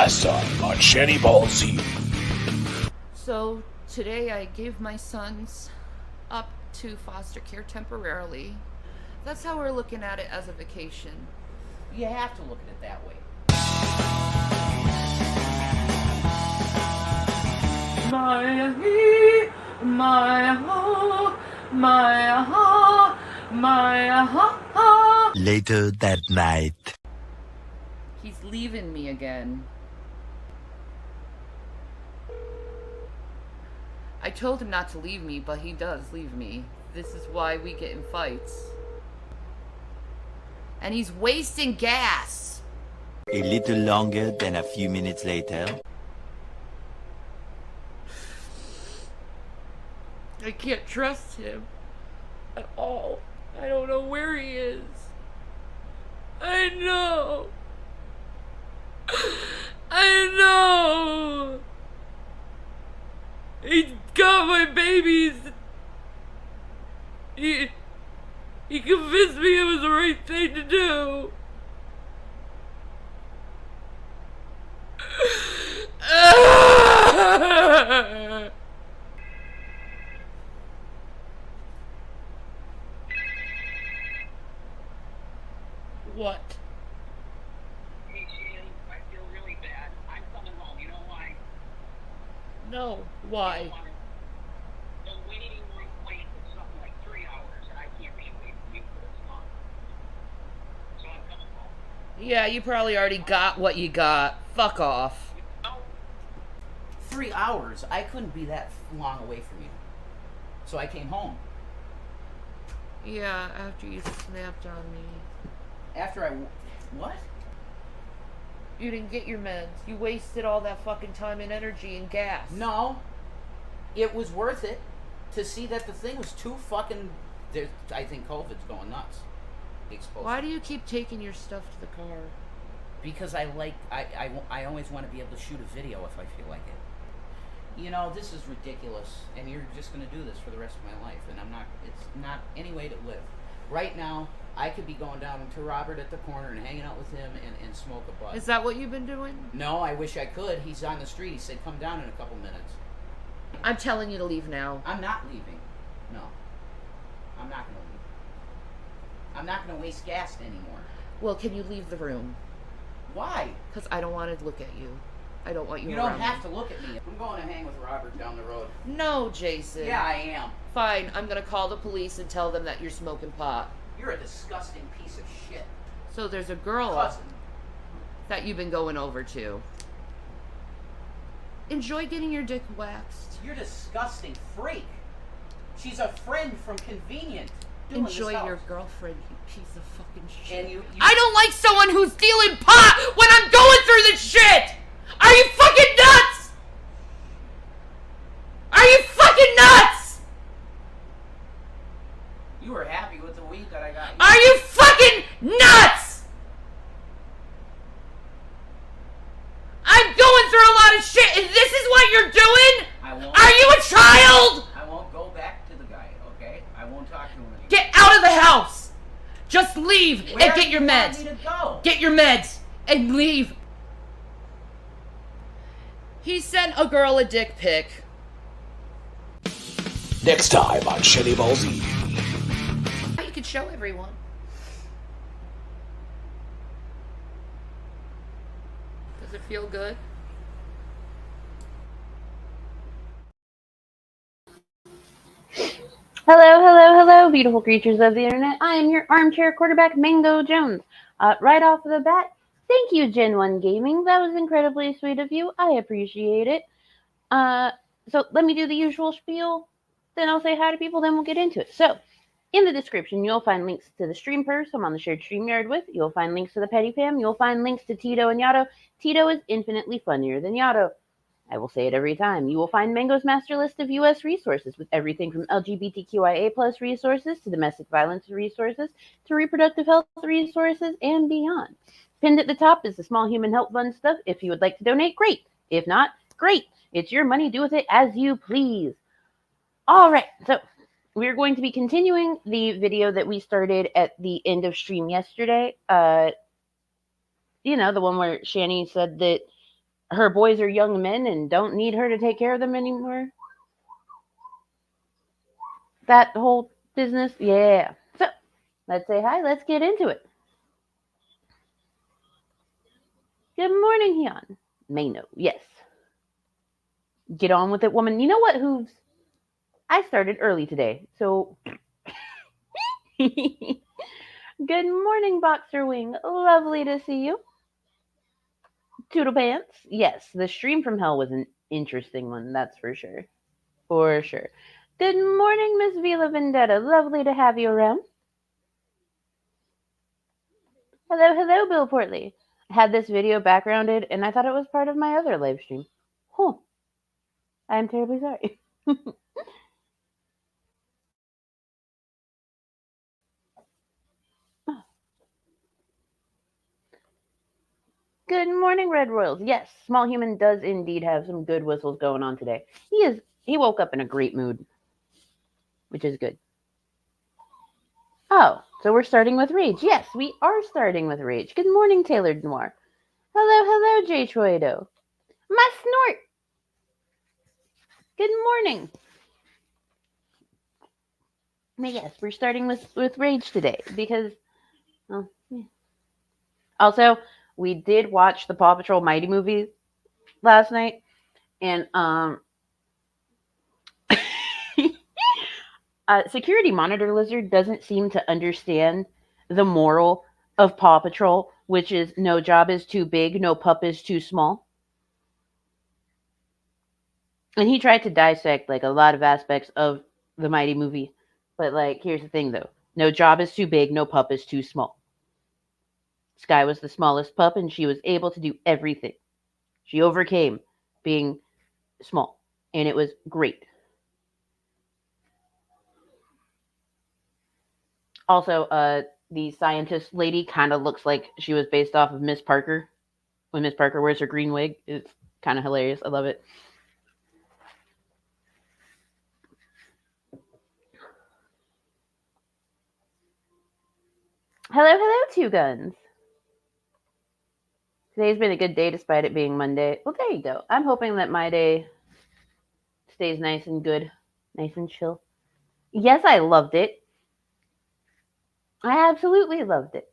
Last time on Shanny Z. So today I gave my sons up to foster care temporarily. That's how we're looking at it as a vacation. You have to look at it that way. Later that night. He's leaving me again. I told him not to leave me, but he does leave me. This is why we get in fights. And he's wasting gas. A little longer than a few minutes later. I can't trust him at all. I don't know where he is. I know. He got my babies. He convinced me it was the right thing to do. What? Hey, Shanny, I feel really bad. I'm coming home. You know why? No. Why? The waiting room wait is something like 3 hours, and I can't be away from you for this long. So I'm coming home. Yeah, you probably already got what you got. Fuck off. 3 hours? I couldn't be that long away from you. So I came home. Yeah, after you snapped on me. After I... What? You didn't get your meds. You wasted all that fucking time and energy and gas. No. It was worth it to see that the thing was too fucking... I think COVID's going nuts. Why do you keep taking your stuff to the car? Because I always want to be able to shoot a video if I feel like it. You know, this is ridiculous, and you're just going to do this for the rest of my life, and it's not any way to live. Right now, I could be going down to Robert at the corner and hanging out with him and smoke a bud. Is that what you've been doing? No, I wish I could. He's on the street. He said, come down in a couple minutes. I'm telling you to leave now. I'm not leaving. No. I'm not going to leave. I'm not going to waste gas anymore. Well, can you leave the room? Why? Because I don't want to look at you. I don't want you You around don't have me. to look at me. I'm going to hang with Robert down the road. No, Jason. Yeah, I am. Fine, I'm going to call the police and tell them that you're smoking pot. You're a disgusting piece of shit. So there's a girl Cousin. that you've been going over to. Enjoy getting your dick waxed. You're a disgusting freak. She's a friend from Convenient. Enjoy your girlfriend, you piece of fucking shit. And you I don't like someone who's dealing pot when I'm going through this shit! Are you fucking nuts? Are you fucking nuts? You were happy with the weed that I got you. Are you fucking nuts? I'm going through a lot of shit and this is what you're doing? Are you a child? I won't go back to the guy, okay? I won't talk to him anymore. Get out of the house! Just leave Where and get your meds. do you want me to go? Get your meds and leave. He sent a girl a dick pic. Next time on Shanny Z. You could show everyone. Does it feel good? Hello, beautiful creatures of the internet. I am your armchair quarterback, Mango Jones. Right off the bat, thank you, Gen 1 Gaming. That was incredibly sweet of you. I appreciate it. So let me do the usual spiel. Then I'll say hi to people, then we'll get into it. So, in the description, you'll find links to the stream purse I'm on the shared StreamYard with. You'll find links to the Petty Fam. You'll find links to Tito and Yato. Tito is infinitely funnier than Yato. I will say it every time. You will find Mango's master list of U.S. resources with everything from LGBTQIA+ resources to domestic violence resources to reproductive health resources and beyond. Pinned at the top is the small human help fund stuff. If you would like to donate, great. If not, great. It's your money. Do with it as you please. All right. So we're going to be continuing the video that we started at the end of stream yesterday. The one where Shanny said that her boys are young men and don't need her to take care of them anymore. That whole business. Yeah. So let's say hi. Let's get into it. Good morning, Hyun. Mano. Yes. Get on with it, woman. You know what, Hooves? I started early today, so. Good morning, Boxer Wing. Lovely to see you. Toodle Pants. Yes, the stream from hell was an interesting one, that's for sure. For sure. Good morning, Miss Vila Vendetta. Lovely to have you around. Hello, hello, Bill Portley. I had this video backgrounded, and I thought it was part of my other live stream. Huh. I'm terribly sorry. Good morning, Red Royals. Yes, Small Human does indeed have some good whistles going on today. He woke up in a great mood, which is good. Oh, so we're starting with Rage. Yes, we are starting with Rage. Good morning, Tailored Noir. Hello, hello, J. Troido. My snort. Good morning. But yes, we're starting with Rage today because, well, yeah. Also, we did watch the Paw Patrol Mighty movie last night, and Security Monitor Lizard doesn't seem to understand the moral of Paw Patrol, which is no job is too big, no pup is too small. And he tried to dissect like a lot of aspects of the Mighty movie, but like here's the thing though: no job is too big, no pup is too small. Sky was the smallest pup, and she was able to do everything. She overcame being small, and it was great. Also, the scientist lady kind of looks like she was based off of Miss Parker when Miss Parker wears her green wig. It's kind of hilarious. I love it. Hello, hello, Two Guns. Today's been a good day despite it being Monday. Well, there you go. I'm hoping that my day stays nice and good, nice and chill. Yes, I loved it. I absolutely loved it.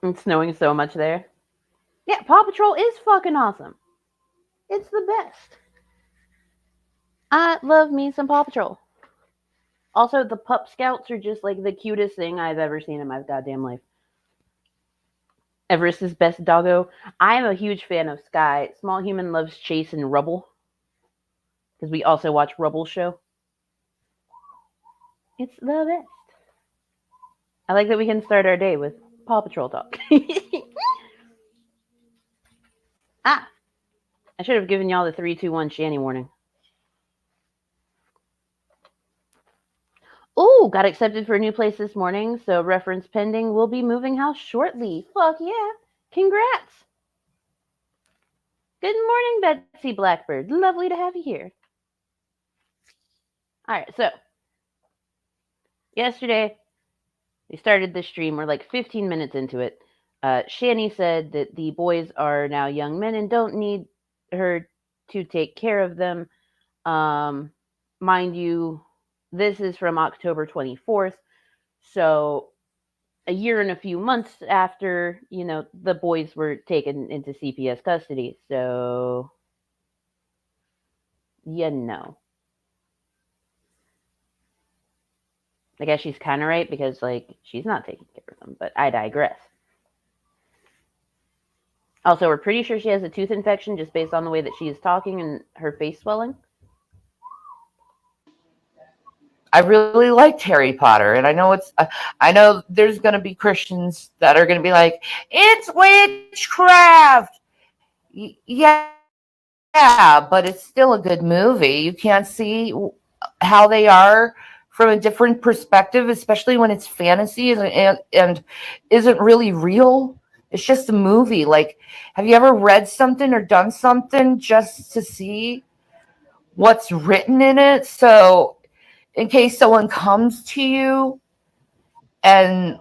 It's snowing so much there. Yeah, Paw Patrol is fucking awesome. It's the best. I love me some Paw Patrol. Also, the Pup Scouts are just like the cutest thing I've ever seen in my goddamn life. Everest's best doggo. I am a huge fan of Sky. Small Human loves Chase and Rubble. Because we also watch Rubble Show. It's the best. I like that we can start our day with Paw Patrol talk. I should have given y'all the 3-2-1 Shanny warning. Ooh, got accepted for a new place this morning, so reference pending. We'll be moving house shortly. Fuck yeah. Congrats. Good morning, Betsy Blackbird. Lovely to have you here. All right, so yesterday we started the stream. We're like 15 minutes into it. Shanny said that the boys are now young men and don't need her to take care of them. Mind you, this is from October 24th, so a year and a few months after, the boys were taken into CPS custody. So, I guess she's kind of right because, she's not taking care of them, but I digress. Also, we're pretty sure she has a tooth infection just based on the way that she is talking and her face swelling. I really liked Harry Potter, and I know there's going to be Christians that are going to be like, it's witchcraft. Yeah, but it's still a good movie. You can't see how they are from a different perspective, especially when it's fantasy and isn't really real. It's just a movie. Like, have you ever read something or done something just to see what's written in it? So in case someone comes to you and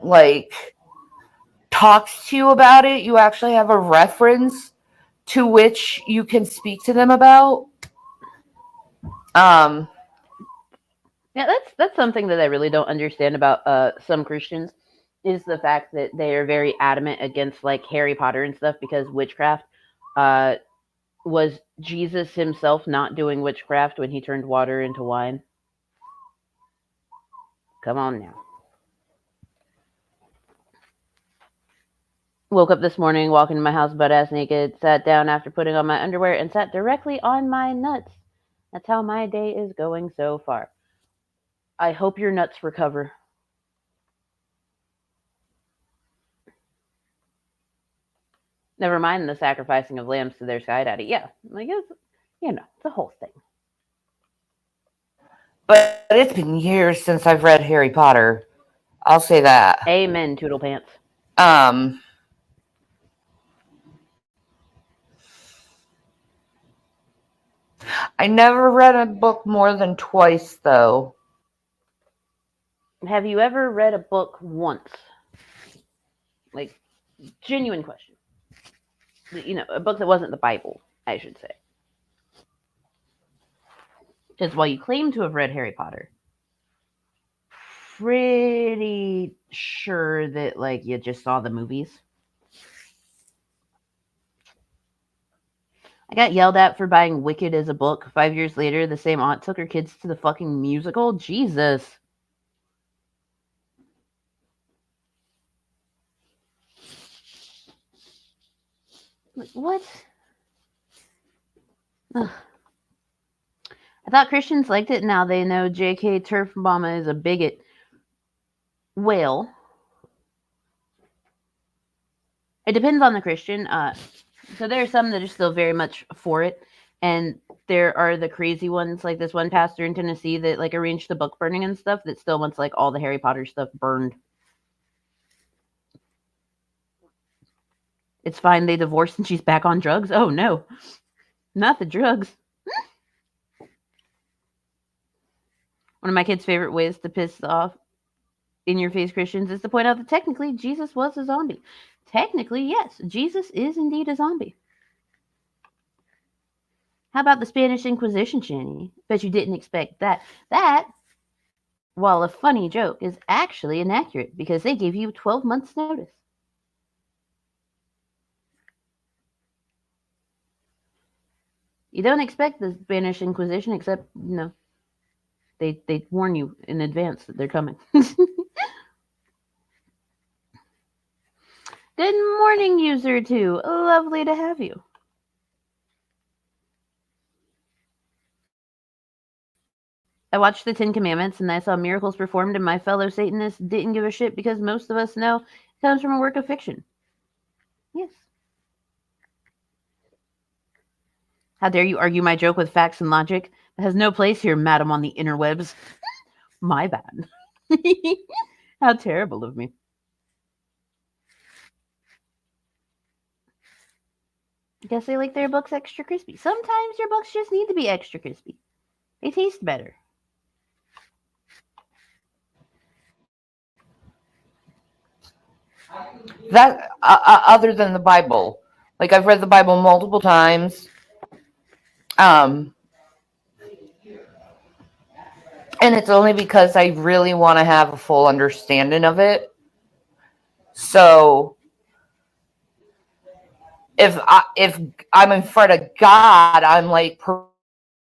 talks to you about it, you actually have a reference to which you can speak to them about. Um, Yeah, that's something that I really don't understand about some Christians is the fact that they are very adamant against like Harry Potter and stuff because witchcraft uh was Jesus himself not doing witchcraft when he turned water into wine? Come on now. Woke up this morning, walking in my house butt ass naked, sat down after putting on my underwear, and sat directly on my nuts. That's how my day is going so far. I hope your nuts recover. Never mind the sacrificing of lambs to their sky daddy. Yeah, like it's a whole thing. but it's been years since I've read Harry Potter. I'll say that. Amen, Toodle Pants. Um, I never read a book more than twice, though. Have you ever read a book once? Like, genuine question. A book that wasn't the Bible, I should say. Because while you claim to have read Harry Potter, pretty sure that like you just saw the movies. I got yelled at for buying Wicked as a book. 5 years later, the same aunt took her kids to the fucking musical. Jesus. What? Ugh. I thought Christians liked it. Now they know J.K. Turf Mama is a bigot. Well, it depends on the Christian. So there are some that are still very much for it, and there are the crazy ones, like this one pastor in Tennessee that like arranged the book burning and stuff that still wants like all the Harry Potter stuff burned. It's fine. They divorced and she's back on drugs. Oh no, not the drugs. One of my kids' favorite ways to piss off in your face Christians is to point out that technically Jesus was a zombie. Technically, yes, Jesus is indeed a zombie. How about the Spanish Inquisition, Shanny? Bet you didn't expect that. That, while a funny joke, is actually inaccurate because they gave you 12 months' notice. You don't expect the Spanish Inquisition, except, they warn you in advance that they're coming. Good morning, user 2. Lovely to have you. I watched the Ten Commandments and I saw miracles performed, and my fellow Satanists didn't give a shit because most of us know it comes from a work of fiction. Yes. How dare you argue my joke with facts and logic? It has no place here, madam, on the interwebs. My bad. How terrible of me. I guess they like their books extra crispy. Sometimes your books just need to be extra crispy. They taste better. That other than the Bible, like I've read the Bible multiple times, and it's only because I really want to have a full understanding of it. So if I'm in front of God, I'm like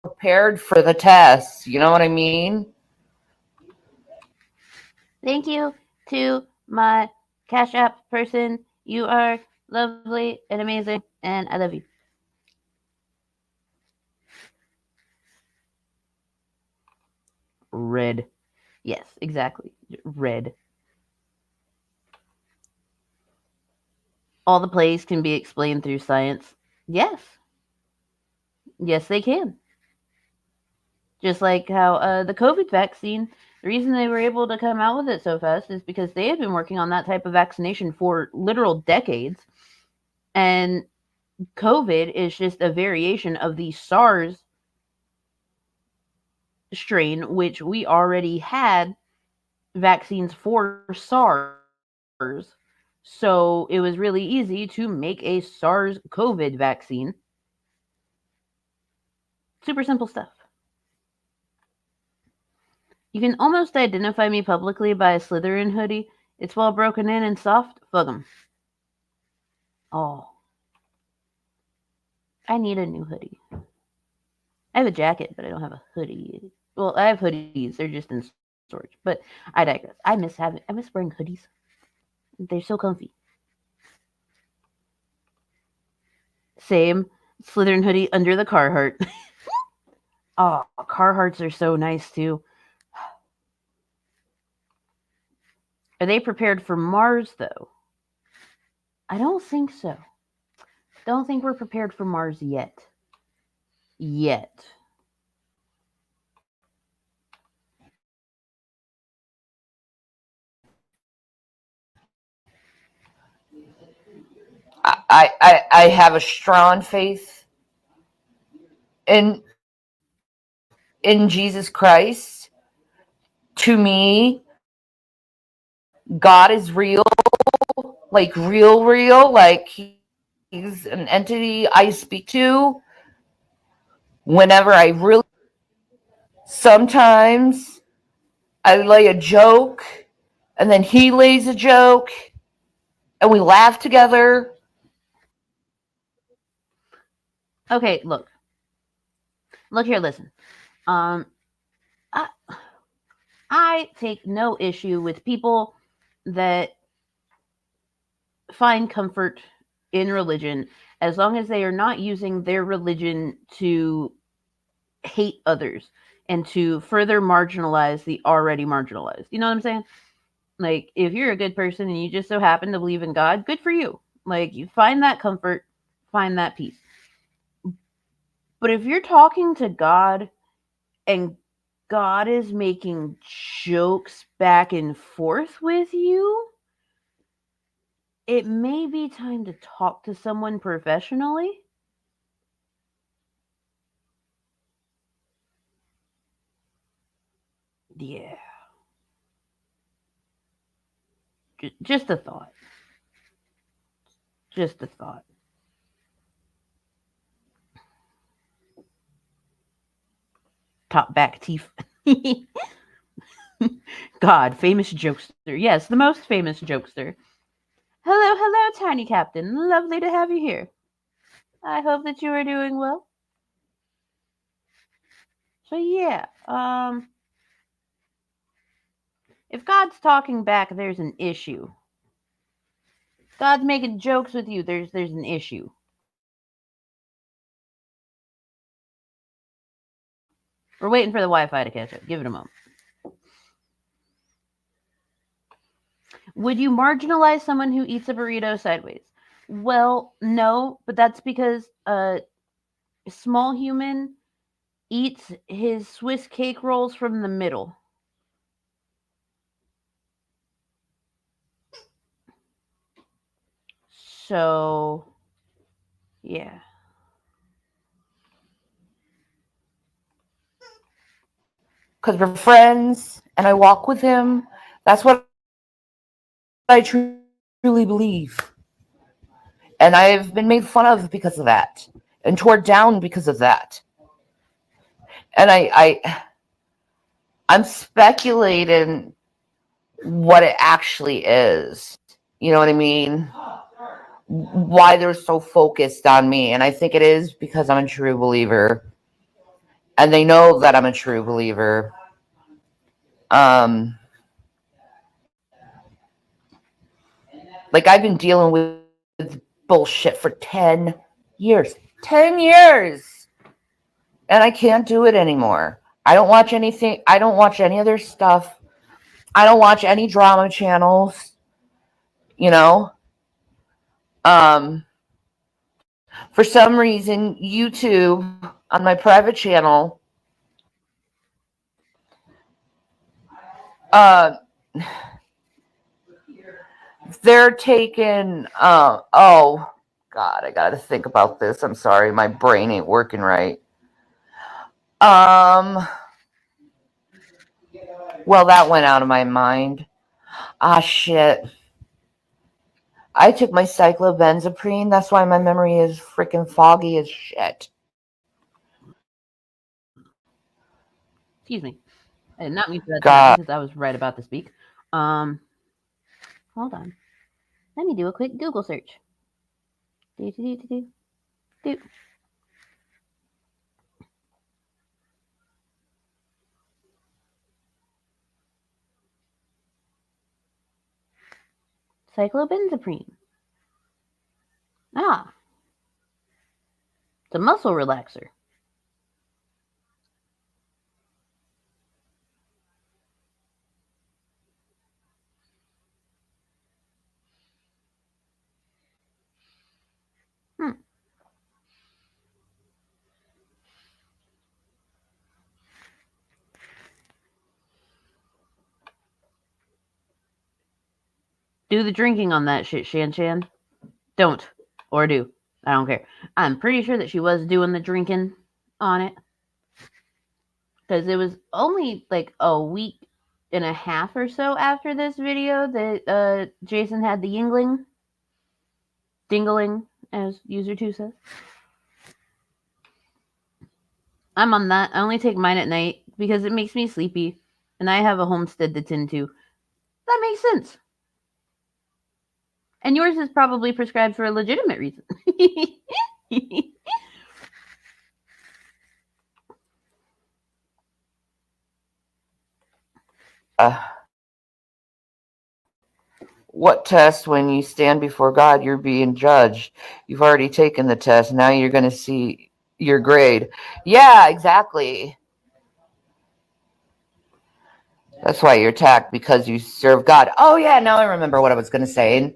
prepared for the test. You know what I mean? Thank you to my Cash App person. You are lovely and amazing, and I love you. Red. Yes, exactly. Red. All the plays can be explained through science. Yes. Yes, they can. Just like how the COVID vaccine, the reason they were able to come out with it so fast is because they had been working on that type of vaccination for literal decades. And COVID is just a variation of the SARS strain, which we already had vaccines for SARS So it was really easy to make a SARS-CoV vaccine. Super simple stuff. You can almost identify me publicly by a Slytherin hoodie. It's well broken in and soft. Fuck 'em. Oh. I need a new hoodie. I have a jacket, but I don't have a hoodie. Well, I have hoodies. They're just in storage. But I digress. I miss wearing hoodies. They're so comfy. Same Slytherin hoodie under the Carhartt. Oh, Carhartts are so nice too. Are they prepared for Mars though? I don't think so. Don't think we're prepared for Mars yet. Yet. I have a strong faith in Jesus Christ. To me, God is real, like real, like he's an entity I speak to whenever I really. Sometimes I lay a joke, and then he lays a joke, and we laugh together. Okay, look here, listen. I take no issue with people that find comfort in religion as long as they are not using their religion to hate others and to further marginalize the already marginalized. You know what I'm saying? Like, if you're a good person and you just so happen to believe in God, good for you. Like, you find that comfort, find that peace. But if you're talking to God and God is making jokes back and forth with you, it may be time to talk to someone professionally. Yeah. Just a thought. Just a thought. Top back teeth. God, famous jokester. Yes, the most famous jokester. Hello, Tiny Captain. Lovely to have you here. I hope that you are doing well. So yeah, if God's talking back, there's an issue. God's making jokes with you, there's an issue. We're waiting for the Wi-Fi to catch up. Give it a moment. Would you marginalize someone who eats a burrito sideways? Well, no, but that's because a small human eats his Swiss cake rolls from the middle. So, yeah. Because we're friends and I walk with him. That's what I truly believe. And I've been made fun of because of that and torn down because of that. And I'm speculating what it actually is. You know what I mean? Why they're so focused on me. And I think it is because I'm a true believer. And they know that I'm a true believer. Like, I've been dealing with bullshit for 10 years. 10 years! And I can't do it anymore. I don't watch anything. I don't watch any of their stuff. I don't watch any drama channels. You know? For some reason, YouTube, on my private channel, they're taking, oh, God, I gotta think about this. I'm sorry, my brain ain't working right. Well, that went out of my mind. Ah, shit. I took my cyclobenzaprine. That's why my memory is freaking foggy as shit. Excuse me. I did not mean for that to God. happen because I was right about to speak. Hold on. Let me do a quick Google search. Do. Cyclobenzaprine. Ah, it's a muscle relaxer. Do the drinking on that shit, Shan. Don't. Or do. I don't care. I'm pretty sure that she was doing the drinking on it. Because it was only like a week and a half or so after this video that Jason had the yingling. Dingling, as user 2 says. I'm on that. I only take mine at night because it makes me sleepy. And I have a homestead to tend to. That makes sense. And yours is probably prescribed for a legitimate reason. What test? When you stand before God, you're being judged. You've already taken the test. Now you're going to see your grade. Yeah, exactly. That's why you're attacked, because you serve God. Oh, yeah, now I remember what I was going to say.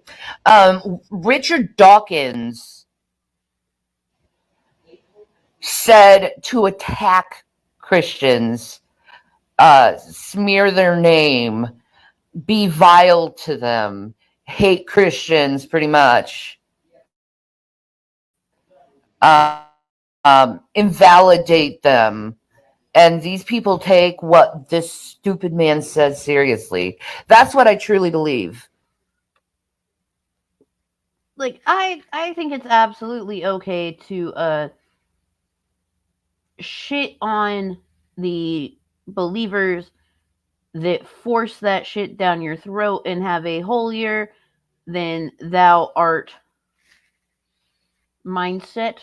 Richard Dawkins said to attack Christians, smear their name, be vile to them, hate Christians, pretty much. Invalidate them. And these people take what this stupid man says seriously. That's what I truly believe. Like, I think it's absolutely okay to shit on the believers that force that shit down your throat and have a holier than thou art mindset,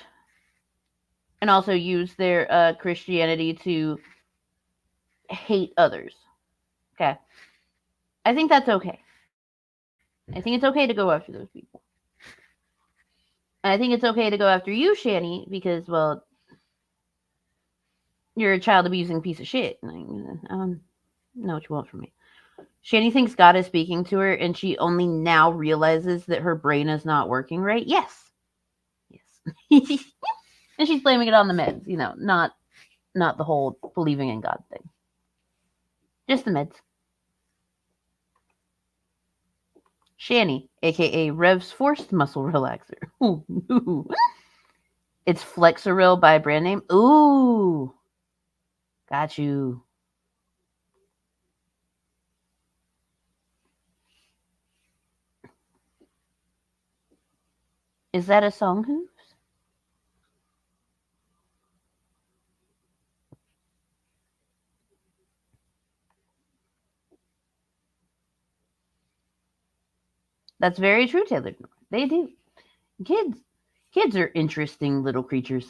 and also use their Christianity to hate others. Okay. I think that's okay. I think it's okay to go after those people. And I think it's okay to go after you, Shanny, because, well, you're a child abusing piece of shit. I don't know what you want from me. Shanny thinks God is speaking to her, and she only now realizes that her brain is not working right. Yes. And she's blaming it on the meds, not the whole believing in God thing. Just the meds. Shanny, aka Rev's Forced Muscle Relaxer. Ooh. It's Flexeril by brand name. Ooh. Got you. Is that a song, Hooves? That's very true, Taylor. They do. Kids are interesting little creatures.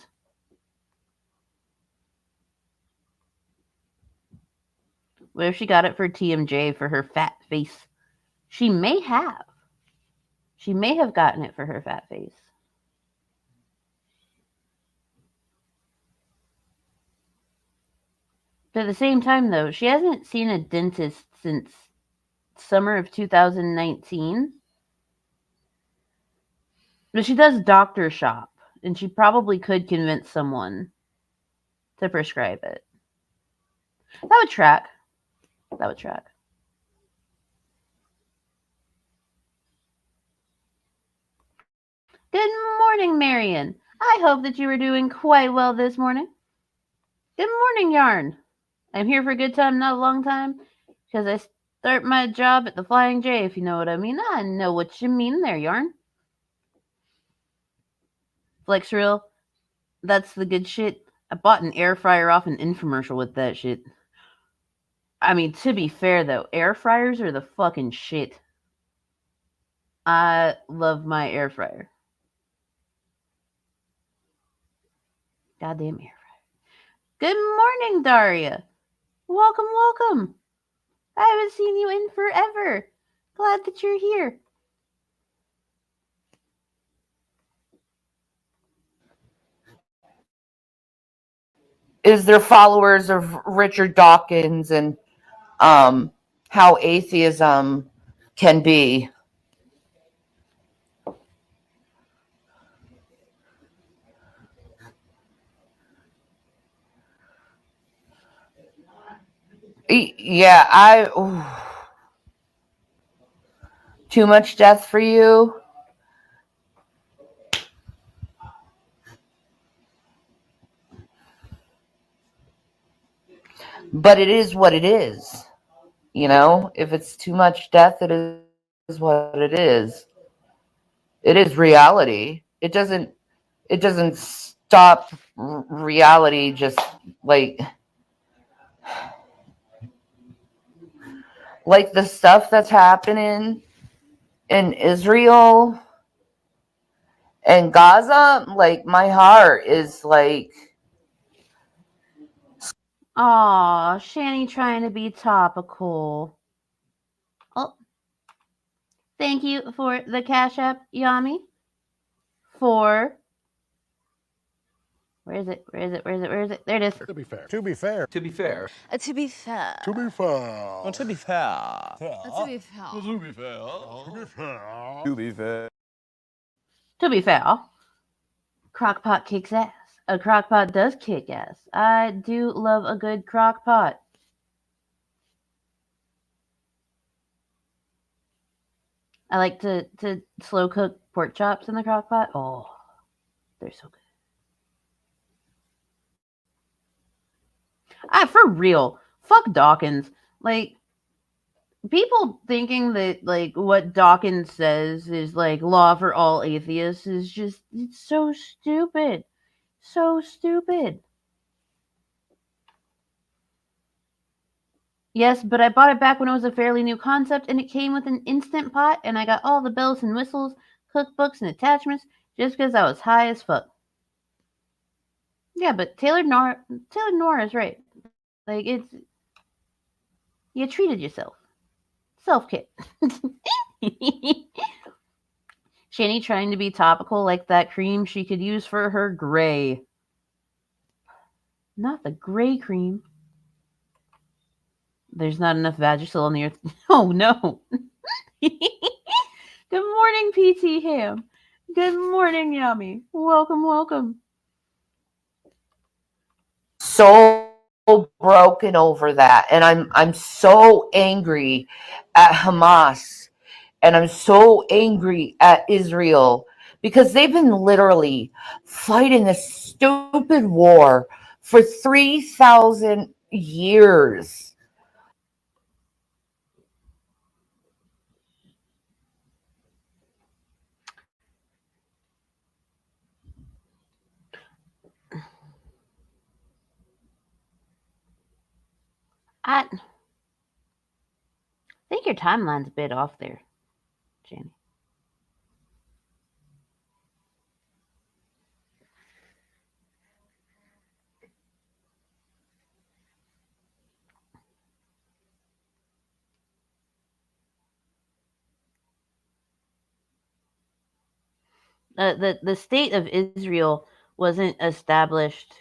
What if she got it for TMJ for her fat face? She may have. She may have gotten it for her fat face. But at the same time, though, she hasn't seen a dentist since summer of 2019. But she does doctor shop, and she probably could convince someone to prescribe it. That would track. Good morning, Marion. I hope that you are doing quite well this morning. Good morning, Yarn. I'm here for a good time, not a long time, because Start my job at the Flying J, if you know what I mean. I know what you mean there, Yarn. Flex Reel, that's the good shit. I bought an air fryer off an infomercial with that shit. I mean, to be fair though, air fryers are the fucking shit. I love my air fryer. Goddamn air fryer. Good morning, Daria. Welcome, welcome. I haven't seen you in forever. Glad that you're here. Is they're followers of Richard Dawkins and how atheism can be. Yeah, too much death for you. But it is what it is. You know, if it's too much death, it is what it is. It is reality. It doesn't stop reality just like the stuff that's happening in Israel and Gaza, like my heart is like. Aw, Shanny trying to be topical. Oh, thank you for the Cash App, Yami. For where is it? Where is it? Where is it? Where is it? There it is. To be fair. To be fair. To be fair. To be fair. To be fair. To be fair. To be fair. To be fair. To be fair. To be fair. To be fair, Crockpot kicks ass. A crockpot does kick ass. I do love a good crockpot. I like to slow cook pork chops in the crockpot. Oh, they're so good. For real. Fuck Dawkins. Like, people thinking that, like, what Dawkins says is, like, law for all atheists is just, it's so stupid. So stupid. Yes, but I bought it back when it was a fairly new concept, and it came with an Instant Pot, and I got all the bells and whistles, cookbooks, and attachments just because I was high as fuck. Yeah, but Taylor Noir is right. Like, it's... You treated yourself. Self-care. Shanny trying to be topical like that cream she could use for her gray. Not the gray cream. There's not enough Vagisil on the earth. Oh, no. Good morning, PT Ham. Good morning, Yummy. Welcome, welcome. So broken over that, and I'm so angry at Hamas, and I'm so angry at Israel because they've been literally fighting this stupid war for 3,000 years. I think your timeline's a bit off there, Shanny. The state of Israel wasn't established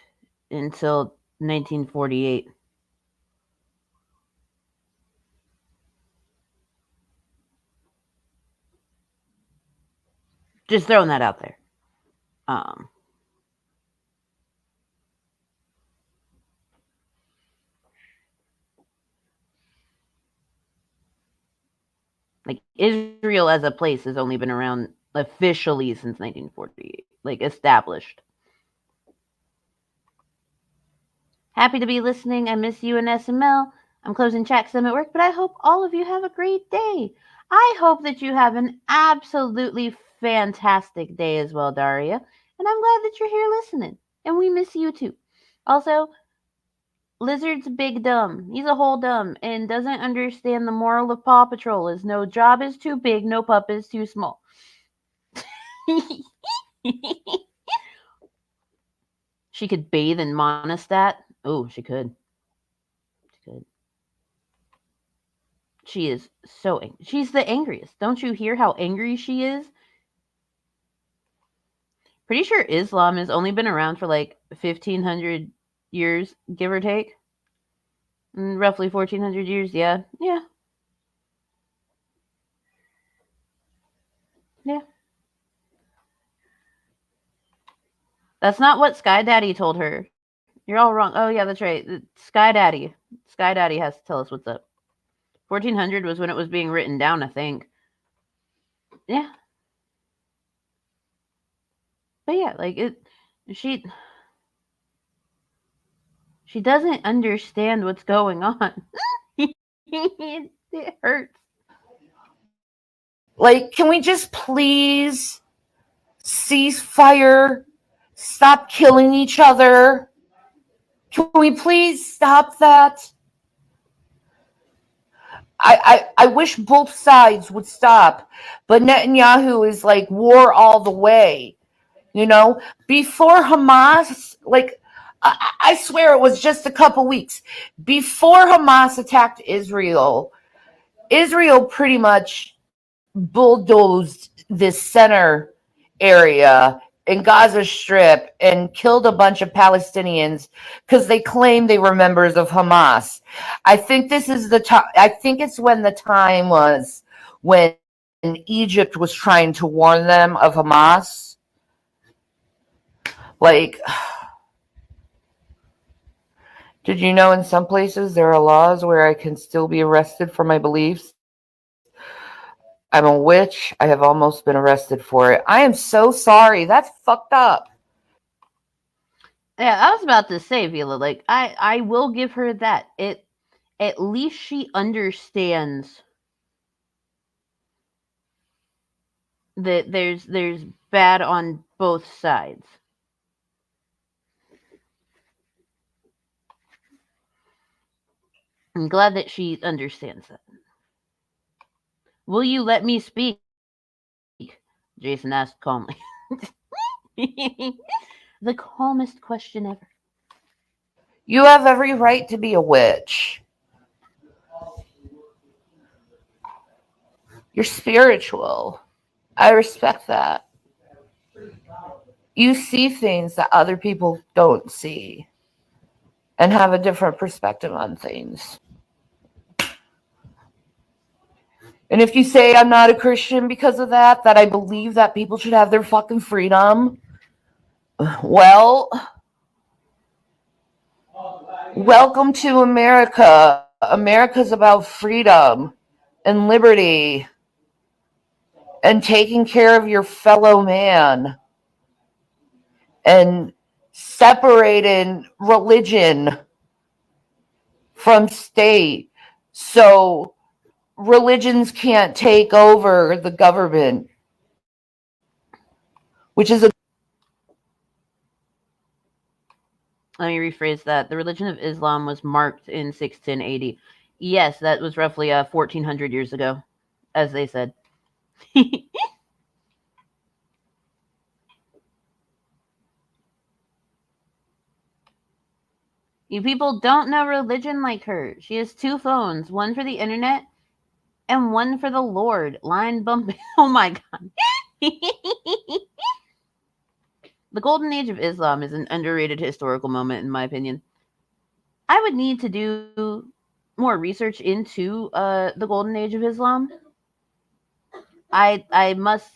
until 1948. Just throwing that out there. Like, Israel as a place has only been around officially since 1948. Like, established. Happy to be listening. I miss you and SML. I'm closing chat 'cause I'm at work, but I hope all of you have a great day. I hope that you have an absolutely fantastic day as well, Daria. And I'm glad that you're here listening. And we miss you too. Also, Lizard's big dumb. He's a whole dumb and doesn't understand the moral of Paw Patrol is no job is too big, no pup is too small. She could bathe in Monostat. Oh, she could. She could. She is so angry. She's the angriest. Don't you hear how angry she is? Pretty sure Islam has only been around for like 1,500 years, give or take. Roughly 1,400 years, yeah. Yeah. Yeah. That's not what Sky Daddy told her. You're all wrong. Oh, yeah, that's right. Sky Daddy. Sky Daddy has to tell us what's up. 1,400 was when it was being written down, I think. Yeah. But yeah, like she doesn't understand what's going on. It hurts. Like, can we just please cease fire? Stop killing each other? Can we please stop that? I wish both sides would stop, but Netanyahu is like war all the way. You know, before Hamas, like, I swear it was just a couple weeks before Hamas attacked Israel. Israel pretty much bulldozed this center area in Gaza Strip and killed a bunch of Palestinians because they claim they were members of Hamas. I think this is the time. I think it's when the time was when Egypt was trying to warn them of Hamas. Like, did you know in some places there are laws where I can still be arrested for my beliefs? I'm a witch. I have almost been arrested for it. I am so sorry. That's fucked up. Yeah, I was about to say, Vila, like I will give her that. It at least she understands that there's bad on both sides. I'm glad that she understands that. Will you let me speak? Jason asked calmly. The calmest question ever. You have every right to be a witch. You're spiritual. I respect that. You see things that other people don't see and have a different perspective on things. And if you say I'm not a Christian because of that, that I believe that people should have their fucking freedom, well, welcome to America. America's about freedom and liberty and taking care of your fellow man and separating religion from state. So religions can't take over the government, which is a. Let me rephrase that. The religion of Islam was marked in 610 AD. Yes, that was roughly 1,400 years ago, as they said. You people don't know religion like her. She has 2 phones, one for the internet and one for the Lord. Line bumping. Oh my god. The golden age of Islam is an underrated historical moment, in my opinion. I would need to do more research into the golden age of Islam. I must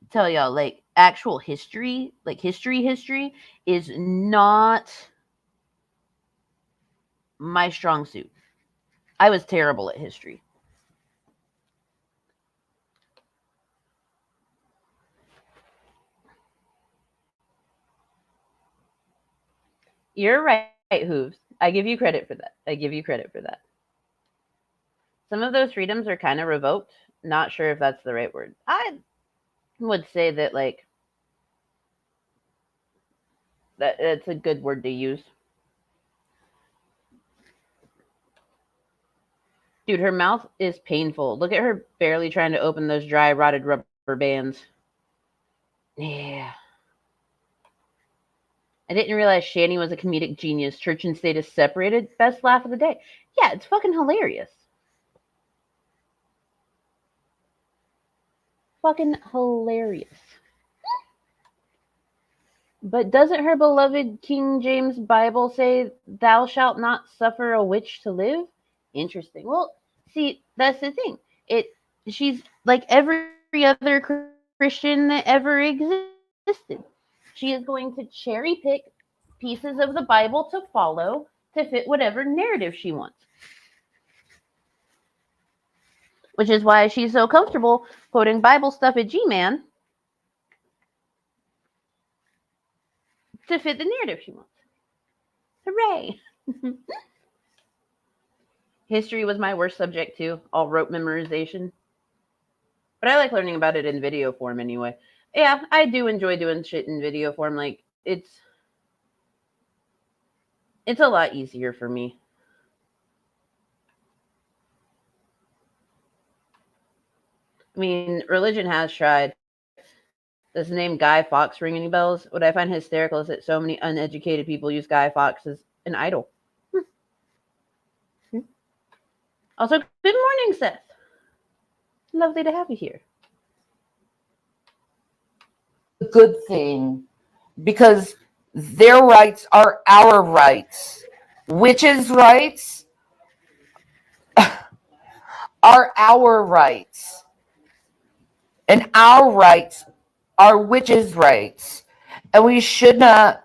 tell y'all, like, actual history, like history is not my strong suit. I was terrible at history. You're right, Hooves. I give you credit for that. I give you credit for that. some of those freedoms are kind of revoked. Not sure if that's the right word. I would say that like it's a good word to use. Dude, her mouth is painful. Look at her barely trying to open those dry, rotted rubber bands. Yeah. I didn't realize Shanny was a comedic genius. Church and state is separated. Best laugh of the day. Yeah, it's fucking hilarious. Fucking hilarious. But doesn't her beloved King James Bible say, "Thou shalt not suffer a witch to live"? Interesting. Well, see, that's the thing. She's like every other Christian that ever existed. She is going to cherry pick pieces of the Bible to follow to fit whatever narrative she wants. Which is why she's so comfortable quoting Bible stuff at G-Man to fit the narrative she wants. Hooray! History was my worst subject too, all rote memorization. But I like learning about it in video form anyway. Yeah, I do enjoy doing shit in video form. Like it's a lot easier for me. I mean, religion has tried. Does the name Guy Fawkes ring any bells? What I find hysterical is that so many uneducated people use Guy Fawkes as an idol. Also, good morning, Seth. Lovely to have you here. A good thing, because their rights are our rights. Witches' rights are our rights. And our rights are witches' rights. And we should not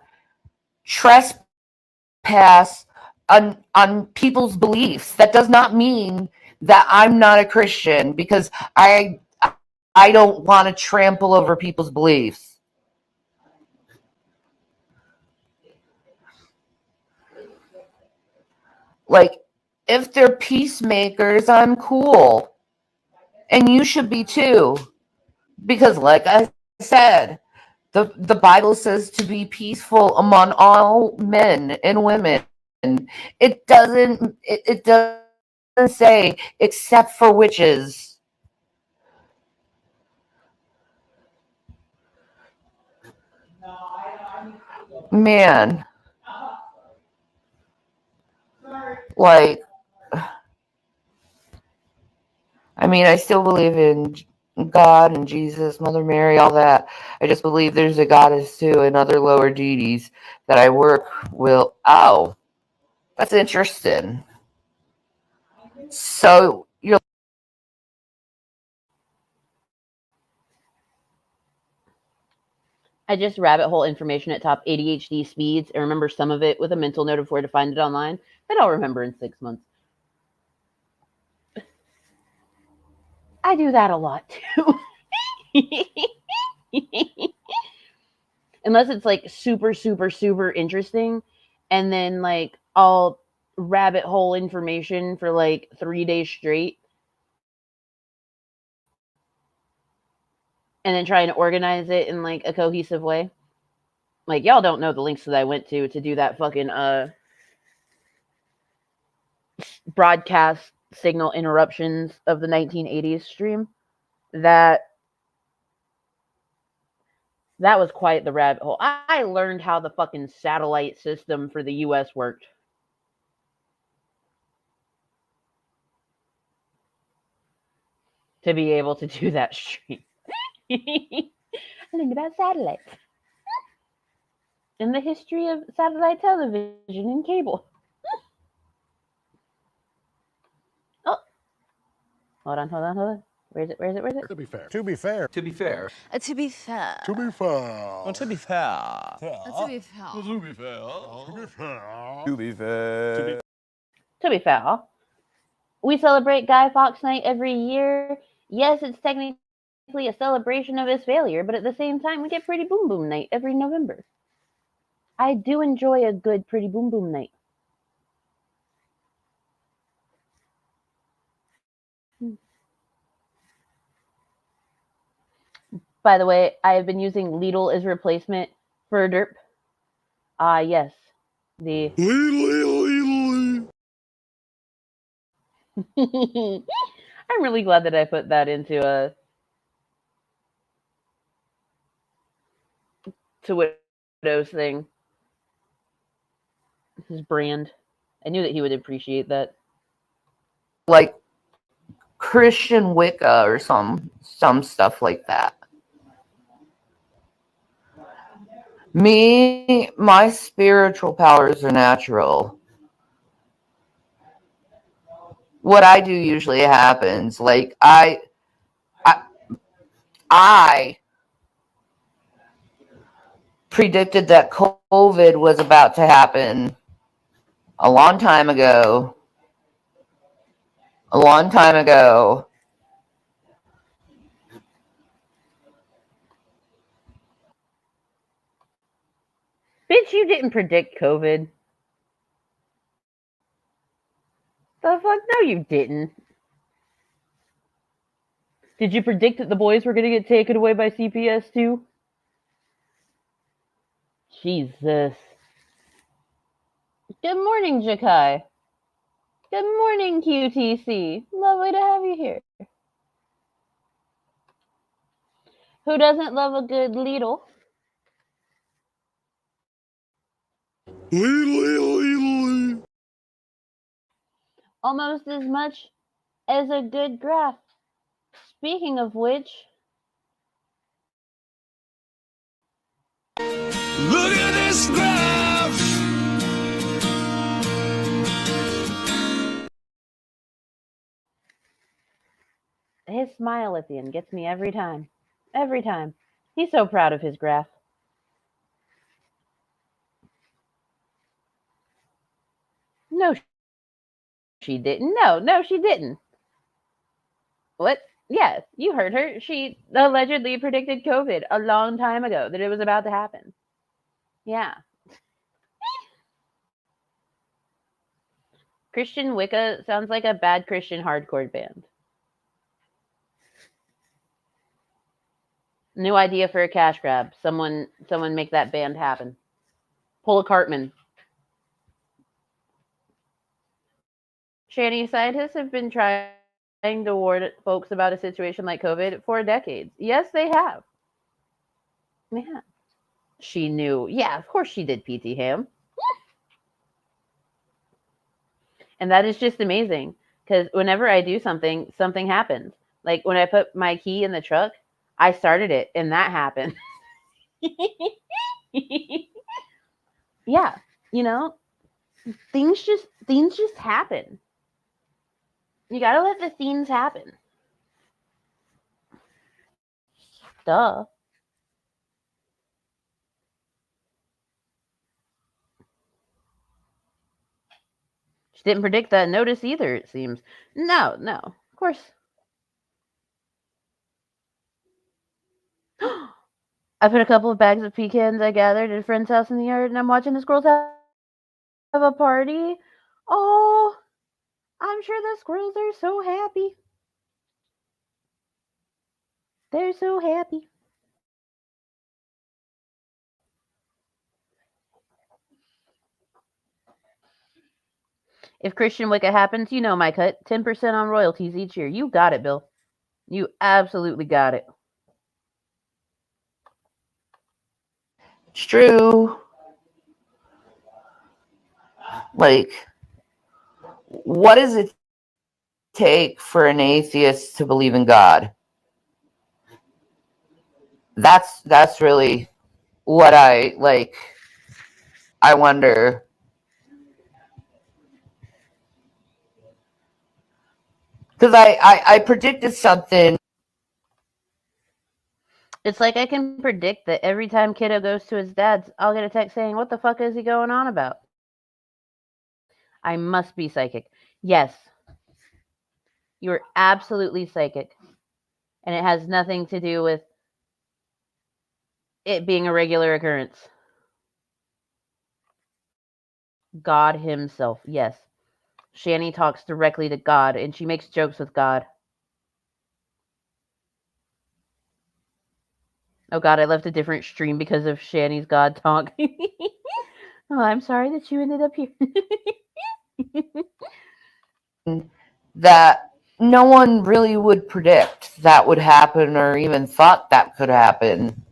trespass on people's beliefs. That does not mean that I'm not a Christian, because I don't want to trample over people's beliefs. Like, if they're peacemakers, I'm cool. And you should be too. Because like I said, the Bible says to be peaceful among all men and women. It doesn't say except for witches. Man. Like, I mean, I still believe in God and Jesus, Mother Mary, all that. I just believe there's a goddess too and other lower deities that I work will. Oh, that's interesting. So you're. I just rabbit hole information at top ADHD speeds and remember some of it with a mental note of where to find it online that I'll remember in 6 months. I do that a lot too. Unless it's like super, super, super interesting. And then like I'll rabbit hole information for like 3 days straight. And then try and organize it in like a cohesive way. Like y'all don't know the links that I went to do that fucking broadcast signal interruptions of the 1980s stream. That was quite the rabbit hole. I learned how the fucking satellite system for the US worked. To be able to do that stream. I learned about satellites. And the history of satellite television and cable. Oh. Hold on. Where is it? To be fair. To be fair. To be fair. To be fair. To be fair. To be fair. To be fair. To be fair. To be fair. To be fair, we celebrate Guy Fawkes Night every year. Yes, it's technically a celebration of his failure, but at the same time, we get Pretty Boom Boom Night every November. I do enjoy a good Pretty Boom Boom Night. By the way, I have been using Lidl as replacement for derp. Ah, yes. The I'm really glad that I put that into a to Widow's thing. His brand. I knew that he would appreciate that. Like Christian Wicca or some stuff like that. Me, my spiritual powers are natural. What I do usually happens. Like I predicted that COVID was about to happen a long time ago. A long time ago. Bitch, you didn't predict COVID. The fuck? No, you didn't. Did you predict that the boys were going to get taken away by CPS too? Jesus. Good morning, Jakai. Good morning, QTC. Lovely to have you here. Who doesn't love a good Lidl? Almost as much as a good graph. Speaking of which, look at this graph. his smile at the end gets me every time. Every time. He's so proud of his graph. No, she didn't. No, she didn't. What? Yes, you heard her. She allegedly predicted COVID a long time ago, that it was about to happen. Yeah. Christian Wicca sounds like a bad Christian hardcore band. New idea for a cash grab. Someone make that band happen. Pull a Cartman. Shanny, scientists have been trying to warn folks about a situation like COVID for decades. Yes, they have. Yeah. She knew. Yeah, of course she did, PT Ham. And that is just amazing because whenever I do something, something happens. Like when I put my key in the truck, I started it and that happened. Yeah, you know, things just happen. You gotta let the theens happen. Duh. She didn't predict that notice either, it seems. No, of course. I put a couple of bags of pecans I gathered at a friend's house in the yard, and I'm watching the squirrels have a party. Oh, I'm sure the squirrels are so happy. They're so happy. If Christian Wicca happens, you know my cut. 10% on royalties each year. You got it, Bill. You absolutely got it. It's true. Like, what does it take for an atheist to believe in God? That's really what I like. I wonder. Because I predicted something. It's like I can predict that every time Kiddo goes to his dad's, I'll get a text saying, "What the fuck is he going on about?" I must be psychic. Yes. You're absolutely psychic. And it has nothing to do with it being a regular occurrence. God himself. Yes. Shanny talks directly to God, and she makes jokes with God. Oh god, I left a different stream because of Shanny's God talk. Oh, I'm sorry that you ended up here. That no one really would predict that would happen or even thought that could happen.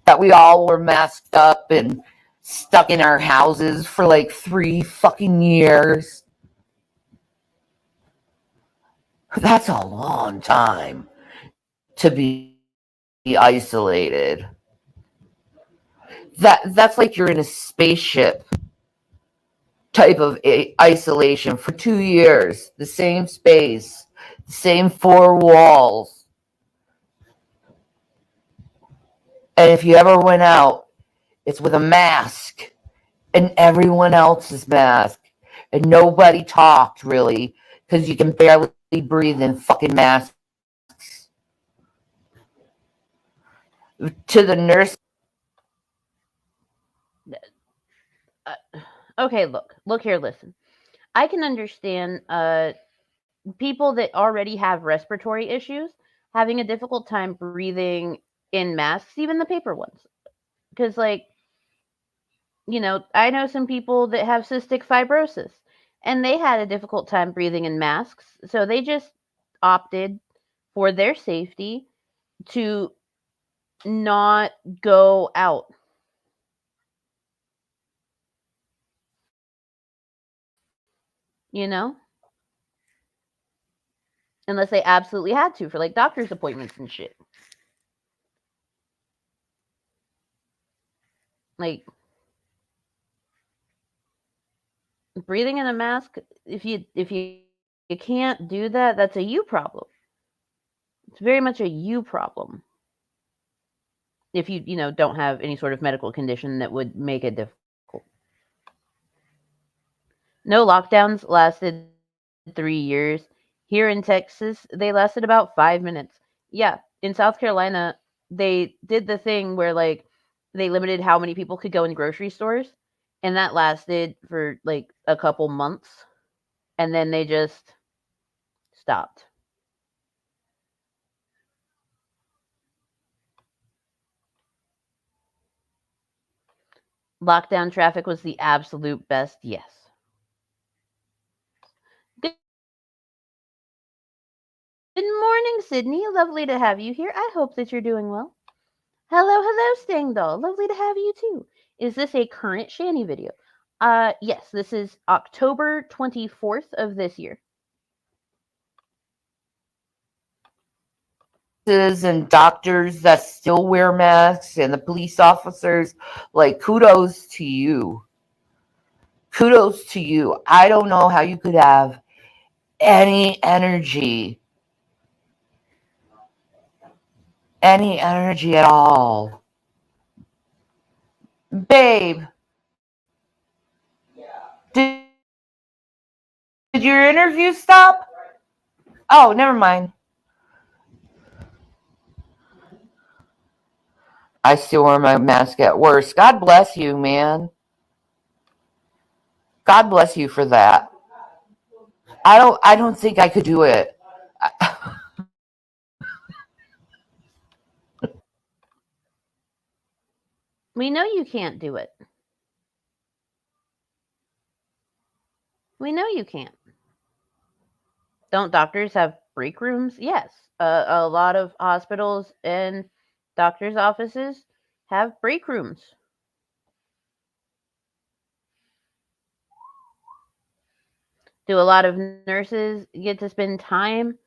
That we all were masked up and stuck in our houses for like 3 fucking years. That's a long time to be isolated. That's like you're in a spaceship type of isolation for 2 years, the same space, the same 4 walls. And if you ever went out, it's with a mask and everyone else's mask. And nobody talked really because you can barely breathe in fucking masks. To the nurse. Okay, look here, listen. I can understand people that already have respiratory issues having a difficult time breathing in masks, even the paper ones. Because, like, I know some people that have cystic fibrosis and they had a difficult time breathing in masks. So they just opted for their safety to not go out. You know? Unless they absolutely had to for like doctor's appointments and shit. Like, breathing in a mask, if you can't do that, that's a you problem. It's very much a you problem. If you don't have any sort of medical condition that would make it difficult. No lockdowns lasted 3 years. Here in Texas, they lasted about 5 minutes. Yeah, in South Carolina, they did the thing where like they limited how many people could go in grocery stores, and that lasted for like a couple months, and then they just stopped. Lockdown traffic was the absolute best, yes. Good morning, Sydney. Lovely to have you here. I hope that you're doing well. Hello, Stang Doll. Lovely to have you too. Is this a current Shanny video? Yes, this is October 24th of this year. And doctors that still wear masks and the police officers, like, kudos to you. Kudos to you. I don't know how you could have any energy at all. Babe, did your interview stop? Oh, never mind. I still wear my mask at work. God bless you, man. God bless you for that. I don't think I could do it. We know you can't do it. We know you can't. Don't doctors have break rooms? Yes. A lot of hospitals and doctors' offices have break rooms. Do a lot of nurses get to spend time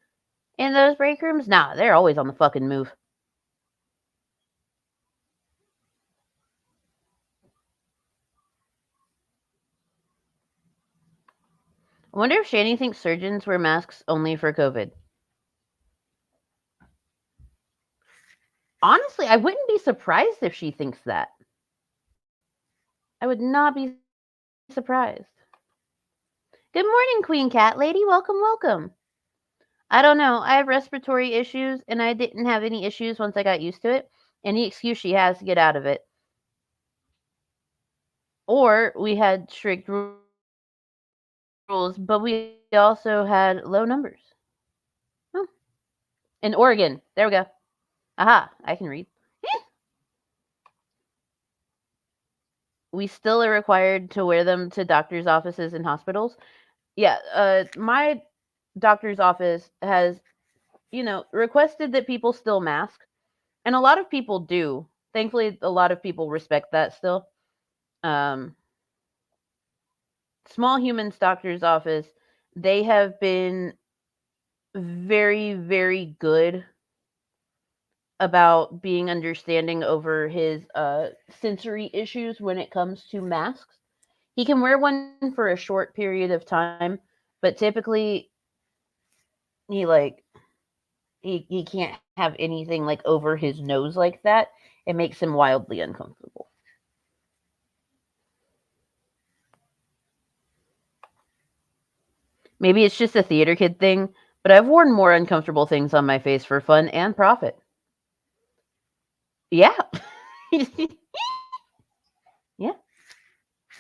in those break rooms? Nah, they're always on the fucking move. I wonder if Shanny thinks surgeons wear masks only for COVID. Honestly, I wouldn't be surprised if she thinks that. I would not be surprised. Good morning, Queen Cat Lady. Welcome, welcome. I don't know. I have respiratory issues, and I didn't have any issues once I got used to it. Any excuse she has to get out of it. Or we had strict rules, but we also had low numbers. Oh. In Oregon. There we go. Aha, I can read. We still are required to wear them to doctors' offices and hospitals. Yeah, my doctor's office has, requested that people still mask, and a lot of people do. Thankfully, a lot of people respect that still. Um, Small Humans Doctor's office, they have been very, very good about being understanding over his sensory issues when it comes to masks. He can wear one for a short period of time, but typically he like he can't have anything like over his nose like that. It makes him wildly uncomfortable. Maybe it's just a theater kid thing, but I've worn more uncomfortable things on my face for fun and profit. Yeah. Yeah,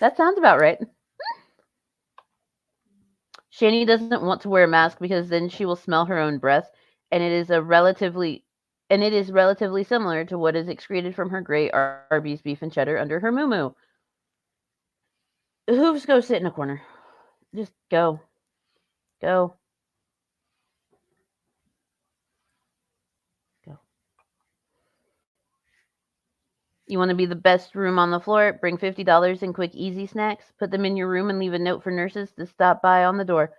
that sounds about right. Shanny doesn't want to wear a mask because then she will smell her own breath, and it is relatively similar to what is excreted from her great Arby's beef and cheddar under her moo. Hooves, go sit in a corner. Just go. Go. Go. You want to be the best room on the floor? Bring $50 in quick, easy snacks. Put them in your room and leave a note for nurses to stop by on the door.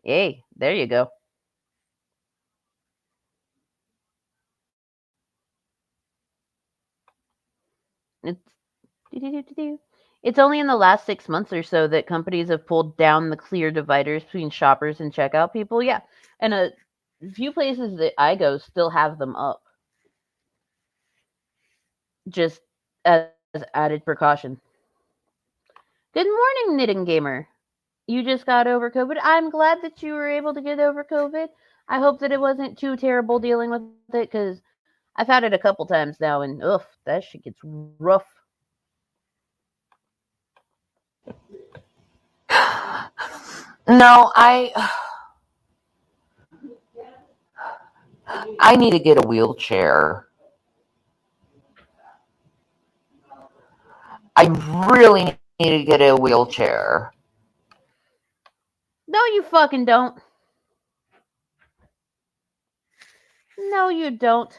Hey, there you go. It's only in the last 6 months or so that companies have pulled down the clear dividers between shoppers and checkout people. Yeah, and a few places that I go still have them up, just as added precaution. Good morning, Knitting Gamer. You just got over COVID. I'm glad that you were able to get over COVID. I hope that it wasn't too terrible dealing with it, because I've had it a couple times now, and ugh, that shit gets rough. No, I need to get a wheelchair. I really need to get a wheelchair. No, you fucking don't. No, you don't.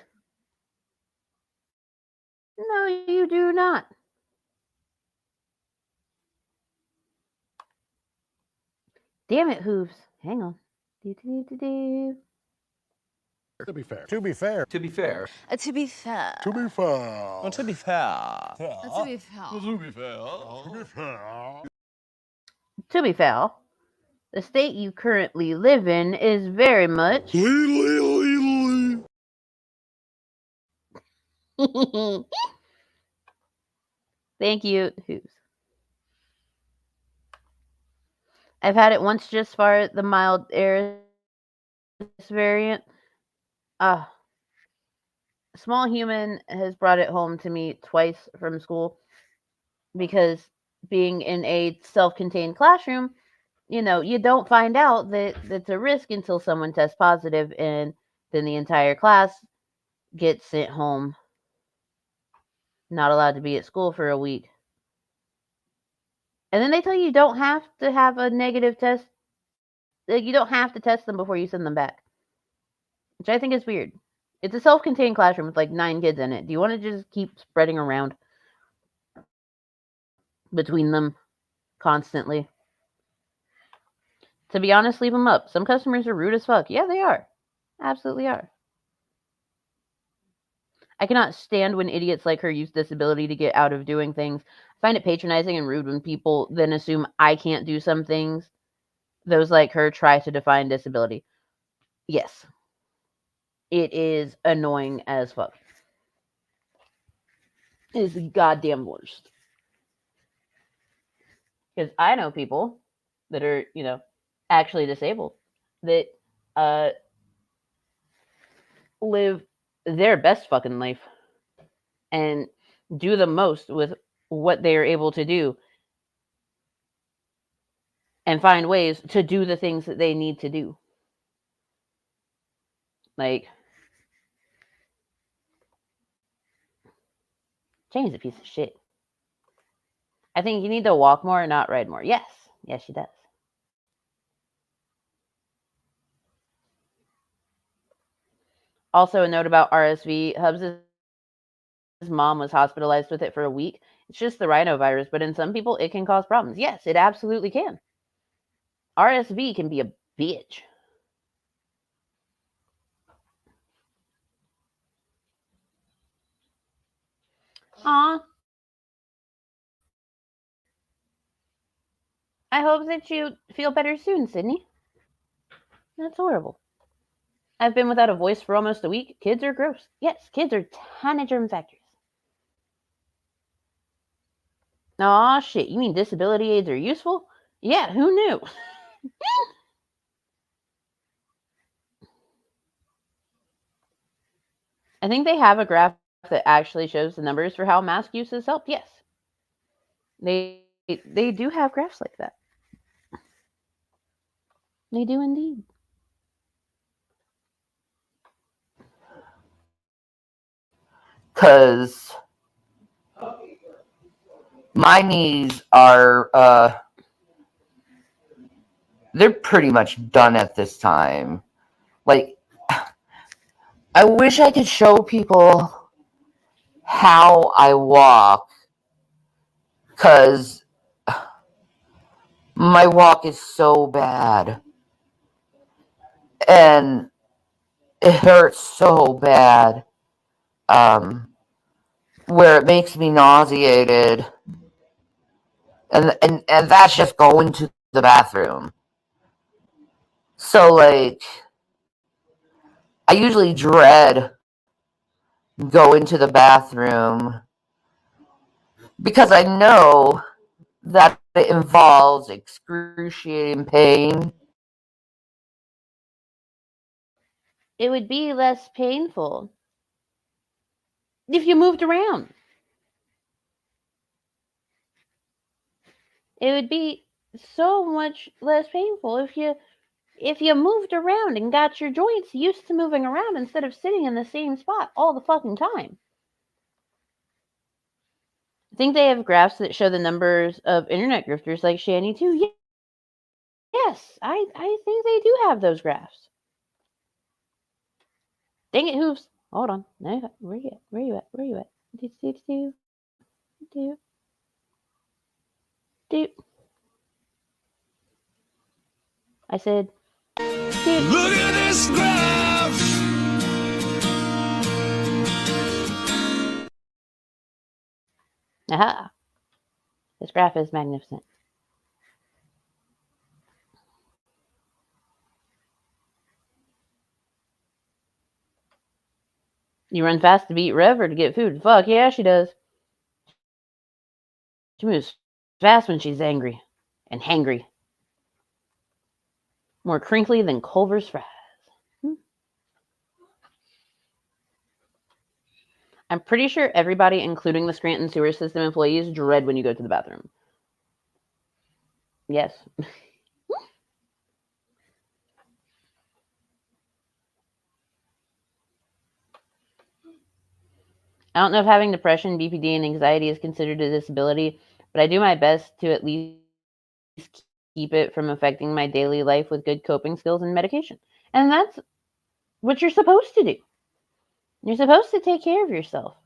No, you do not. Damn it, Hooves. Hang on. Do. To be fair. To be fair. To be fair. To be fair. To be fair. To be fair. To be fair. To be fair. To be fair. To be fair, the state you currently live in is very much. Thank you, Hooves. I've had it once just for the mild Eris variant. Small Human has brought it home to me twice from school because being in a self-contained classroom, you don't find out that it's a risk until someone tests positive, and then the entire class gets sent home, not allowed to be at school for a week. And then they tell you don't have to have a negative test. Like, you don't have to test them before you send them back, which I think is weird. It's a self-contained classroom with like 9 kids in it. Do you want to just keep spreading around between them constantly? To be honest, leave them up. Some customers are rude as fuck. Yeah, they are. Absolutely are. I cannot stand when idiots like her use disability to get out of doing things. I find it patronizing and rude when people then assume I can't do some things. Those like her try to define disability. Yes. It is annoying as fuck. It is the goddamn worst. Because I know people that are, actually disabled that live their best fucking life and do the most with what they are able to do and find ways to do the things that they need to do. Like, Shanny's a piece of shit. I think you need to walk more and not ride more. Yes. Yes, she does. Also, a note about RSV. Hubs' mom was hospitalized with it for a week. It's just the rhinovirus, but in some people, it can cause problems. Yes, it absolutely can. RSV can be a bitch. Aw. I hope that you feel better soon, Sydney. That's horrible. I've been without a voice for almost a week. Kids are gross. Yes, kids are tiny germ factories. Aw, shit. You mean disability aids are useful? Yeah, who knew? I think they have a graph that actually shows the numbers for how mask use has helped. Yes. They do have graphs like that. They do indeed. Because my knees are, they're pretty much done at this time. Like, I wish I could show people how I walk, because my walk is so bad. And it hurts so bad, where it makes me nauseated. And that's just going to the bathroom. So, like, I usually dread going to the bathroom because I know that it involves excruciating pain. It would be less painful if you moved around. It would be so much less painful if you moved around and got your joints used to moving around instead of sitting in the same spot all the fucking time. I think they have graphs that show the numbers of internet grifters like Shanny too. Yes, I think they do have those graphs. Dang it, Hooves. Hold on. No, where you at? Where you at? Where you at? Do. I said, Look at this graph. aha. This graph is magnificent. You run fast to beat Rev or to get food? Fuck yeah, she does. She moves fast when she's angry and hangry. More crinkly than Culver's fries. I'm pretty sure everybody, including the Scranton sewer system employees, dread when you go to the bathroom. Yes. I don't know if having depression, BPD, and anxiety is considered a disability, but I do my best to at least keep it from affecting my daily life with good coping skills and medication. And that's what you're supposed to do. You're supposed to take care of yourself.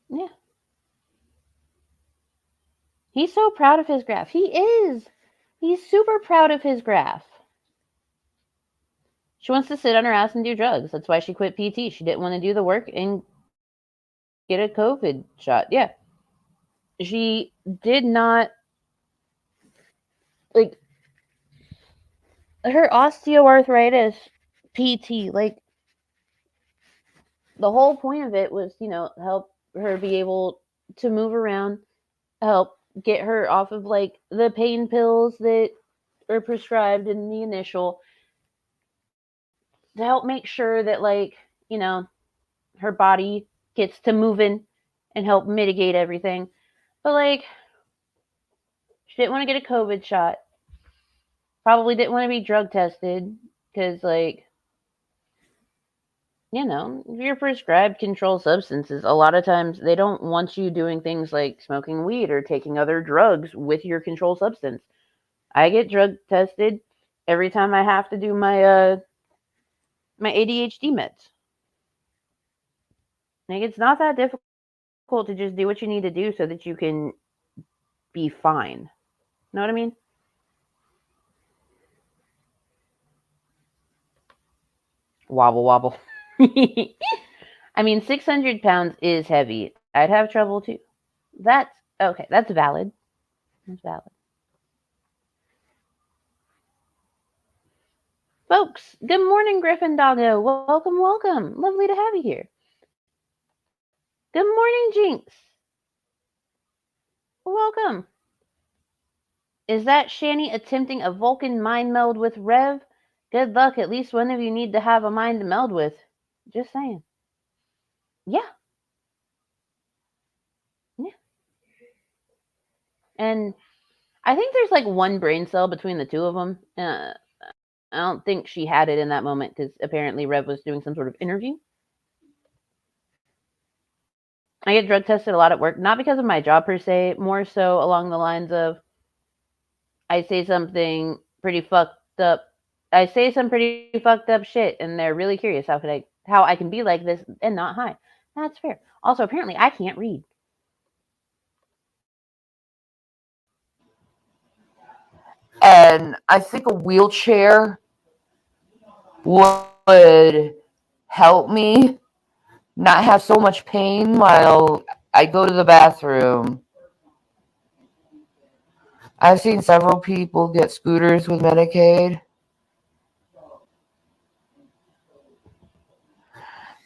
Yeah. He's so proud of his graph. He is. He's super proud of his graph. She wants to sit on her ass and do drugs. That's why she quit PT. She didn't want to do the work and get a COVID shot. Yeah. She did not, like, her osteoarthritis PT, like, the whole point of it was, help her be able to move around, help get her off of, like, the pain pills that are prescribed in the initial, to help make sure that, like, her body gets to moving and help mitigate everything. But, like, she didn't want to get a COVID shot. Probably didn't want to be drug tested because, like, you know, if you're prescribed controlled substances, a lot of times they don't want you doing things like smoking weed or taking other drugs with your controlled substance. I get drug tested every time I have to do my ADHD meds. Like, it's not that difficult to just do what you need to do so that you can be fine. Know what I mean? Wobble wobble. I mean, 600 pounds is heavy. I'd have trouble too. That's okay. That's valid. That's valid. Folks, good morning, Griffin Doggo. Welcome, welcome. Lovely to have you here. Good morning, Jinx. Welcome. Is that Shanny attempting a Vulcan mind meld with Rev? Good luck. At least one of you need to have a mind to meld with. Just saying. Yeah. Yeah. And I think there's like one brain cell between the two of them. I don't think she had it in that moment because apparently Rev was doing some sort of interview. I get drug tested a lot at work, not because of my job per se, more so along the lines of I say something pretty fucked up. I say some pretty fucked up shit, and they're really curious how I can be like this and not high. That's fair. Also, apparently, I can't read. And I think a wheelchair would help me not have so much pain while I go to the bathroom. I've seen several people get scooters with Medicaid.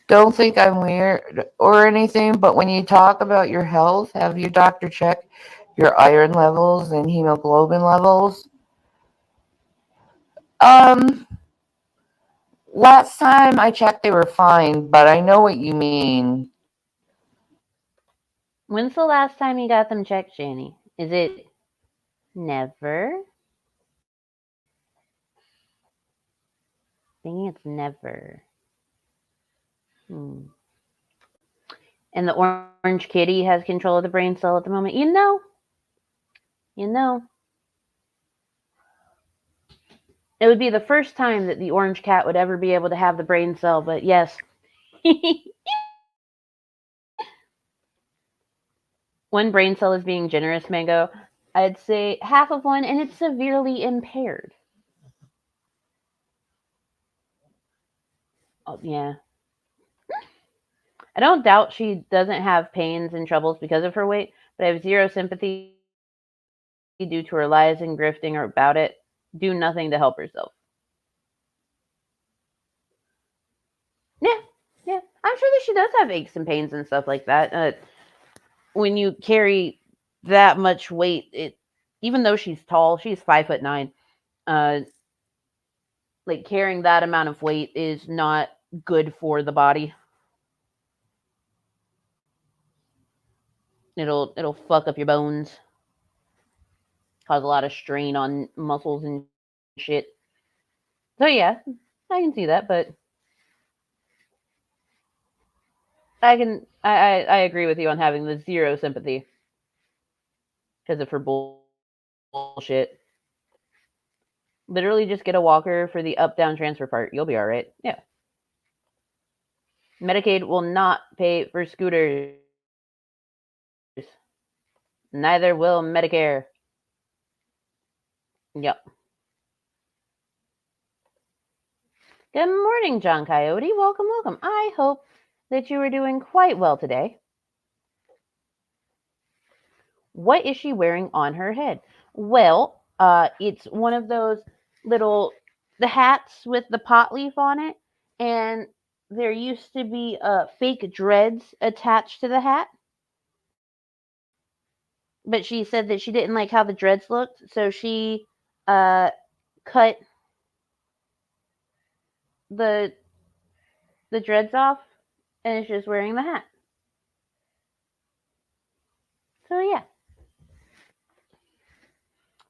Don't think I'm weird or anything, but when you talk about your health, have your doctor check your iron levels and hemoglobin levels. Last time I checked, they were fine, but I know what you mean. When's the last time you got them checked, Shanny? Is it never? Thinking it's never. And the orange kitty has control of the brain cell at the moment. You know. It would be the first time that the orange cat would ever be able to have the brain cell, but yes. One brain cell is being generous, Mango. I'd say half of one, and it's severely impaired. Oh, yeah. I don't doubt she doesn't have pains and troubles because of her weight, but I have zero sympathy due to her lies and grifting about it. Do nothing to help herself. Yeah. I'm sure that she does have aches and pains and stuff like that. When you carry that much weight, even though she's tall, she's 5'9". Like carrying that amount of weight is not good for the body. It'll fuck up your bones, cause a lot of strain on muscles and shit. So yeah, I can see that, but I agree with you on having the zero sympathy because of her bullshit. Literally just get a walker for the up-down transfer part. You'll be all right. Yeah. Medicaid will not pay for scooters. Neither will Medicare. Yep. Good morning, John Coyote. Welcome, welcome. I hope that you are doing quite well today. What is she wearing on her head? Well, it's one of those the hats with the pot leaf on it, and there used to be fake dreads attached to the hat. But she said that she didn't like how the dreads looked, so she cut the dreads off, and is just wearing the hat. So yeah.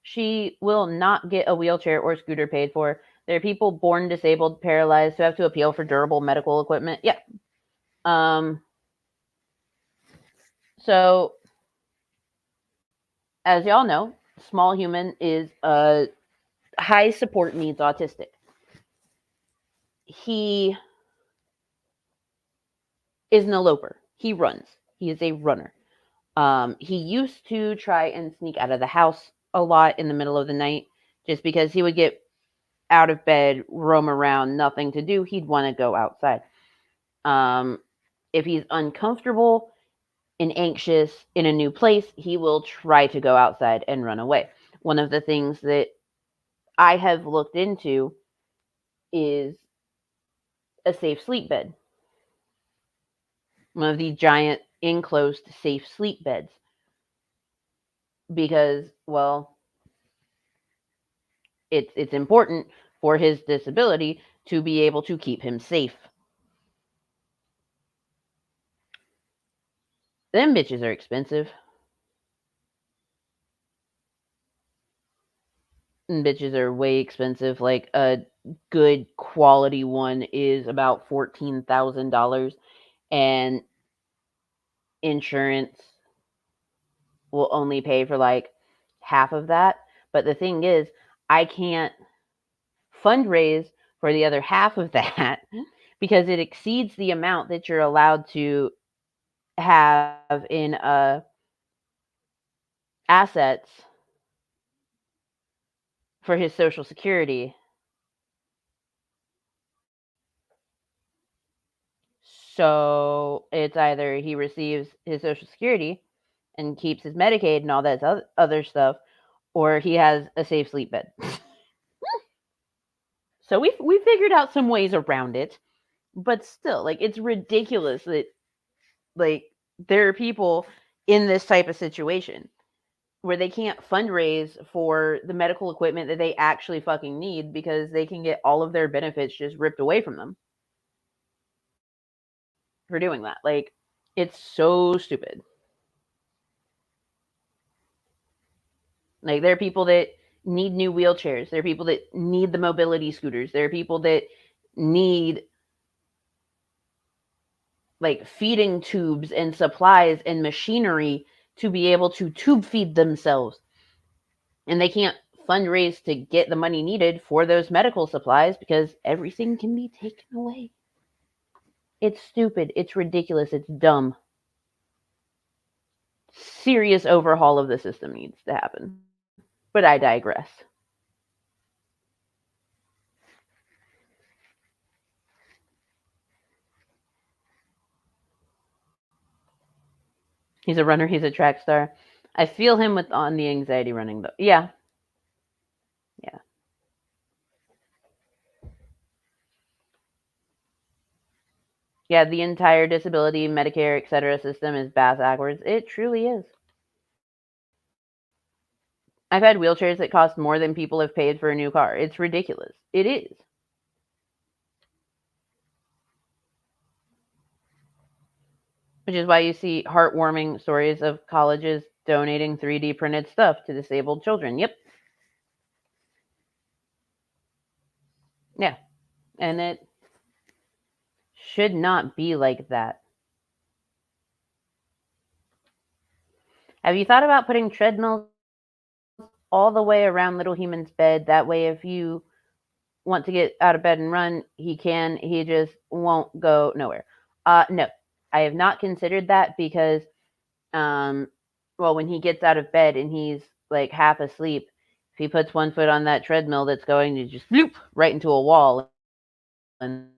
She will not get a wheelchair or scooter paid for. There are people born disabled, paralyzed, who have to appeal for durable medical equipment. Yeah. So, as y'all know, small human is high support needs autistic. He is an eloper. He runs. He is a runner. He used to try and sneak out of the house a lot in the middle of the night just because he would get out of bed, roam around, nothing to do. He'd want to go outside. If he's uncomfortable and anxious in a new place, he will try to go outside and run away. One of the things that I have looked into is a safe sleep bed. One of the giant enclosed safe sleep beds. Because, well, it's important for his disability to be able to keep him safe. Them bitches are expensive. And bitches are way expensive. Like a good quality one is about $14,000, and insurance will only pay for like half of that. But the thing is, I can't fundraise for the other half of that because it exceeds the amount that you're allowed to have in assets for his Social Security. So it's either he receives his Social Security and keeps his Medicaid and all that other stuff, or he has a safe sleep bed. So we figured out some ways around it, but still, like, it's ridiculous that, like, there are people in this type of situation where they can't fundraise for the medical equipment that they actually fucking need because they can get all of their benefits just ripped away from them for doing that. Like, it's so stupid. Like, there are people that need new wheelchairs. There are people that need the mobility scooters. There are people that need, like, feeding tubes and supplies and machinery to be able to tube feed themselves. And they can't fundraise to get the money needed for those medical supplies because everything can be taken away. It's stupid. It's ridiculous. It's dumb. Serious overhaul of the system needs to happen. But I digress. He's a runner. He's a track star. I feel him on the anxiety running, though. Yeah. Yeah. Yeah, the entire disability, Medicare, etc. system is bass backwards. It truly is. I've had wheelchairs that cost more than people have paid for a new car. It's ridiculous. It is. Which is why you see heartwarming stories of colleges donating 3D printed stuff to disabled children. Yep. Yeah. And it should not be like that. Have you thought about putting treadmills all the way around little human's bed? That way, if you want to get out of bed and run, he can. He just won't go nowhere. No, I have not considered that because, well, when he gets out of bed and he's like half asleep, if he puts one foot on that treadmill, that's going to just bloop right into a wall, and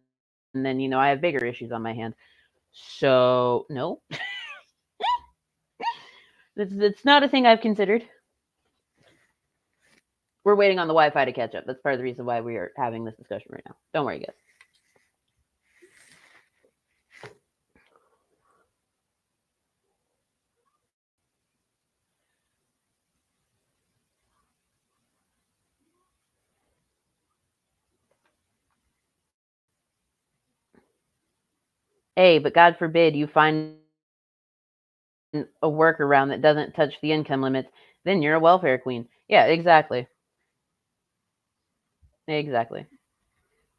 then, you know, I have bigger issues on my hands. So no, it's not a thing I've considered. We're waiting on the Wi-Fi to catch up. That's part of the reason why we are having this discussion right now. Don't worry, guys. Hey, but God forbid you find a workaround that doesn't touch the income limits, then you're a welfare queen. Yeah, exactly. Exactly.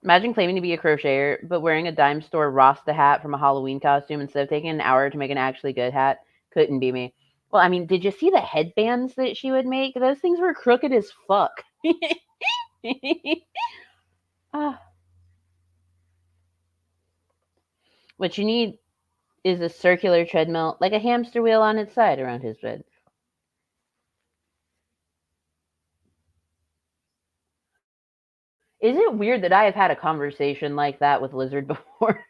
Imagine claiming to be a crocheter, but wearing a dime store Rasta hat from a Halloween costume instead of taking an hour to make an actually good hat. Couldn't be me. Well, I mean, did you see the headbands that she would make? Those things were crooked as fuck. What you need is a circular treadmill, like a hamster wheel on its side around his bed. Is it weird that I have had a conversation like that with Lizard before?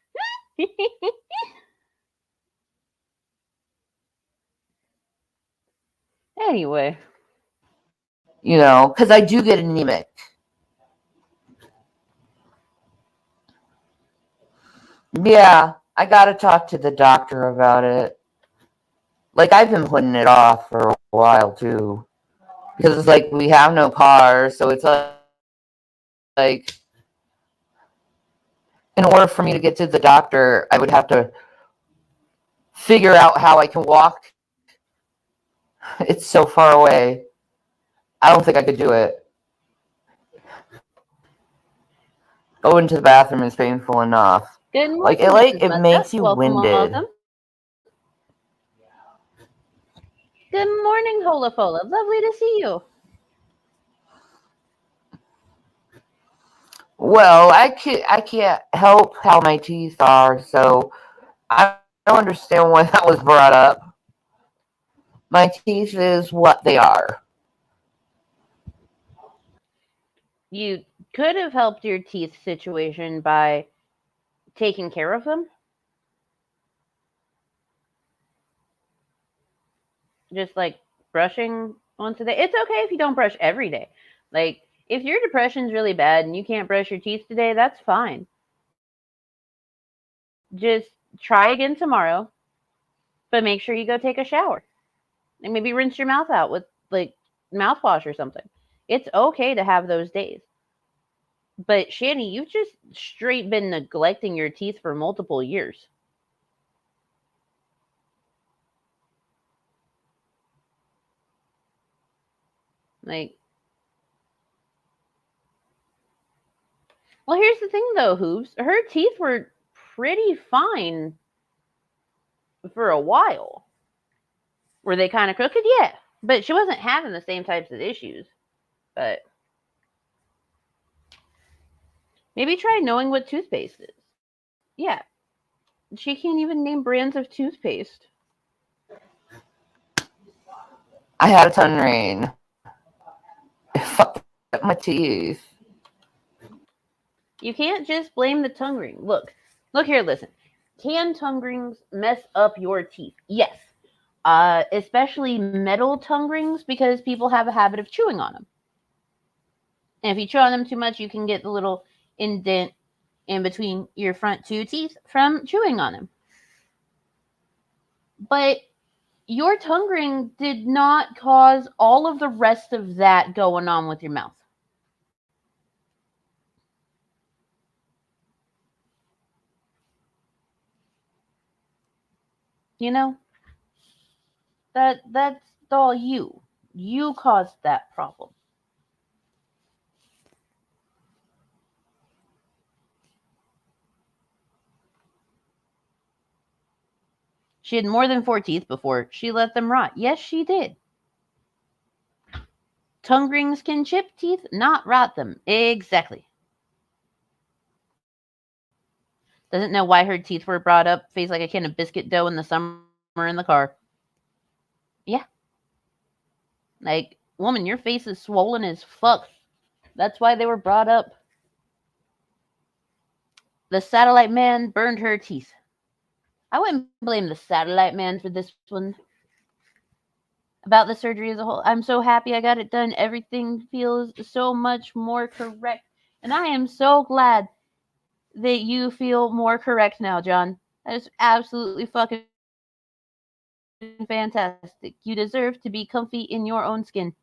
Anyway. You know, because I do get anemic. Yeah, I gotta talk to the doctor about it. Like, I've been putting it off for a while, too. Because it's like, we have no car, so it's like in order for me to get to the doctor, I would have to figure out how I can walk. It's so far away. I don't think I could do it. Going to the bathroom is painful enough. Good morning, It makes you winded. Welcome. Good morning, Hola Fola. Lovely to see you. Well, I can't help how my teeth are, so I don't understand why that was brought up. My teeth is what they are. You could have helped your teeth situation by taking care of them. Just like brushing once a day. It's okay if you don't brush every day. Like, if your depression's really bad and you can't brush your teeth today, that's fine. Just try again tomorrow, but make sure you go take a shower. And maybe rinse your mouth out with, like, mouthwash or something. It's okay to have those days. But, Shanny, you've just straight been neglecting your teeth for multiple years. Like, well, here's the thing, though, Hooves. Her teeth were pretty fine for a while. Were they kind of crooked? Yeah. But she wasn't having the same types of issues. But maybe try knowing what toothpaste is. Yeah. She can't even name brands of toothpaste. I had a tongue ring. It fucked up my teeth. You can't just blame the tongue ring. Look here, listen. Can tongue rings mess up your teeth? Yes. Especially metal tongue rings, because people have a habit of chewing on them. And if you chew on them too much, you can get the little indent in between your front two teeth from chewing on them. But your tongue ring did not cause all of the rest of that going on with your mouth. You know? That's all you. You caused that problem. She had more than 4 teeth before she let them rot. Yes, she did. Tongue rings can chip teeth, not rot them. Exactly. Doesn't know why her teeth were brought up. Face like a can of biscuit dough in the summer in the car. Yeah. Like, woman, your face is swollen as fuck. That's why they were brought up. The satellite man burned her teeth. I wouldn't blame the satellite man for this one. About the surgery as a whole, I'm so happy I got it done. Everything feels so much more correct. And I am so glad that you feel more correct now, John. That is absolutely fucking fantastic. You deserve to be comfy in your own skin.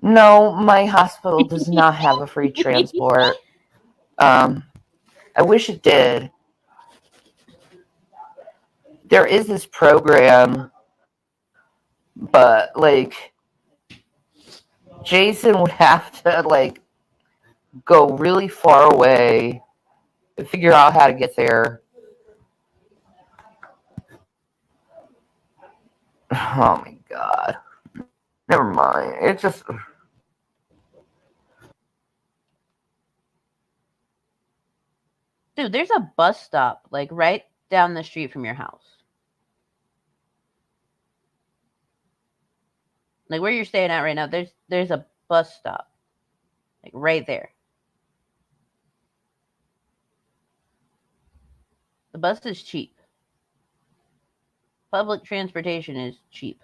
No, my hospital does not have a free transport. I wish it did. there is this program, but like Jason would have to like go really far away to figure out how to get there. Oh my god. Never mind. It's just Dude, there's a bus stop like right down the street from your house. Like where you're staying at right now, there's a bus stop. Like right there. The bus is cheap. Public transportation is cheap.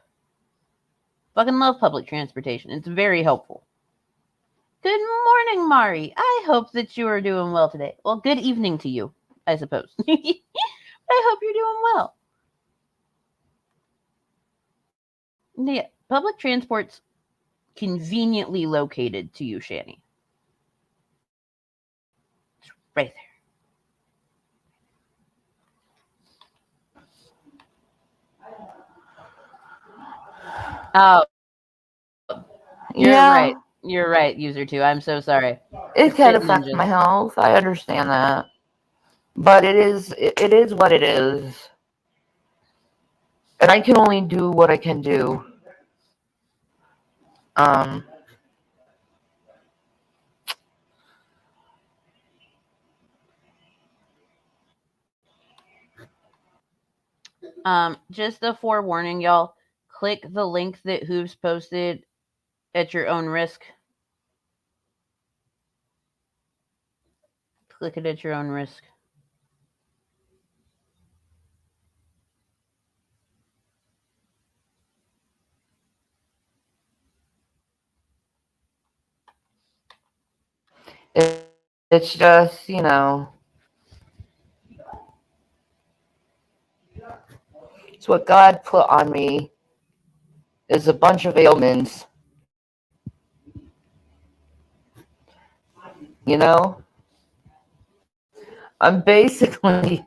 Fucking love public transportation. It's very helpful. Good morning, Mari. I hope that you are doing well today. Well, good evening to you, I suppose. I hope you're doing well. Yeah, public transport's conveniently located to you, Shanny. It's right there. Oh, you're right. You're right, user 2. I'm so sorry. it can Spit affect ninjas. my health. I understand that. But it is what it is. And I can only do what I can do. Just a forewarning, y'all. Click the link that Hooves posted at your own risk. Click it at your own risk. It's just, it's what God put on me is a bunch of ailments. You know? I'm basically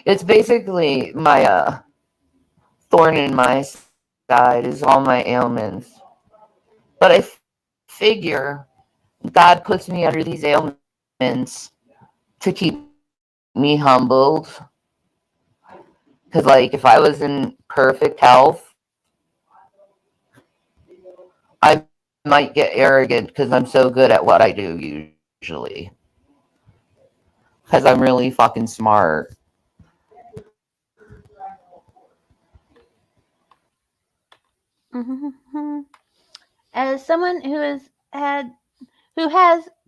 it's basically my thorn in my side is all my ailments. But I figure God puts me under these ailments to keep me humbled. Because, like, if I was in perfect health, I might get arrogant because I'm so good at what I do usually. Because I'm really fucking smart. As someone who has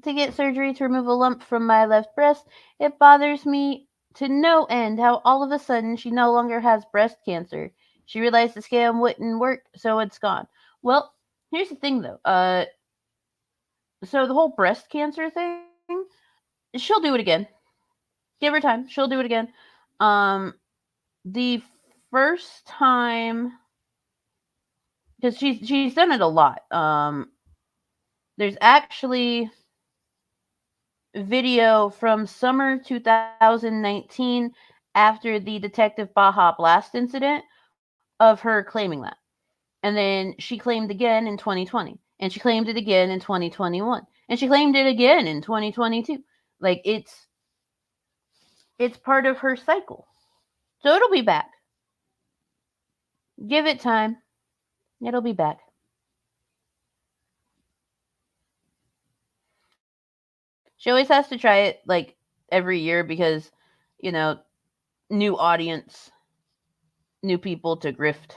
to get surgery to remove a lump from my left breast, it bothers me to no end how all of a sudden she no longer has breast cancer. She realized the scam wouldn't work, so it's gone. Well, here's the thing though. So the whole breast cancer thing, she'll do it again. Give her time. She'll do it again. The first time, because she's done it a lot. There's actually video from summer 2019 after the Detective Baja Blast incident of her claiming that. And then she claimed again in 2020. And she claimed it again in 2021. And she claimed it again in 2022. Like it's part of her cycle. So it'll be back. Give it time. It'll be back. She always has to try it like every year because, new audience, new people to grift.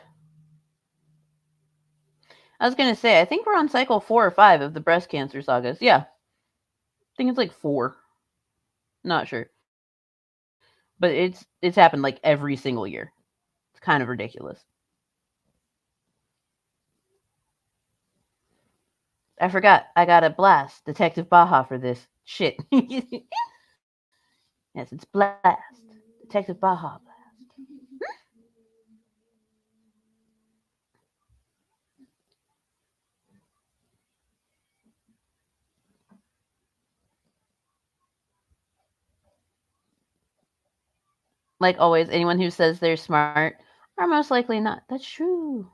I was gonna say, I think we're on cycle 4 or 5 of the breast cancer sagas. Yeah, I think it's like 4. Not sure, but it's happened like every single year. It's kind of ridiculous. I forgot. I got a blast Detective Baja for this shit. Yes, it's blast Detective Baja blast. Like always, anyone who says they're smart are most likely not. That's true.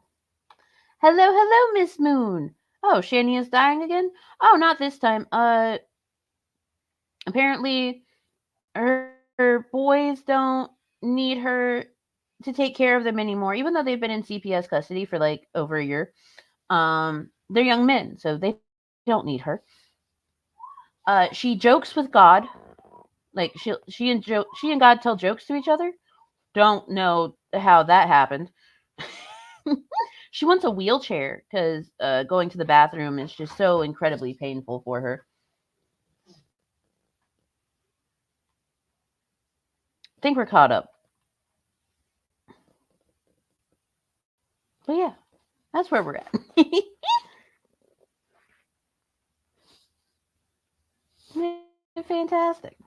Hello, hello, Miss Moon. Oh, Shanny is dying again? Oh, not this time. Apparently her boys don't need her to take care of them anymore, even though they've been in CPS custody for like over a year. They're young men, so they don't need her. She jokes with God. Like she and God tell jokes to each other. Don't know how that happened. She wants a wheelchair because going to the bathroom is just so incredibly painful for her. I think we're caught up. But yeah, that's where we're at. Fantastic.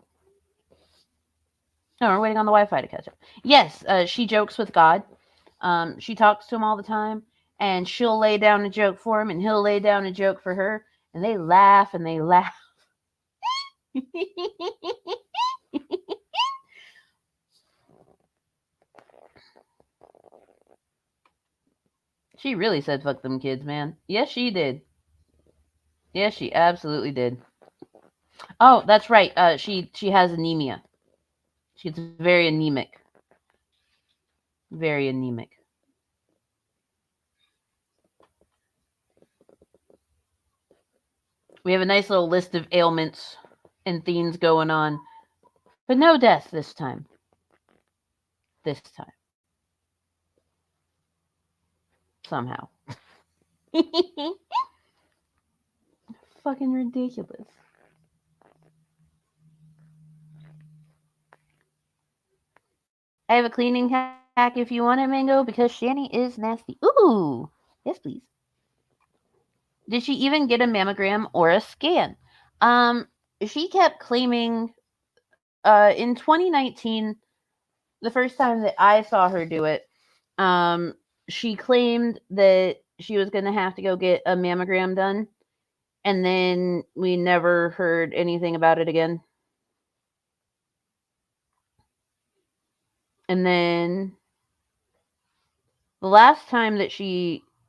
No, we're waiting on the Wi-Fi to catch up. Yes, she jokes with God. She talks to him all the time, and she'll lay down a joke for him, and he'll lay down a joke for her, and they laugh and they laugh. She really said fuck them kids, man. Yes, she did. Yes, she absolutely did. Oh, that's right. She has anemia. She's very anemic. Very anemic. We have a nice little list of ailments and themes going on, but no death this time. This time. Somehow. Fucking ridiculous. I have a cleaning hack if you want it, Mango, because Shanny is nasty. Ooh! Yes, please. Did she even get a mammogram or a scan? She kept claiming in 2019, the first time that I saw her do it, she claimed that she was going to have to go get a mammogram done, and then we never heard anything about it again. And then the last time that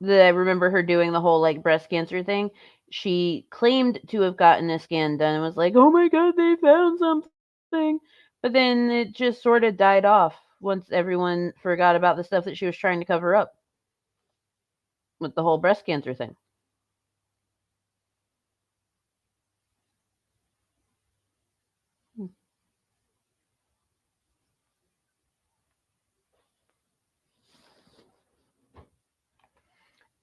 I remember her doing the whole like breast cancer thing, she claimed to have gotten a scan done and was like, "Oh my god, they found something." But then it just sort of died off once everyone forgot about the stuff that she was trying to cover up with the whole breast cancer thing.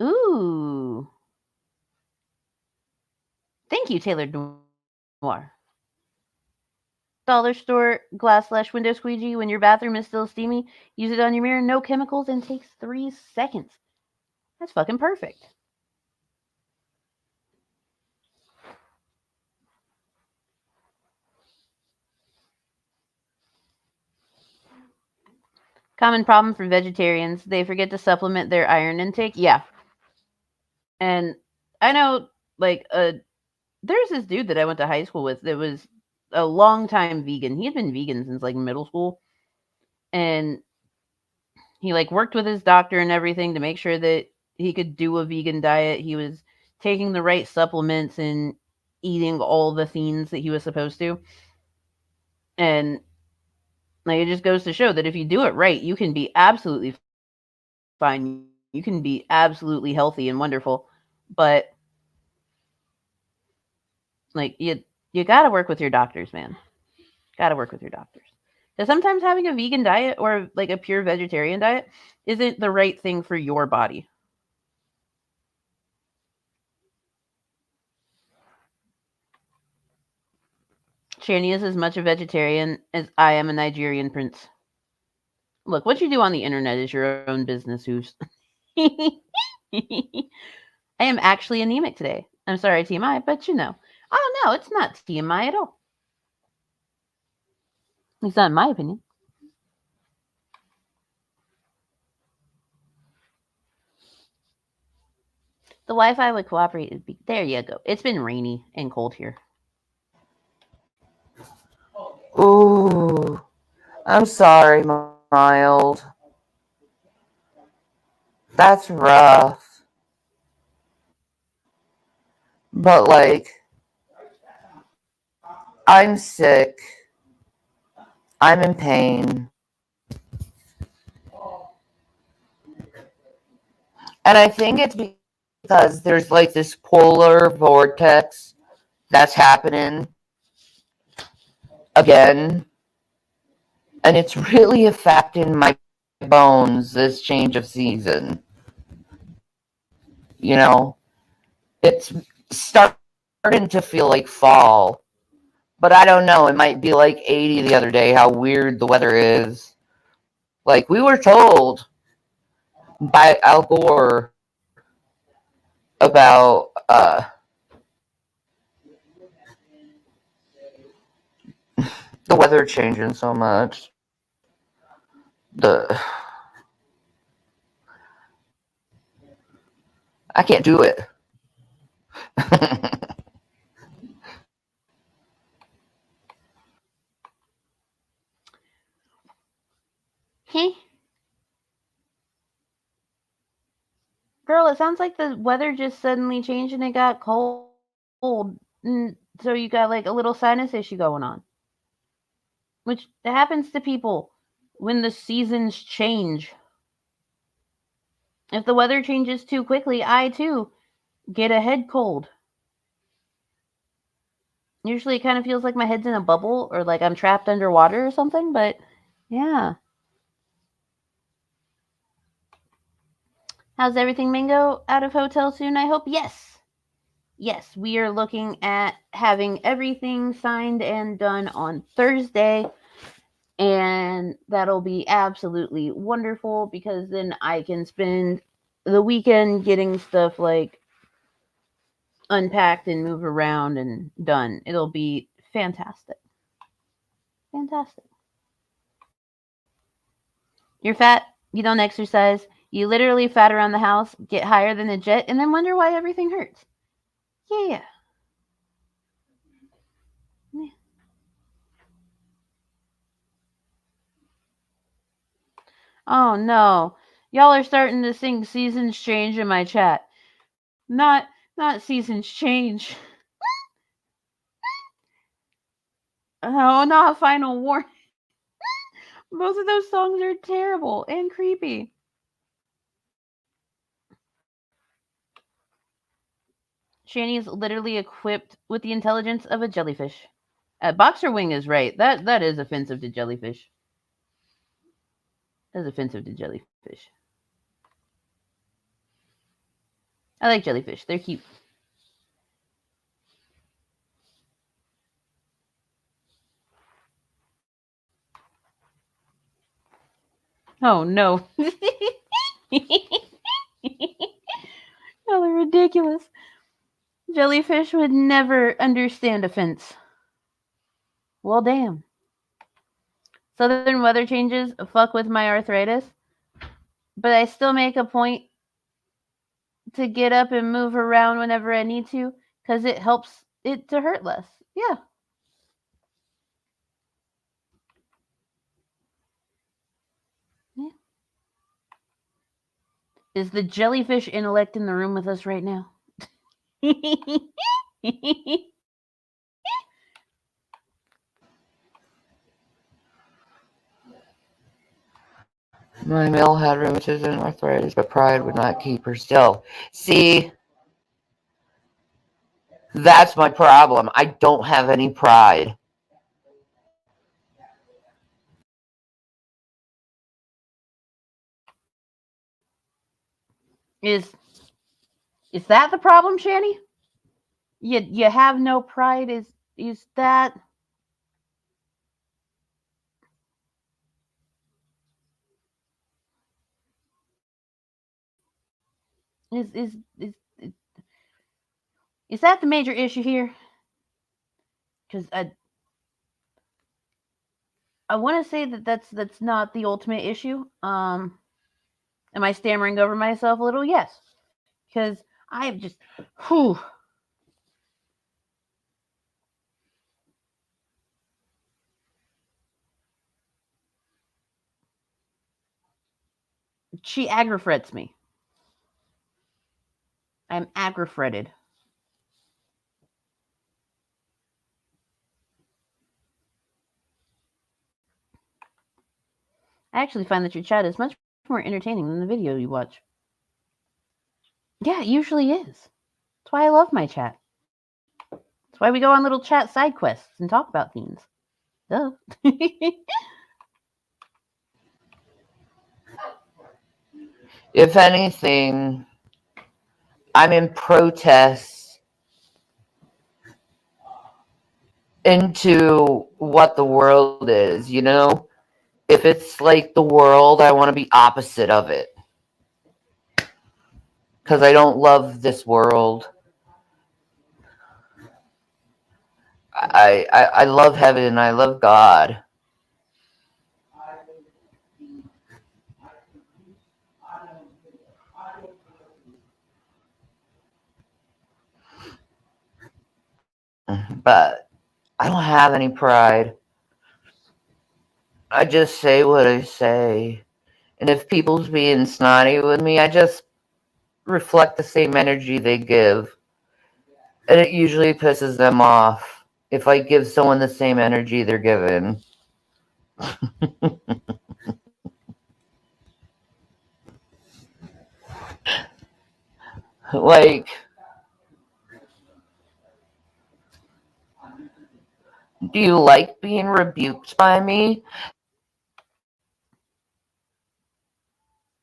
Ooh. Thank you, Taylor Noir. Dollar store glass slash window squeegee. When your bathroom is still steamy, use it on your mirror. No chemicals and takes 3 seconds. That's fucking perfect. Common problem for vegetarians. They forget to supplement their iron intake. Yeah. And I know, like, there's this dude that I went to high school with that was a long time vegan. He had been vegan since, like, middle school. And he, like, worked with his doctor and everything to make sure that he could do a vegan diet. He was taking the right supplements and eating all the Theens that he was supposed to. And, like, it just goes to show that if you do it right, you can be absolutely fine. You can be absolutely healthy and wonderful. But, like, you got to work with your doctors, man. Got to work with your doctors. Because sometimes having a vegan diet or, like, a pure vegetarian diet isn't the right thing for your body. Shanny is as much a vegetarian as I am a Nigerian prince. Look, what you do on the internet is your own business, Hoos. I am actually anemic today. I'm sorry, TMI, but you know. Oh, no, it's not TMI at all. At least not in my opinion. The Wi-Fi would cooperate. There you go. It's been rainy and cold here. Ooh. I'm sorry, Mild. That's rough. But, like, I'm sick. I'm in pain. And I think it's because there's, like, this polar vortex that's happening again. And it's really affecting my bones this change of season. You know, it's starting to feel like fall. But I don't know. It might be like 80 the other day, how weird the weather is. Like, we were told by Al Gore about the weather changing so much. I can't do it. Hey. Girl, it sounds like the weather just suddenly changed and it got cold. So you got like a little sinus issue going on. Which happens to people when the seasons change. If the weather changes too quickly, I too get a head cold. Usually it kind of feels like my head's in a bubble or like I'm trapped underwater or something, but yeah. How's everything, Mingo? Out of hotel soon, I hope? Yes. Yes, we are looking at having everything signed and done on Thursday. And that'll be absolutely wonderful because then I can spend the weekend getting stuff like unpacked and move around and done. It'll be fantastic. Fantastic. You're fat, you don't exercise, you literally fat around the house, get higher than a jet, and then wonder why everything hurts. Yeah. Oh no. Y'all are starting to sing Seasons Change in my chat. Not Seasons Change. Oh, not Final War. Both of those songs are terrible and creepy. Shanny is literally equipped with the intelligence of a jellyfish. Boxer Wing is right. That is offensive to jellyfish. That's offensive to jellyfish. I like jellyfish. They're cute. Oh no. Y'all are ridiculous. Jellyfish would never understand offense. Well, damn. Southern weather changes fuck with my arthritis, but I still make a point to get up and move around whenever I need to because it helps it to hurt less. Yeah. Yeah. Is the jellyfish intellect in the room with us right now? My mill had rheumatism and arthritis, but pride would not keep her still. See, that's my problem. I don't have any pride. Is that the problem, Shanny? You have no pride. Is that is that the major issue here? Because I want to say that that's not the ultimate issue. Am I stammering over myself a little? Yes, because I have just, whew. She aggrafrets me. I'm aggrafretted. I actually find that your chat is much more entertaining than the video you watch. Yeah, it usually is. That's why I love my chat. That's why we go on little chat side quests and talk about themes. Duh. If anything, I'm in protest into what the world is, you know? If it's like the world, I want to be opposite of it. Because I don't love this world. I love heaven and I love God. But I don't have any pride. I just say what I say. And if people's being snotty with me, I just reflect the same energy they give. And it usually pisses them off if I give someone the same energy they're given. Like, do you like being rebuked by me?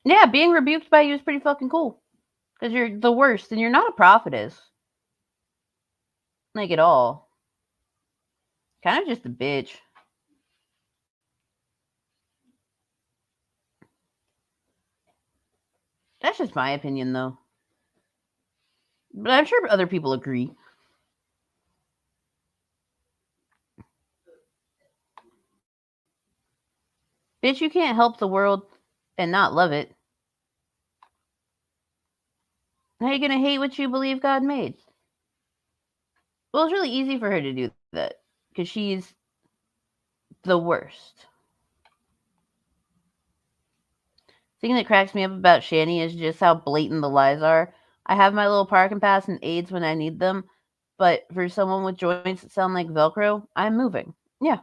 Yeah, being rebuked by you is pretty fucking cool. Because you're the worst and you're not a prophetess. Like, at all. Kind of just a bitch. That's just my opinion, though. But I'm sure other people agree. Bitch, you can't help the world and not love it. How are you going to hate what you believe God made? Well, it's really easy for her to do that. Because she's the worst. The thing that cracks me up about Shanny is just how blatant the lies are. I have my little parking pass and aids when I need them, but for someone with joints that sound like Velcro, I'm moving. Yeah.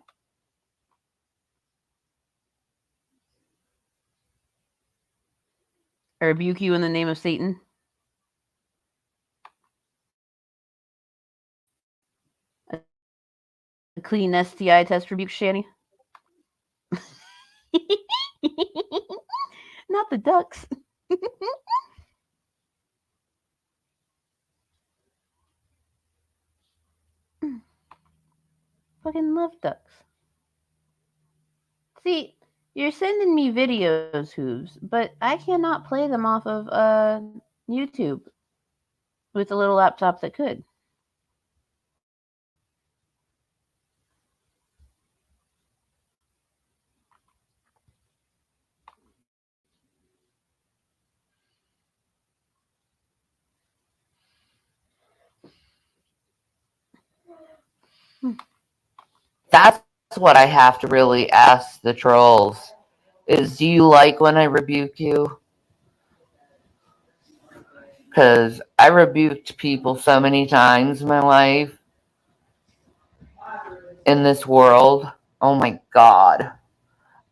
I rebuke you in the name of Satan. A clean STI test rebuke, Shanny. Not the ducks. Fucking love ducks. See, you're sending me videos, Hooves, but I cannot play them off of YouTube with a little laptop that could. That's what I have to really ask the trolls. Is, do you like when I rebuke you? Because I rebuked people so many times in my life. In this world. Oh my God.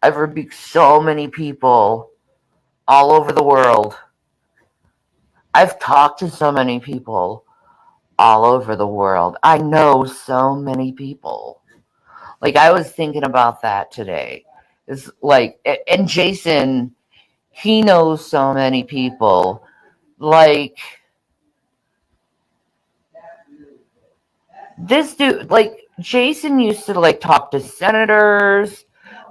I've rebuked so many people all over the world. I've talked to so many people all over the world. I know so many people. Like, I was thinking about that today. It's like, and Jason, he knows so many people. Like, this dude, like, Jason used to, like, talk to senators,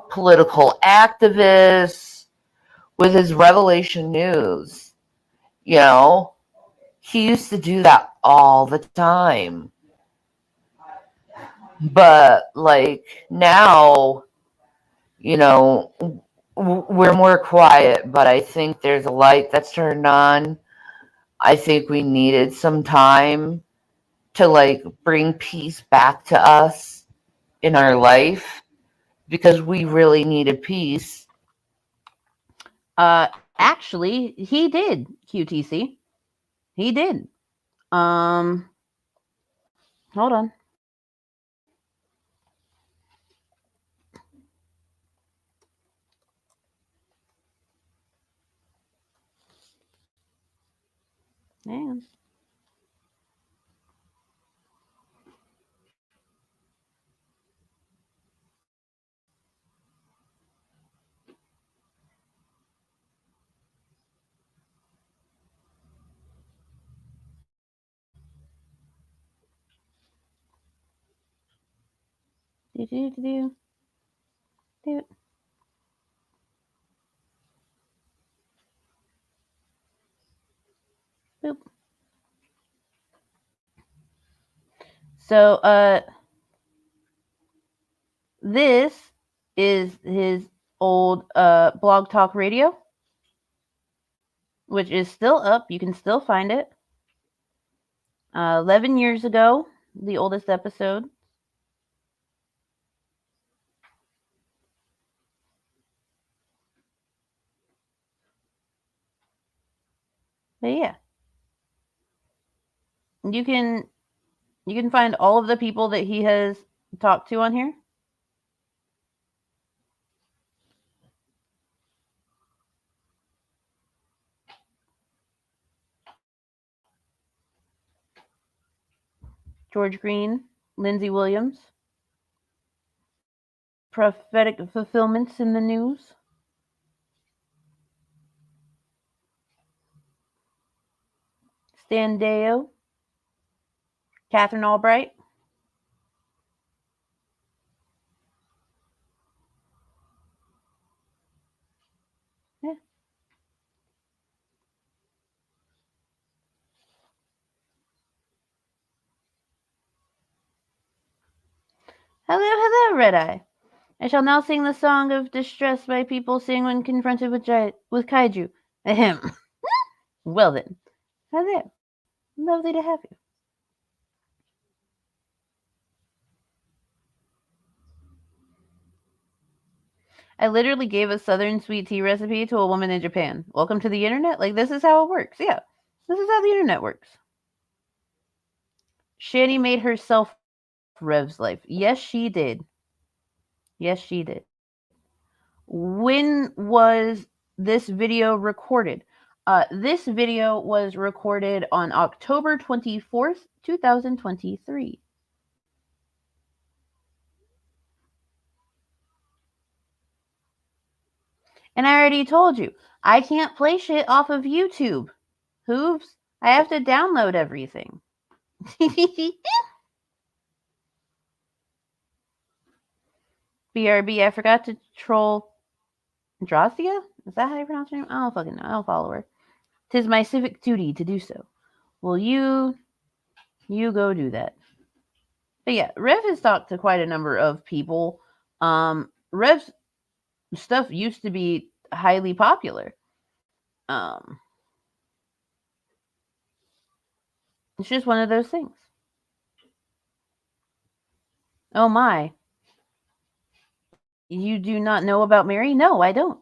political activists with his Revelation News. You know, he used to do that all the time. But, like, now, you know, we're more quiet, but I think there's a light that's turned on. I think we needed some time to, like, bring peace back to us in our life because we really needed peace. Actually, he did, QTC. He did. Hold on. Hang on. Do. Boop. So, this is his old Blog Talk Radio, which is still up. You can still find it. 11 years ago, the oldest episode. But yeah, you can find all of the people that he has talked to on here. George Green, Lindsay Williams, prophetic fulfillments in the news. Stan Deyo, Catherine Albright. Yeah. Hello, Red Eye. I shall now sing the song of distress my people sing when confronted with kaiju. Ahem. Well then. Hello. Lovely to have you. I literally gave a southern sweet tea recipe to a woman in Japan. Welcome to the internet? Like, this is how it works. Yeah. This is how the internet works. Shanny made herself Rev's life. Yes, she did. Yes, she did. When was this video recorded? This video was recorded on October 24th, 2023. And I already told you, I can't play shit off of YouTube. Hooves, I have to download everything. BRB, I forgot to troll Drostia? Is that how you pronounce her name? I don't fucking know. I don't follow her. 'Tis my civic duty to do so. Well, you go do that. But yeah, Rev has talked to quite a number of people. Rev's stuff used to be highly popular. It's just one of those things. Oh my. You do not know about Mary? No, I don't.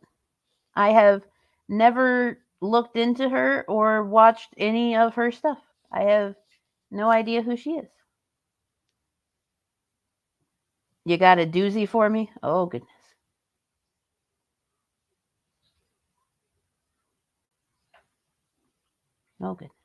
I have never looked into her or watched any of her stuff. I have no idea who she is. You got a doozy for me? Oh, goodness. Oh, goodness.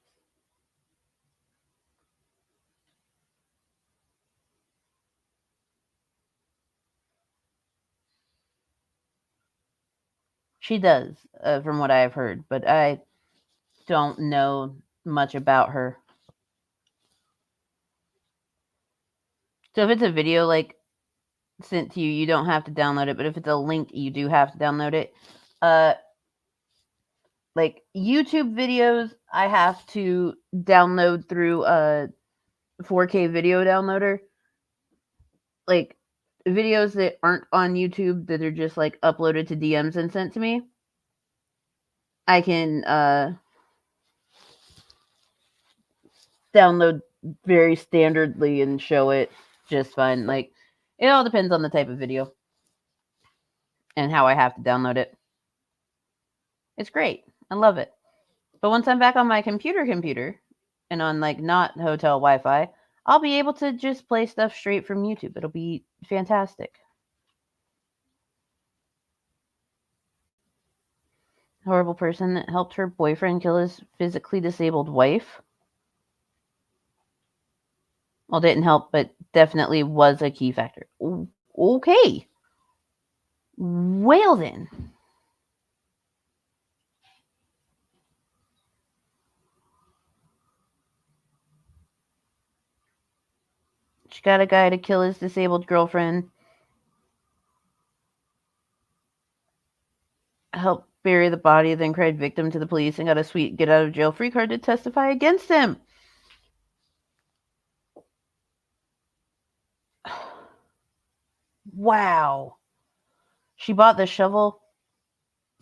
She does, from what I have heard, but I don't know much about her. So if it's a video like sent to you, you don't have to download it, but if it's a link, you do have to download it. Like YouTube videos, I have to download through a 4K video downloader. Like videos that aren't on YouTube that are just like uploaded to DMs and sent to me, I can download very standardly and show it just fine. Like it all depends on the type of video and how I have to download it. It's great. I love it. But once I'm back on my computer, and on like not hotel Wi-Fi, I'll be able to just play stuff straight from YouTube. It'll be fantastic. Horrible person that helped her boyfriend kill his physically disabled wife. Well, didn't help, but definitely was a key factor. Okay. Well then. She got a guy to kill his disabled girlfriend. Helped bury the body, then cried victim to the police and got a sweet get out of jail free card to testify against him. Wow. She bought the shovel.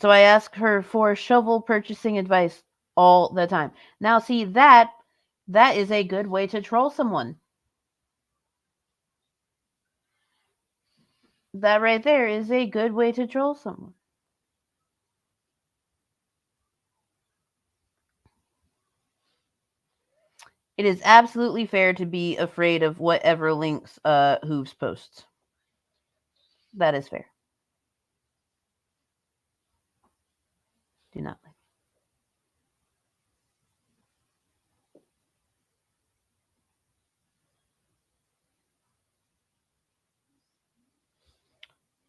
So I ask her for shovel purchasing advice all the time. Now see, that is a good way to troll someone. That right there is a good way to troll someone. It is absolutely fair to be afraid of whatever links Hooves posts. That is fair. Do not like.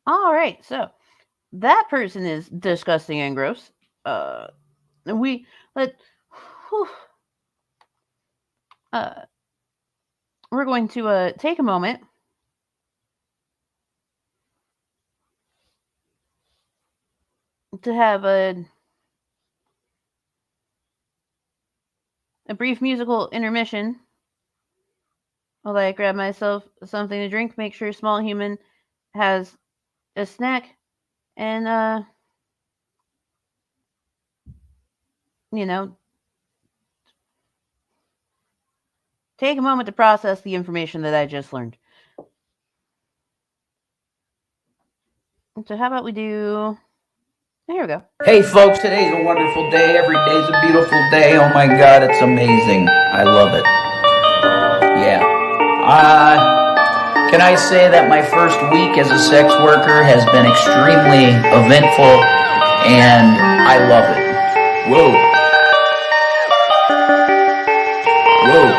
All right, so that person is disgusting and gross. We're going to take a moment to have a brief musical intermission while I grab myself something to drink, make sure Small Human has a snack, and take a moment to process the information that I just learned. So how about we do... Here we go. Hey folks, today's a wonderful day. Every day's a beautiful day. Oh my God, it's amazing. I love it. Yeah. Can I say that my first week as a sex worker has been extremely eventful, and I love it. Whoa. Whoa.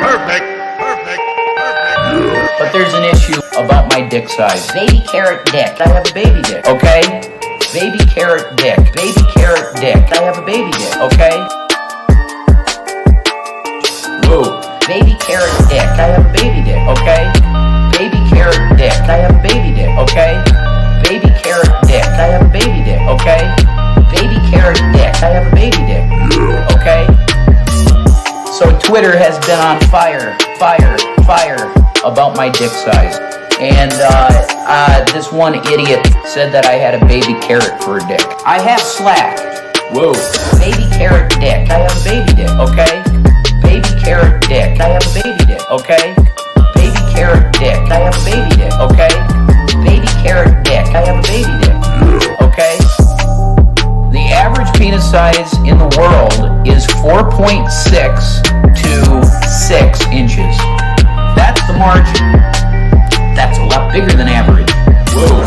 Perfect. But there's an issue about my dick size. Baby carrot dick. I have a baby dick, okay? Baby carrot dick. Baby carrot dick. I have a baby dick, okay? Whoa. Baby carrot dick. I have a baby dick, okay? Baby carrot dick. I have a baby dick, okay? Baby carrot dick. I have a baby dick, okay? Baby carrot dick. I have a baby dick, okay? So Twitter has been on fire about my dick size. And this one idiot said that I had a baby carrot for a dick. I have slack. Whoa. Baby carrot dick. I have a baby dick, okay? Baby carrot dick. I have a baby dick, okay? Baby carrot dick. I have a baby dick, okay? Baby carrot dick. I have a baby dick, okay? The average penis size in the world is 4.6 to 6 inches. That's the margin. That's a lot bigger than average. Whoa.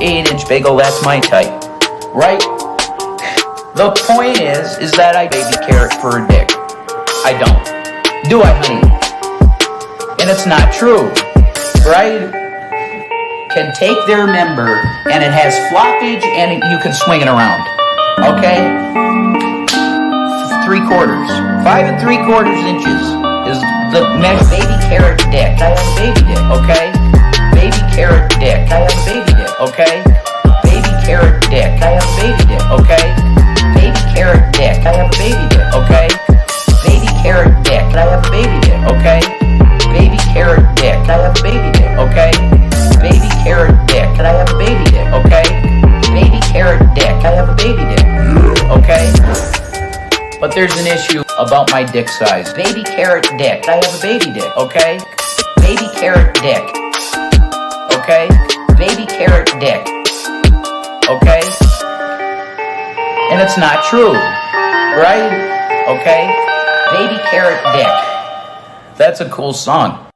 8-inch bagel, that's my type. Right? The point is that I baby carrot for a dick. I don't. Do I, honey? And it's not true. Right? Can take their member, and it has floppage, and you can swing it around. Okay? 3/4. 5 3/4 inches is the measure. Baby carrot dick. I have a baby dick, okay? Baby carrot dick. I have a baby dick, okay? Baby carrot dick. I have a baby dick, okay? Baby carrot dick. I have a baby dick, okay? Baby carrot dick. I have a baby dick, okay? Baby carrot dick. I have a baby dick, okay? Baby carrot dick. I have a baby dick, okay? Baby carrot dick. I have a baby dick, okay? But there's an issue about my dick size. Baby carrot dick. I have a baby dick, okay? Baby carrot dick. Okay? Baby carrot dick. Okay? And it's not true, right? Okay? Baby Carrot Dick. That's a cool song.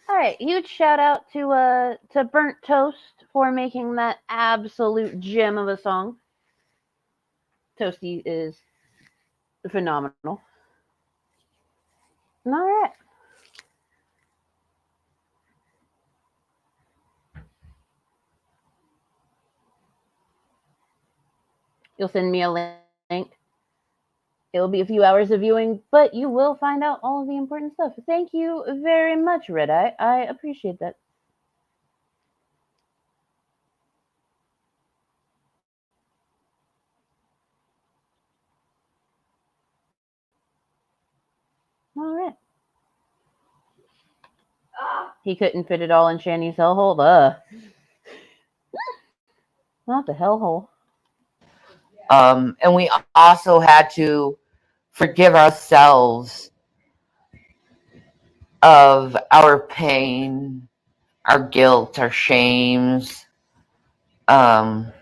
All right, huge shout out to Burnt Toast for making that absolute gem of a song. Toasty is phenomenal. All right. You'll send me a link. It'll be a few hours of viewing, but you will find out all of the important stuff. Thank you very much, Red Eye. I appreciate that. All right. He couldn't fit it all in Shanny's hellhole. Not the hellhole. And we also had to forgive ourselves of our pain, our guilt, our shames, our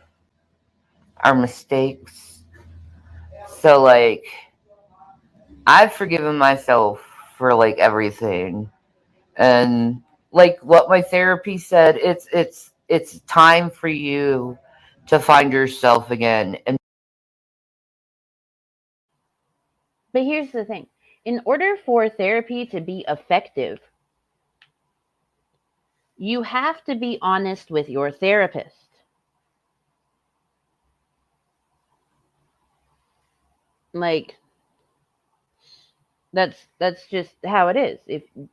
mistakes. So like I've forgiven myself for like everything. And like what my therapy said, it's time for you to find yourself again. And But here's the thing. In order for therapy to be effective, you have to be honest with your therapist. Like that's just how it is.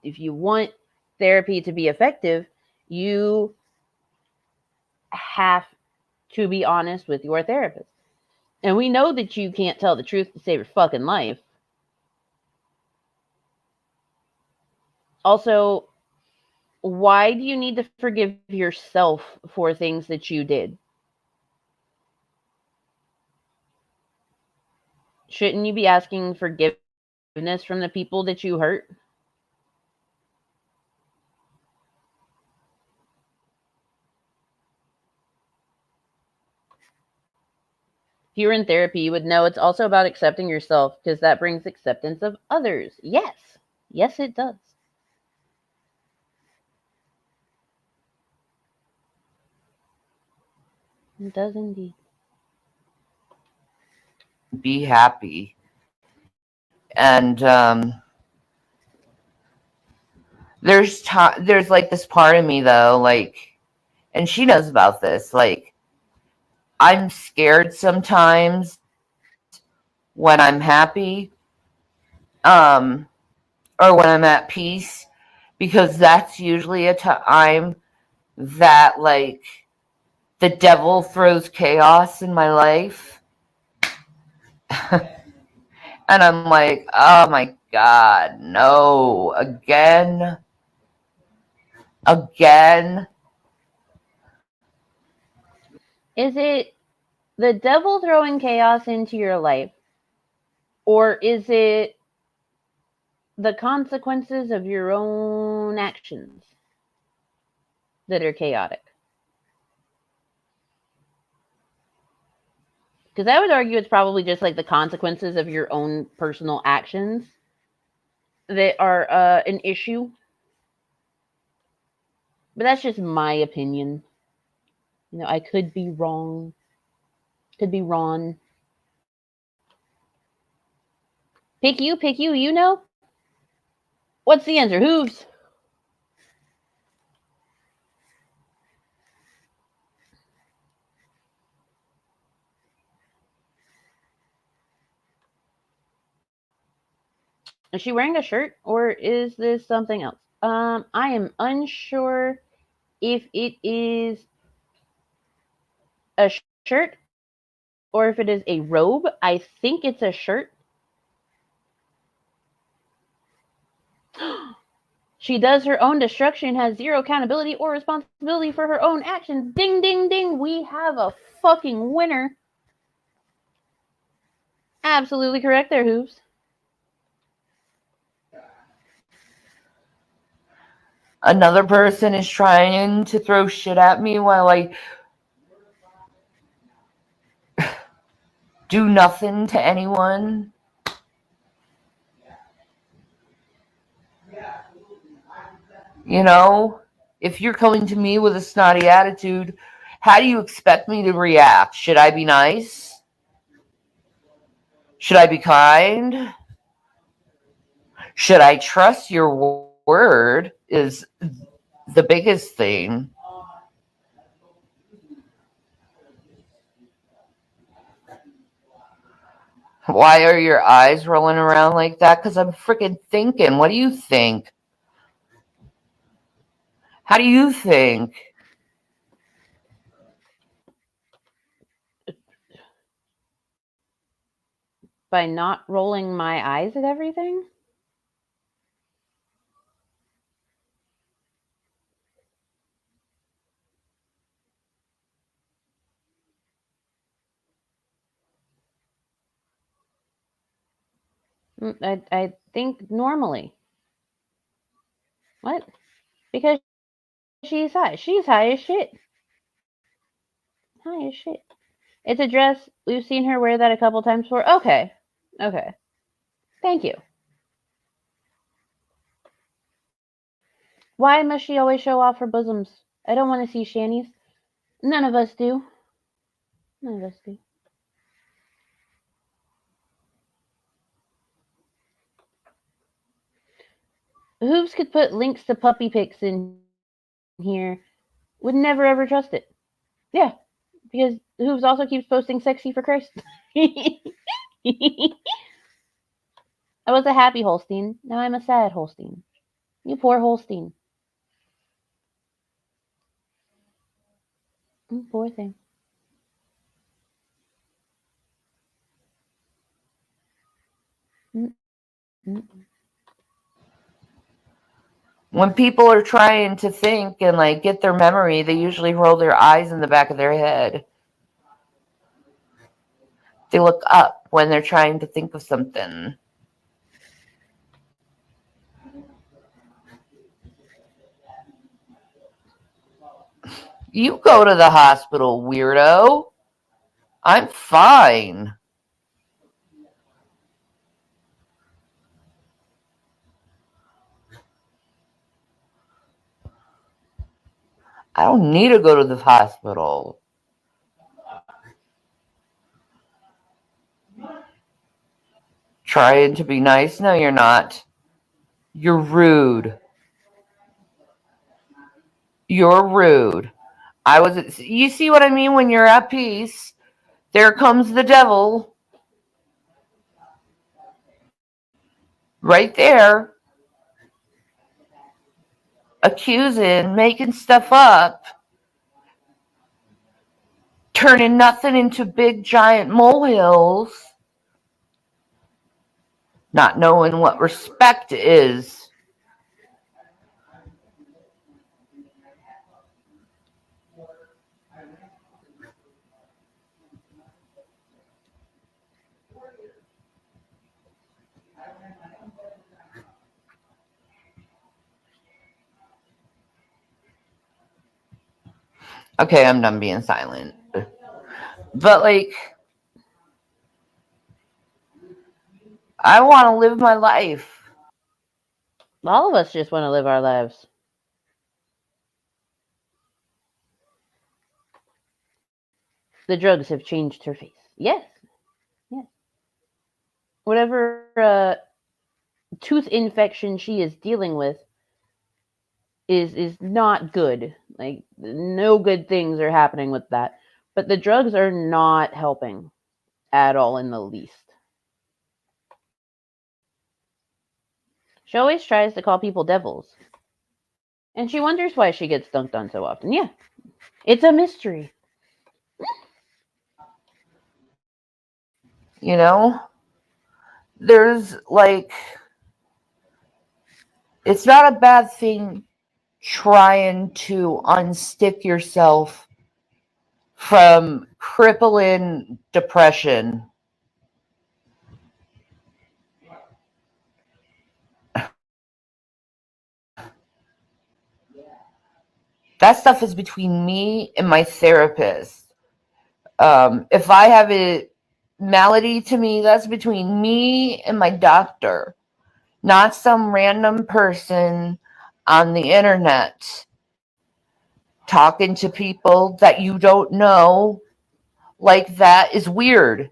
If you want therapy to be effective, you have to be honest with your therapist. And we know that you can't tell the truth to save your fucking life. Also, why do you need to forgive yourself for things that you did? Shouldn't you be asking forgiveness from the people that you hurt? If you were in therapy, you would know it's also about accepting yourself because that brings acceptance of others. Yes. Yes, it does. It does indeed. be happy. And there's like this part of me though, like, and she knows about this, like I'm scared sometimes when I'm happy, or when I'm at peace, because that's usually a time that like the devil throws chaos in my life. And I'm like, oh my God, no, again. Is it the devil throwing chaos into your life? Or is it the consequences of your own actions that are chaotic? Because I would argue it's probably just like the consequences of your own personal actions that are an issue. But that's just my opinion. You know, I could be wrong. Could be wrong. Pick you, you know? What's the answer? Hooves. Is she wearing a shirt or is this something else? I am unsure if it is a shirt or if it is a robe. I think it's a shirt. She does her own destruction, has zero accountability or responsibility for her own actions. Ding, ding, ding. We have a fucking winner. Absolutely correct there, Hooves. Another person is trying to throw shit at me while do nothing to anyone. You know, if you're coming to me with a snotty attitude, how do you expect me to react? Should I be nice? Should I be kind? Should I trust your word is the biggest thing. Why are your eyes rolling around like that? Because I'm freaking thinking. What do you think? How do you think? By not rolling my eyes at everything? I think normally. What? Because she's high. She's high as shit. High as shit. It's a dress. We've seen her wear that a couple times before. Okay. Okay. Thank you. Why must she always show off her bosoms? I don't want to see Shanny's. None of us do. None of us do. Hooves could put links to puppy pics in here. Would never ever trust it. Yeah, because Hooves also keeps posting sexy for Christ. I was a happy Holstein. Now I'm a sad Holstein. You poor Holstein. Poor thing. When people are trying to think and like get their memory, they usually roll their eyes in the back of their head. They look up when they're trying to think of something. You go to the hospital, weirdo. I'm fine. I don't need to go to the hospital. Trying to be nice? No, you're not. You're rude. You're rude. You see what I mean? When you're at peace, there comes the devil. Right there. Accusing, making stuff up. Turning nothing into big giant molehills. Not knowing what respect is. Okay, I'm done being silent. But like, I want to live my life. All of us just want to live our lives. The drugs have changed her face. Yes. Yes. Whatever tooth infection she is dealing with is not good. Like, no good things are happening with that. But the drugs are not helping at all in the least. She always tries to call people devils. And she wonders why she gets dunked on so often. Yeah. It's a mystery. You know? There's like, it's not a bad thing trying to unstick yourself from crippling depression. That stuff is between me and my therapist. If I have it malady to me, that's between me and my doctor, not some random person on the internet talking to people that you don't know. Like, that is weird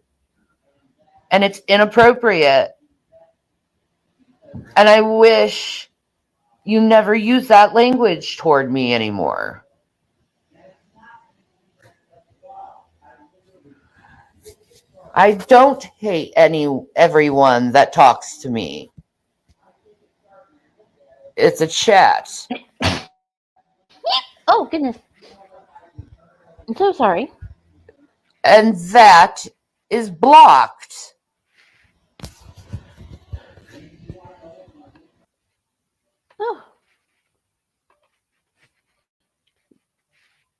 and it's inappropriate. And I wish you never use that language toward me anymore. I don't hate everyone that talks to me. It's a chat. Oh, goodness. I'm so sorry. And that is blocked. Oh.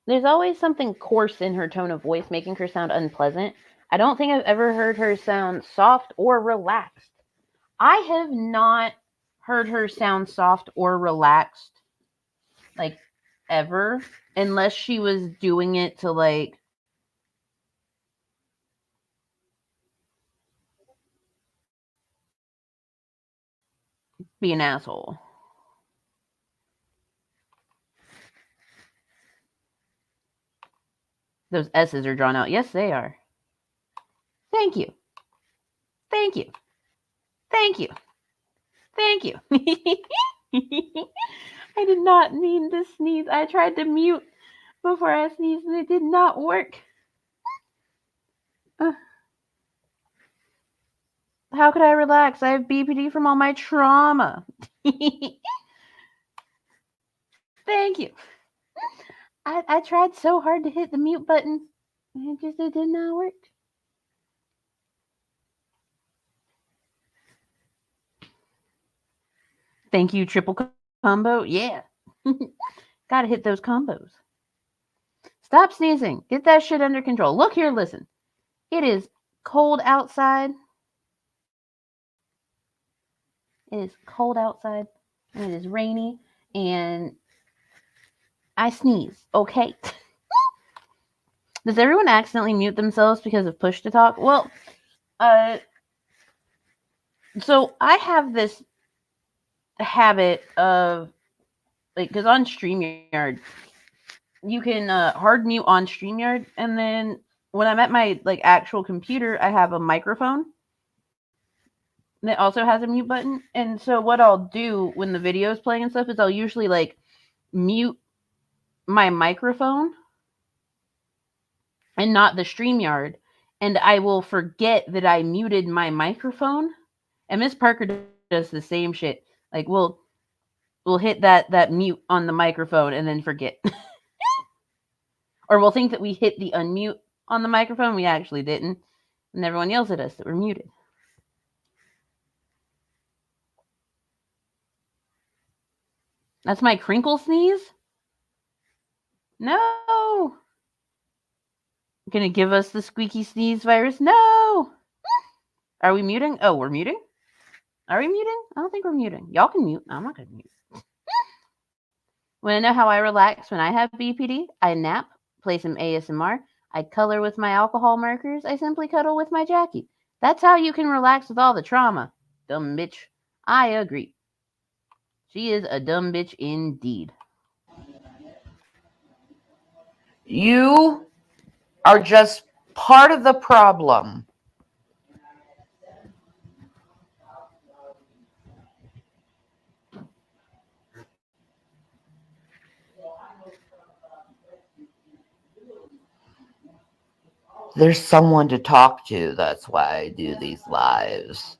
There's always something coarse in her tone of voice, making her sound unpleasant. I don't think I've ever heard her sound soft or relaxed. I have not heard her sound soft or relaxed, like, ever, unless she was doing it to, like, be an asshole. Those S's are drawn out. Yes, they are. Thank you. Thank you. Thank you. Thank you. I did not mean to sneeze. I tried to mute before I sneezed and it did not work. How could I relax? I have BPD from all my trauma. Thank you. I tried so hard to hit the mute button. It did not work. Thank you, triple combo. Yeah. Gotta hit those combos. Stop sneezing. Get that shit under control. Look here, listen. It is cold outside. It is cold outside. And it is rainy. And I sneeze. Okay. Does everyone accidentally mute themselves because of push to talk? Well, so I have this habit of, like, because on StreamYard, you can hard mute on StreamYard, and then when I'm at my, like, actual computer, I have a microphone that also has a mute button. And so what I'll do when the video is playing and stuff is I'll usually, like, mute my microphone and not the StreamYard, and I will forget that I muted my microphone. And Miss Parker does the same shit. Like, we'll hit that mute on the microphone and then forget. Or we'll think that we hit the unmute on the microphone. We actually didn't. And everyone yells at us that we're muted. That's my crinkle sneeze? No. Gonna give us the squeaky sneeze virus? No. Are we muting? Oh, we're muting? Are we muting? I don't think we're muting. Y'all can mute. I'm not gonna mute. Want to know how I relax when I have BPD? I nap, play some ASMR, I color with my alcohol markers, I simply cuddle with my Jackie. That's how you can relax with all the trauma. Dumb bitch. I agree. She is a dumb bitch indeed. You are just part of the problem. There's someone to talk to. That's why I do these lives.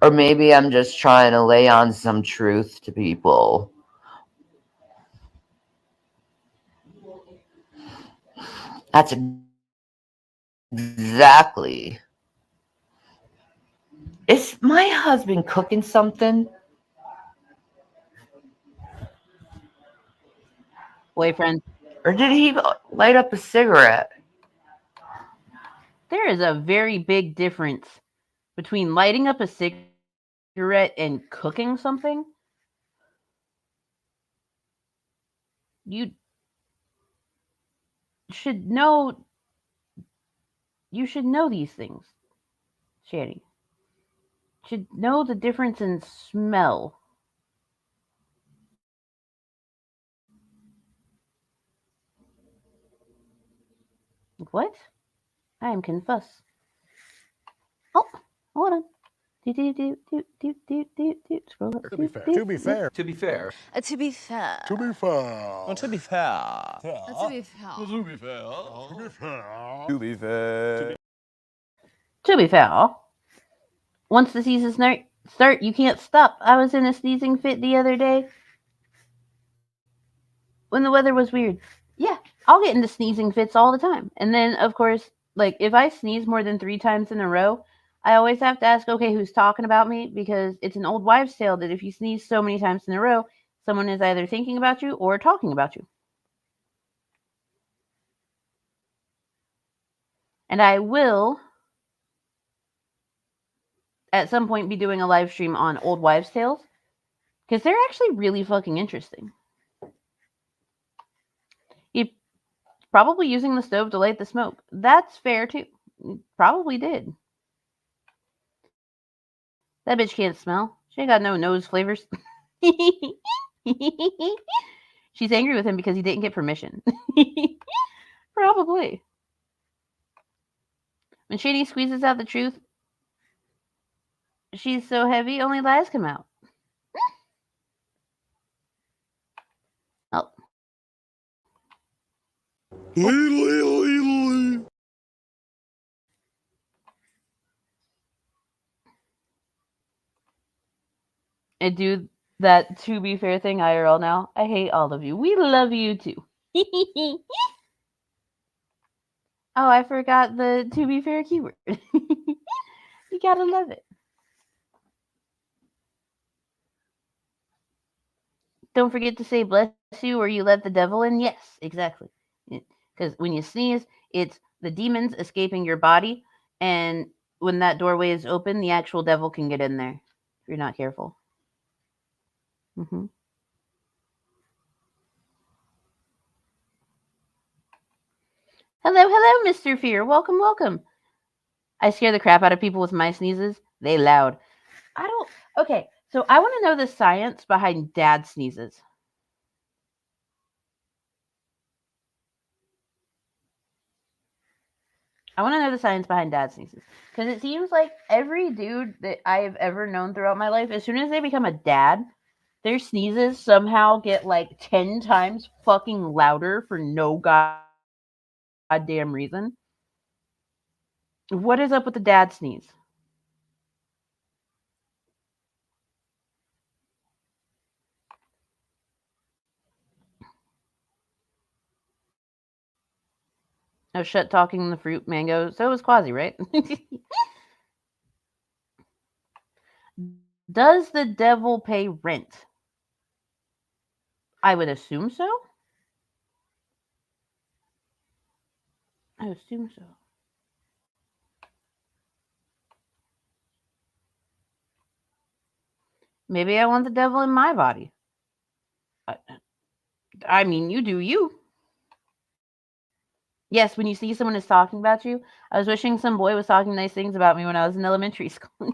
Or maybe I'm just trying to lay on some truth to people. That's exactly. Is my husband cooking something? Boyfriend. Or did he light up a cigarette? There is a very big difference between lighting up a cigarette and cooking something. You should know You should know these things, Shanny. Should know the difference in smell. What? I am confused. Oh, hold on. Scroll up. To be fair. To be fair. To be fair. To be fair. To be fair. To be fair. To be fair. To be fair. To be fair. To be fair. To be fair, once the season start, you can't stop. I was in a sneezing fit the other day when the weather was weird. Yeah, I'll get into sneezing fits all the time. And then, of course, like if I sneeze more than 3 times in a row, I always have to ask, okay, who's talking about me? Because it's an old wives' tale that if you sneeze so many times in a row, someone is either thinking about you or talking about you. And I will, at some point, be doing a live stream on old wives' tales because they're actually really fucking interesting. He probably using the stove to light the smoke. That's fair too. Probably did. That bitch can't smell. She ain't got no nose flavors. She's angry with him because he didn't get permission. Probably. When Shady squeezes out the truth, she's so heavy, only lies come out. Oh. And do that to be fair thing IRL now. I hate all of you. We love you too. Oh, I forgot the to be fair keyword. You gotta love it. Don't forget to say bless you or you let the devil in. Yes, exactly. Because when you sneeze, it's the demons escaping your body. And when that doorway is open, the actual devil can get in there if you're not careful. Mm-hmm. Hello, hello, Mr. Fear. Welcome, welcome. I scare the crap out of people with my sneezes. They loud. I don't... Okay, so I want to know the science behind dad sneezes. I want to know the science behind dad sneezes. Because it seems like every dude that I have ever known throughout my life, as soon as they become a dad, their sneezes somehow get like 10 times fucking louder for no goddamn reason. What is up with the dad sneeze? Oh, shut talking the fruit mango. So was Quasi, right? Does the devil pay rent? I would assume so. I assume so. Maybe I want the devil in my body. I mean, you do you. Yes, when you see someone is talking about you, I was wishing some boy was talking nice things about me when I was in elementary school.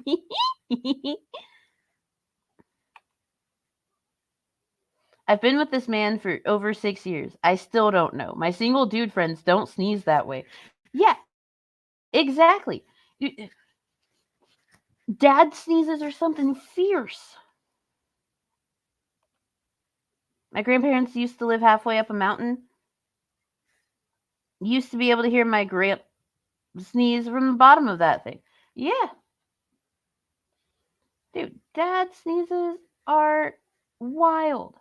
I've been with this man for over 6 years. I still don't know. My single dude friends don't sneeze that way. Yeah, exactly. Dad sneezes are something fierce. My grandparents used to live halfway up a mountain. Used to be able to hear my grand sneeze from the bottom of that thing. Yeah. Dude, dad sneezes are wild.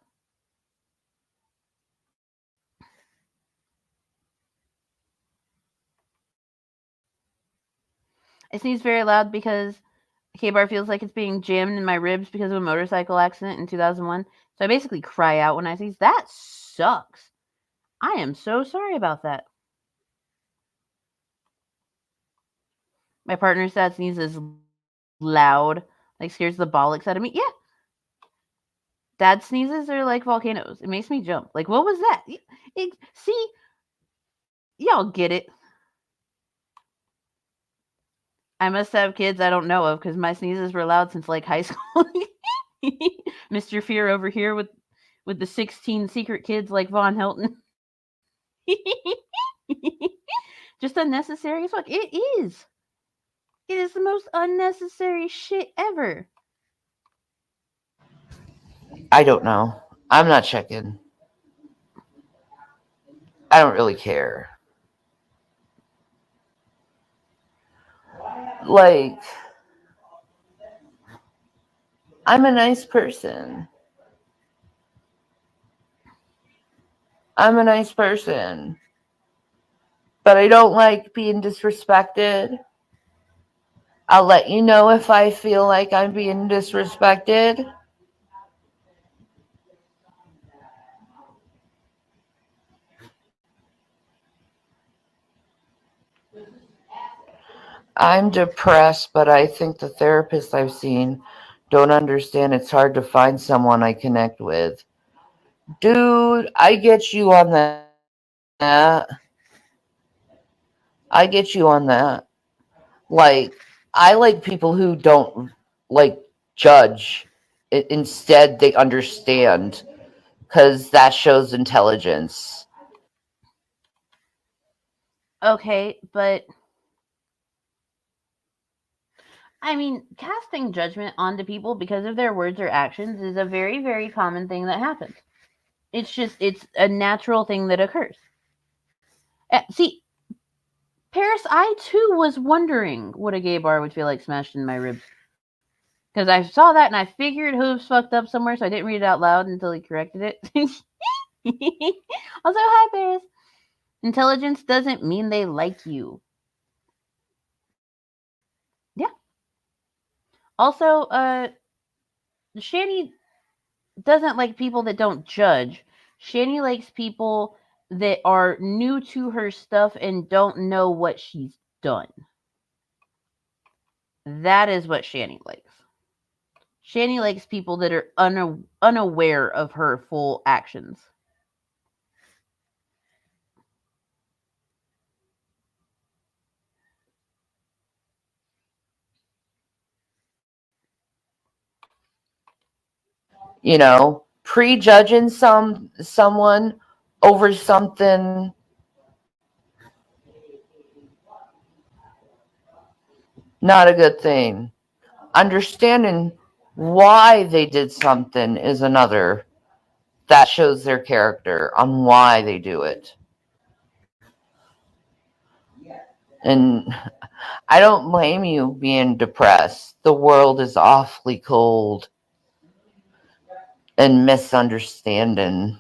I sneeze very loud because K-Bar feels like it's being jammed in my ribs because of a motorcycle accident in 2001. So I basically cry out when I sneeze. That sucks. I am so sorry about that. My partner's dad sneezes loud, like scares the bollocks out of me. Yeah. Dad sneezes are like volcanoes. It makes me jump. Like, what was that? See? Y'all get it. I must have kids I don't know of because my sneezes were loud since like high school. Mr. Fear over here with the 16 secret kids like Von Helton. Just unnecessary as fuck. It is. It is the most unnecessary shit ever. I don't know. I'm not checking. I don't really care. Like, I'm a nice person. I'm a nice person. But I don't like being disrespected. I'll let you know if I feel like I'm being disrespected. I'm depressed, but I think the therapists I've seen don't understand it's hard to find someone I connect with. Dude, I get you on that. I get you on that. Like, I like people who don't like judge. Instead, they understand because that shows intelligence. Okay, but I mean, casting judgment onto people because of their words or actions is a very, very common thing that happens. It's a natural thing that occurs. See, Paris, I too was wondering what a gay bar would feel like smashed in my ribs. Because I saw that and I figured Hooves fucked up somewhere, so I didn't read it out loud until he corrected it. Also, hi, Paris. Intelligence doesn't mean they like you. Yeah. Also, Shanny doesn't like people that don't judge. Shanny likes people that are new to her stuff and don't know what she's done. That is what Shanny likes. Shanny likes people that are unaware of her full actions. You know, prejudging someone over something not a good thing. Understanding why they did something is another. That shows their character on why they do it. And I don't blame you being depressed. The world is awfully cold and misunderstanding.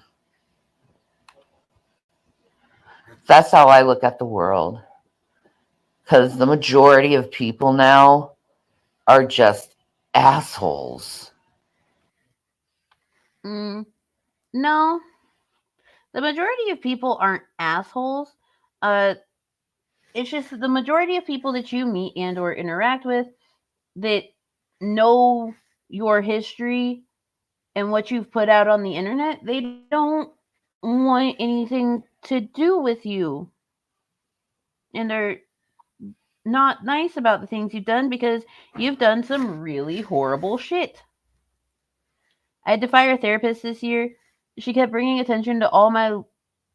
That's how I look at the world. Because the majority of people now are just assholes. No, the majority of people aren't assholes. It's just the majority of people that you meet and or interact with that know your history and what you've put out on the internet, they don't want anything to do with you. And they're not nice about the things you've done because you've done some really horrible shit. I had to fire a therapist this year. She kept bringing attention to all my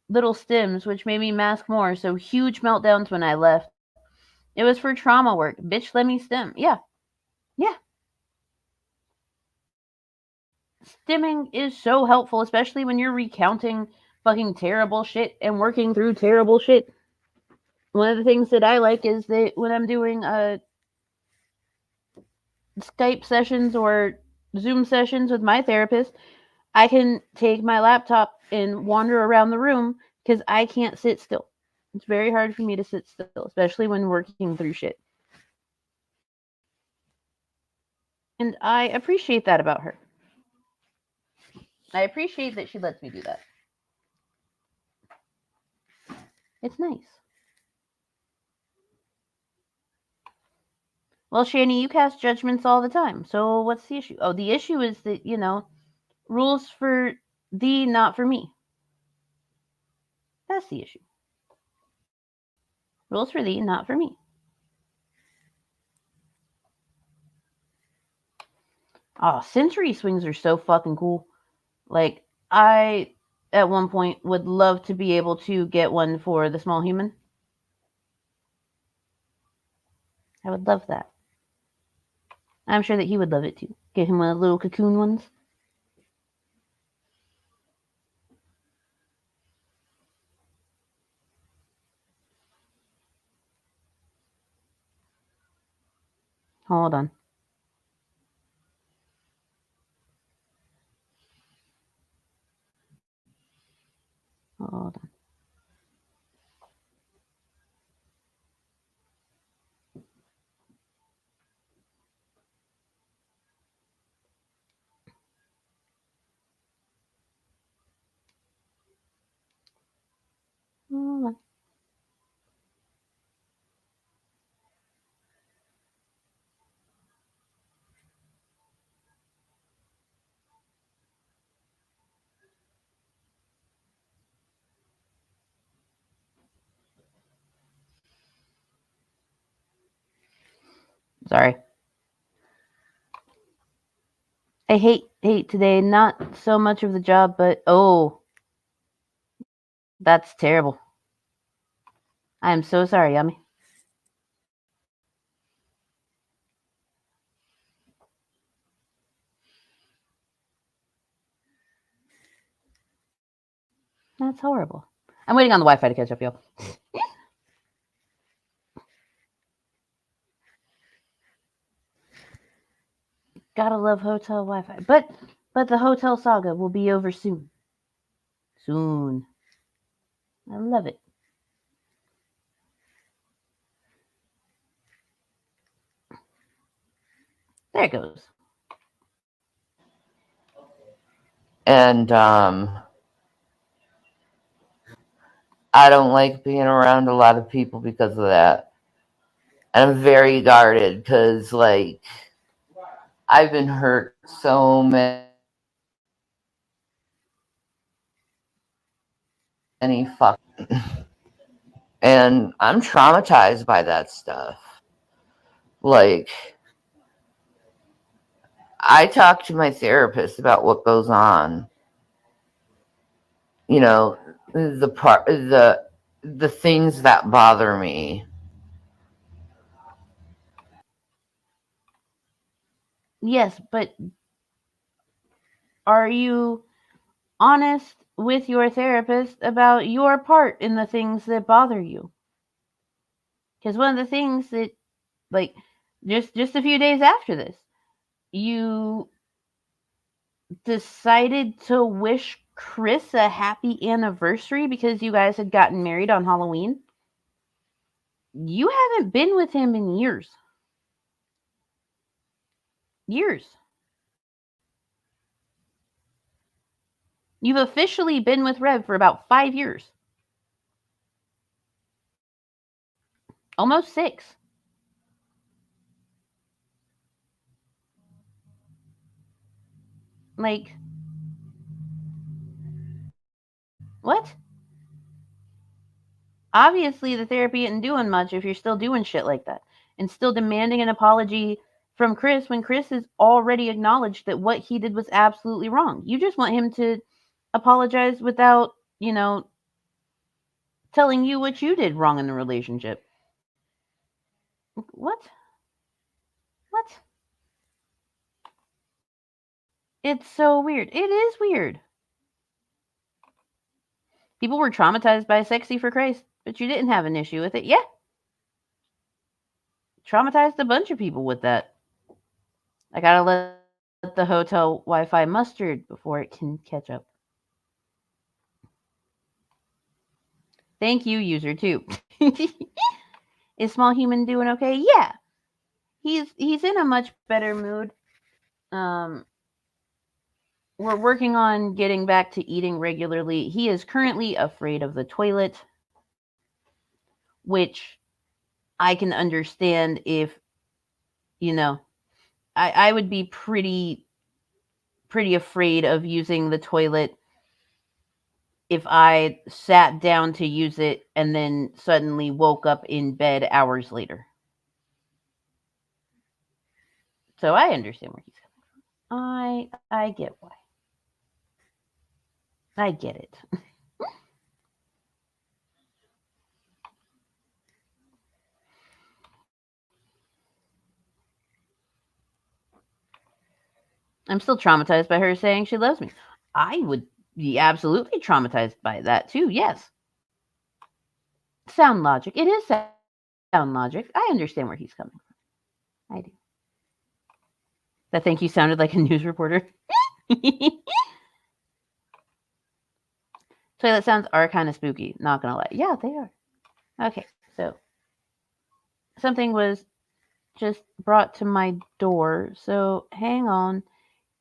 little stims, which made me mask more, so huge meltdowns when I left. It was for trauma work. Bitch, let me stim. Yeah. Yeah. Stimming is so helpful, especially when you're recounting fucking terrible shit and working through terrible shit. One of the things that I like is that when I'm doing Skype sessions or Zoom sessions with my therapist, I can take my laptop and wander around the room because I can't sit still. It's very hard for me to sit still, especially when working through shit. And I appreciate that about her. I appreciate that she lets me do that. It's nice. Well, Shanny, you cast judgments all the time. So what's the issue? Oh, the issue is that, rules for thee, not for me. That's the issue. Rules for thee, not for me. Oh, sensory swings are so fucking cool. Like, I, at one point, would love to be able to get one for the small human. I would love that. I'm sure that he would love it too. Get him one of the little cocoon ones. Hold on. Hold on. Hold on. Sorry. I hate today. Not so much of the job, but oh, that's terrible. I am so sorry, Yummy. That's horrible. I'm waiting on the Wi-Fi to catch up, y'all. Gotta love hotel Wi-Fi. But the hotel saga will be over soon. Soon. I love it. There it goes. And I don't like being around a lot of people because of that. And I'm very guarded because, like, I've been hurt so many fuck. And I'm traumatized by that stuff. Like, I talk to my therapist about what goes on. You know, the things that bother me. Yes, but are you honest with your therapist about your part in the things that bother you? Because one of the things that, like, just a few days after this, you decided to wish Chris a happy anniversary because you guys had gotten married on Halloween. You haven't been with him in years. Years. You've officially been with Rev for about 5 years. Almost 6. Like, what? Obviously, the therapy isn't doing much if you're still doing shit like that and still demanding an apology from Chris when Chris has already acknowledged that what he did was absolutely wrong. You just want him to apologize without, telling you what you did wrong in the relationship. What? What? It's so weird. It is weird. People were traumatized by Sexy for Christ, but you didn't have an issue with it. Yeah. Traumatized a bunch of people with that. I gotta let the hotel Wi-Fi mustard before it can catch up. Thank you, user 2. Is Small Human doing okay? Yeah. He's in a much better mood. We're working on getting back to eating regularly. He is currently afraid of the toilet, which I can understand if, I would be pretty afraid of using the toilet if I sat down to use it and then suddenly woke up in bed hours later. So I understand where he's coming I get why. I get it. I'm still traumatized by her saying she loves me. I would be absolutely traumatized by that too, yes. Sound logic. It is sound logic. I understand where he's coming from. I do. That thank you sounded like a news reporter. Toilet sounds are kind of spooky, not gonna lie. Yeah, they are. Okay, so something was just brought to my door, so hang on.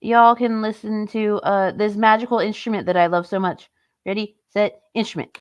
Y'all can listen to this magical instrument that I love so much. Ready, set, instrument.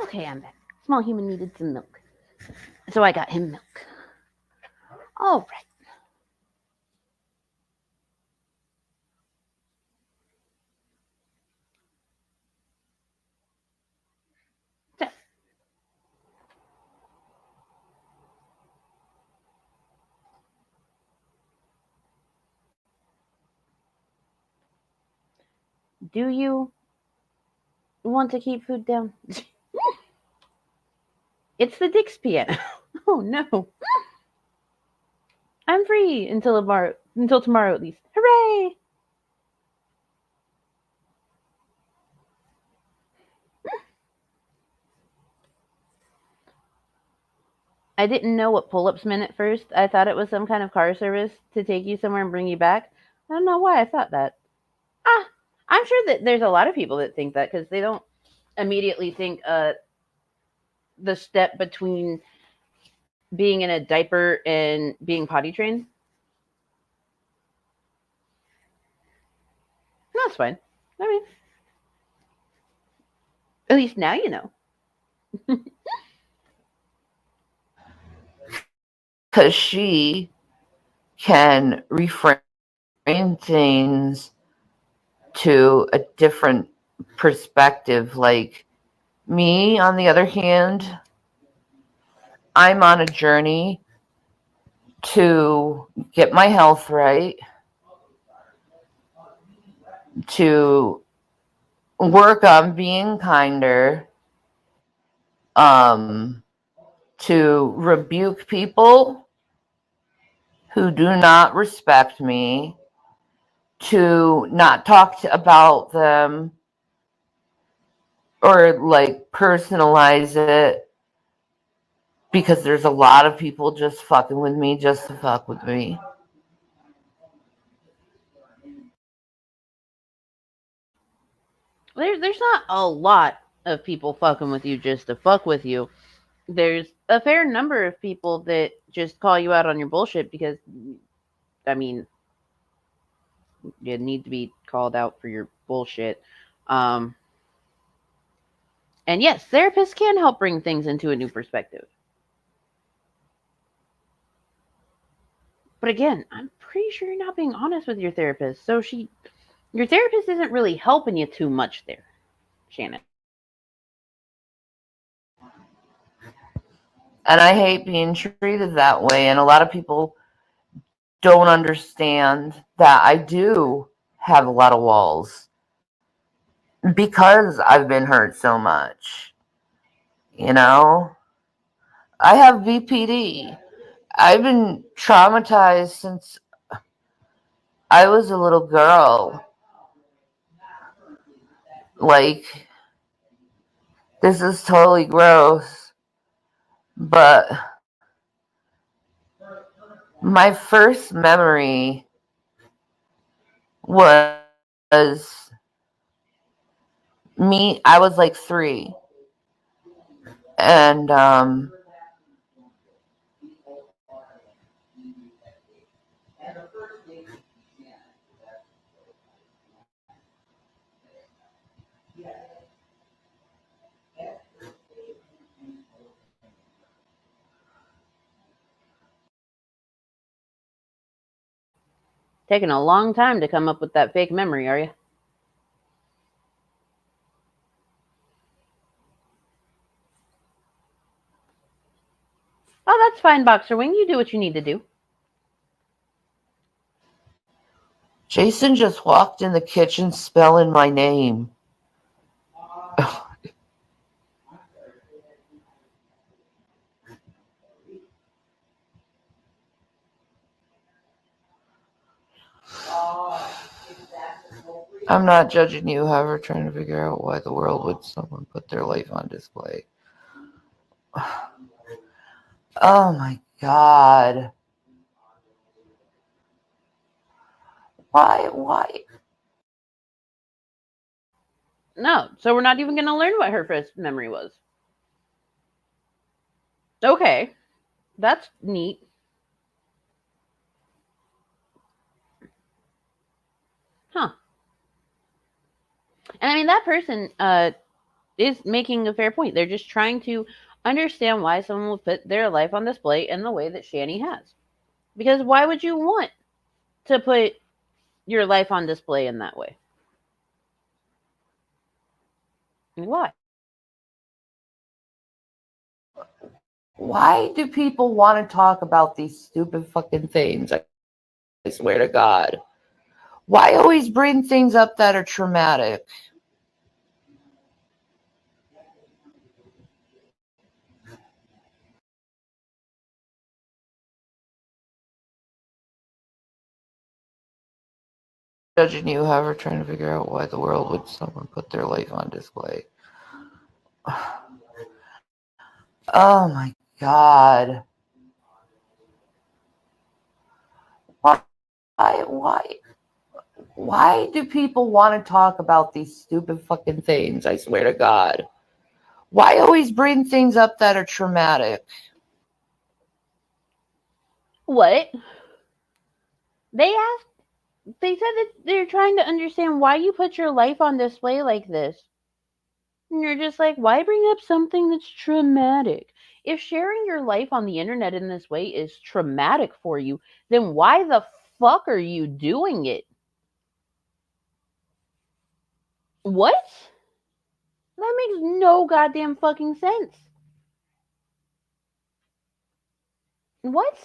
Okay, I'm back. Small human needed some milk. So I got him milk. All right. So, do you want to keep food down? It's the Dick's piano. Oh no. I'm free until tomorrow at least. Hooray! I didn't know what pull-ups meant at first. I thought it was some kind of car service to take you somewhere and bring you back. I don't know why I thought that. I'm sure that there's a lot of people that think that because they don't immediately think the step between being in a diaper and being potty trained. That's fine. I mean, at least now you know. Because she can reframe things to a different perspective. Like me, on the other hand, I'm on a journey to get my health right, to work on being kinder, to rebuke people who do not respect me, to not talk about them or like personalize it, because there's a lot of people just fucking with me just to fuck with me. There's not a lot of people fucking with you just to fuck with you. There's a fair number of people that just call you out on your bullshit because, I mean, you need to be called out for your bullshit. And yes, therapists can help bring things into a new perspective. But again, I'm pretty sure you're not being honest with your therapist. So your therapist isn't really helping you too much there, Shannon. And I hate being treated that way. And a lot of people don't understand that I do have a lot of walls because I've been hurt so much. You know, I have BPD. I've been traumatized since I was a little girl. Like, this is totally gross, but my first memory was me. I was like 3, and Taking a long time to come up with that fake memory, are you? Oh, that's fine, Boxer Wing. You do what you need to do. Jason just walked in the kitchen spelling my name. I'm not judging you, however, trying to figure out why the world would someone put their life on display. Oh my God. Why? No, so we're not even going to learn what her first memory was. Okay, that's neat. Huh. And I mean, that person is making a fair point. They're just trying to understand why someone would put their life on display in the way that Shanny has. Because why would you want to put your life on display in that way? Why? Why do people want to talk about these stupid fucking things? I swear to God. Why always bring things up that are traumatic? Judging you, however, trying to figure out why the world would someone put their life on display. Oh my God. Why do people want to talk about these stupid fucking things? I swear to God. Why always bring things up that are traumatic? What? They said that they're trying to understand why you put your life on display like this. And you're just like, why bring up something that's traumatic? If sharing your life on the internet in this way is traumatic for you, then why the fuck are you doing it? What? That makes no goddamn fucking sense. What?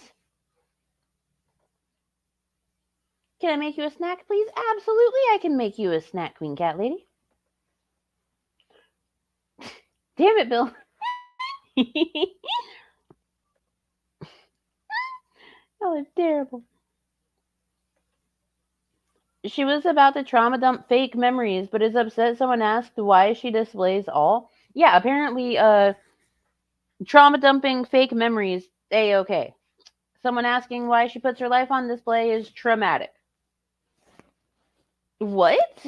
Can I make you a snack, please? Absolutely, I can make you a snack, Queen Cat Lady. Damn it, Bill. Oh, it's terrible. She was about to trauma dump fake memories, but is upset someone asked why she displays all. Yeah, apparently, trauma dumping fake memories, A-okay. Someone asking why she puts her life on display is traumatic. What?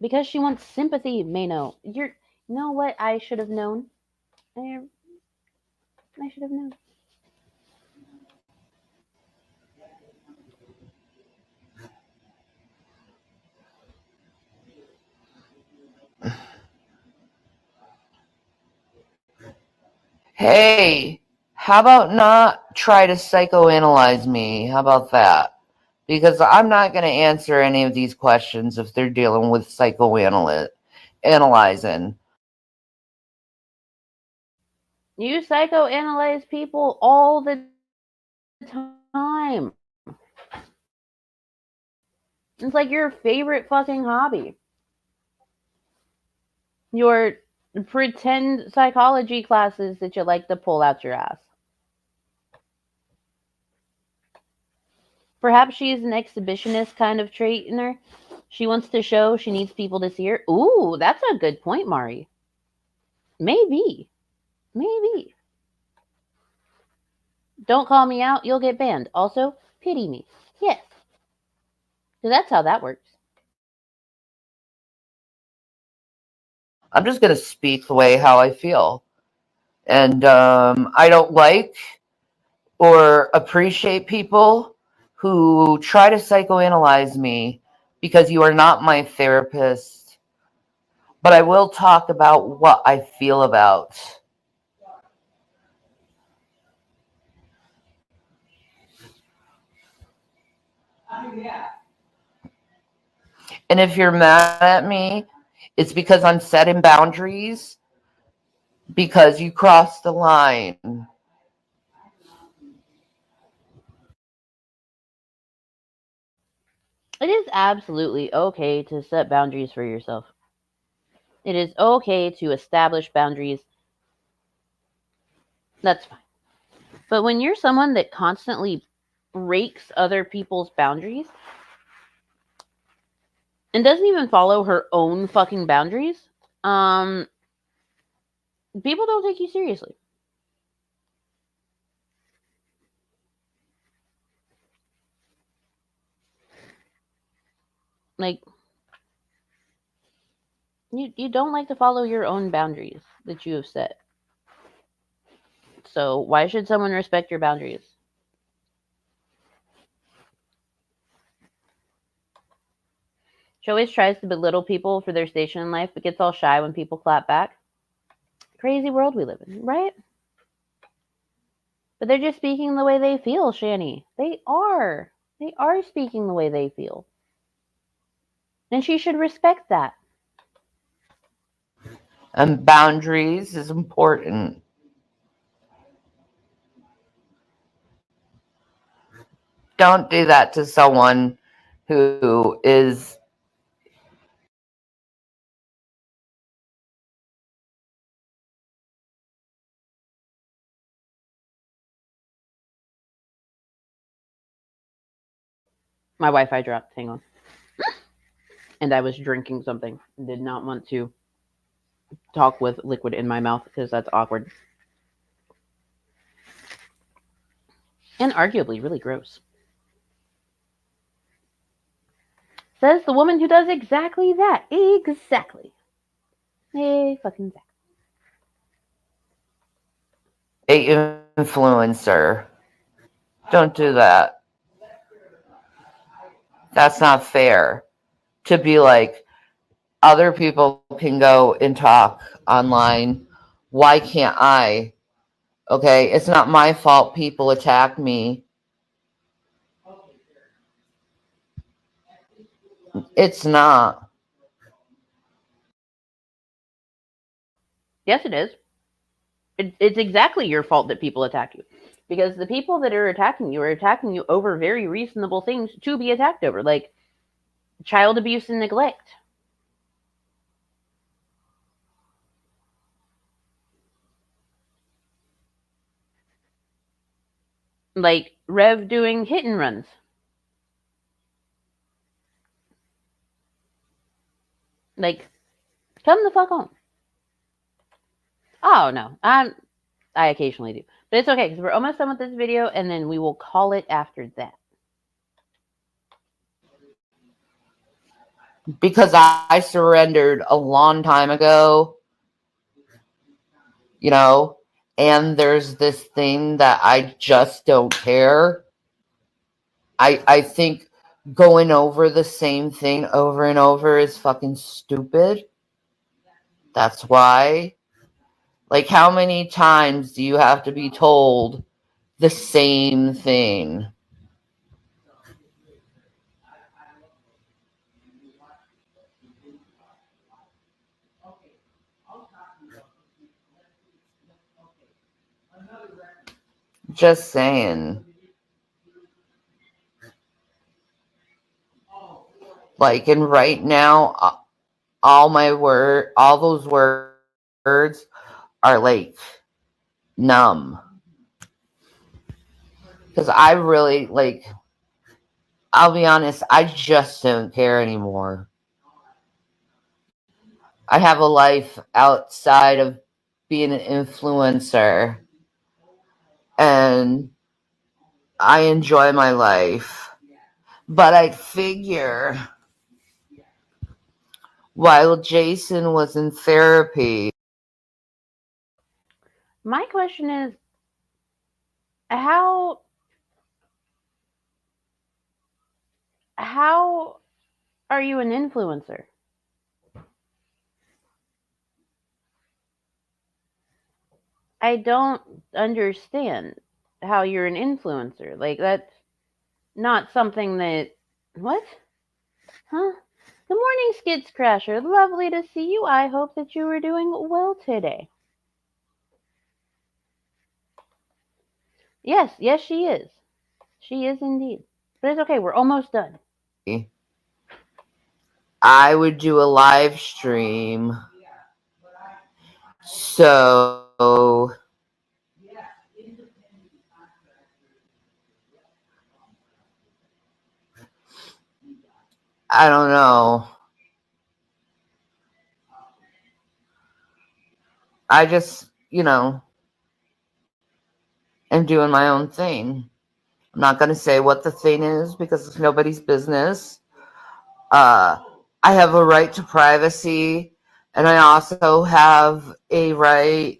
Because she wants sympathy, Mano. You know what? I should have known. I should have known. Hey, how about not try to psychoanalyze me? How about that? Because I'm not going to answer any of these questions if they're dealing with psychoanalyzing. You psychoanalyze people all the time. It's like your favorite fucking hobby. Your pretend psychology classes that you like to pull out your ass. Perhaps she is an exhibitionist kind of trait in her. She wants to show, she needs people to see her. Ooh, that's a good point, Mari. Maybe. Maybe. Don't call me out, you'll get banned. Also, pity me. Yes. So that's how that works. I'm just going to speak the way how I feel. And I don't like or appreciate people who try to psychoanalyze me because you are not my therapist. But I will talk about what I feel about. And if you're mad at me, it's because I'm setting boundaries because you crossed the line. It is absolutely okay to set boundaries for yourself. It is okay to establish boundaries. That's fine. But when you're someone that constantly breaks other people's boundaries and doesn't even follow her own fucking boundaries, people don't take you seriously. Like, you don't like to follow your own boundaries that you have set. So why should someone respect your boundaries? She always tries to belittle people for their station in life, but gets all shy when people clap back. Crazy world we live in, right? But they're just speaking the way they feel, Shanny. They are. They are speaking the way they feel. And she should respect that. And boundaries is important. Don't do that to someone who is. My Wi-Fi dropped. Hang on. And I was drinking something. Did not want to talk with liquid in my mouth because that's awkward. And arguably really gross. Says the woman who does exactly that. Exactly. Hey, fucking exactly. A influencer. Don't do that. That's not fair. To be like, other people can go and talk online. Why can't I? Okay, it's not my fault people attack me. It's not. Yes, it is. It's exactly your fault that people attack you. Because the people that are attacking you over very reasonable things to be attacked over, like child abuse and neglect. Like Rev doing hit and runs. Like, come the fuck home. Oh no, I occasionally do, but it's okay because we're almost done with this video, and then we will call it after that. Because I surrendered a long time ago, you know, and there's this thing that I just don't care. I think going over the same thing over and over is fucking stupid. That's why. Like, how many times do you have to be told the same thing? Just saying. Like, and right now, all those words are like numb. Because I really, like, I'll be honest, I just don't care anymore. I have a life outside of being an influencer, and I enjoy my life. But I figure while Jason was in therapy, My question is, how are you an influencer? I don't understand how you're an influencer. Like, that's not something that. What? Huh? Good morning, Skids Crasher. Lovely to see you. I hope that you are doing well today. Yes, she is. She is indeed. But it's okay. We're almost done. I would do a live stream. So I don't know. I just, am doing my own thing. I'm not going to say what the thing is because it's nobody's business. I have a right to privacy, and I also have a right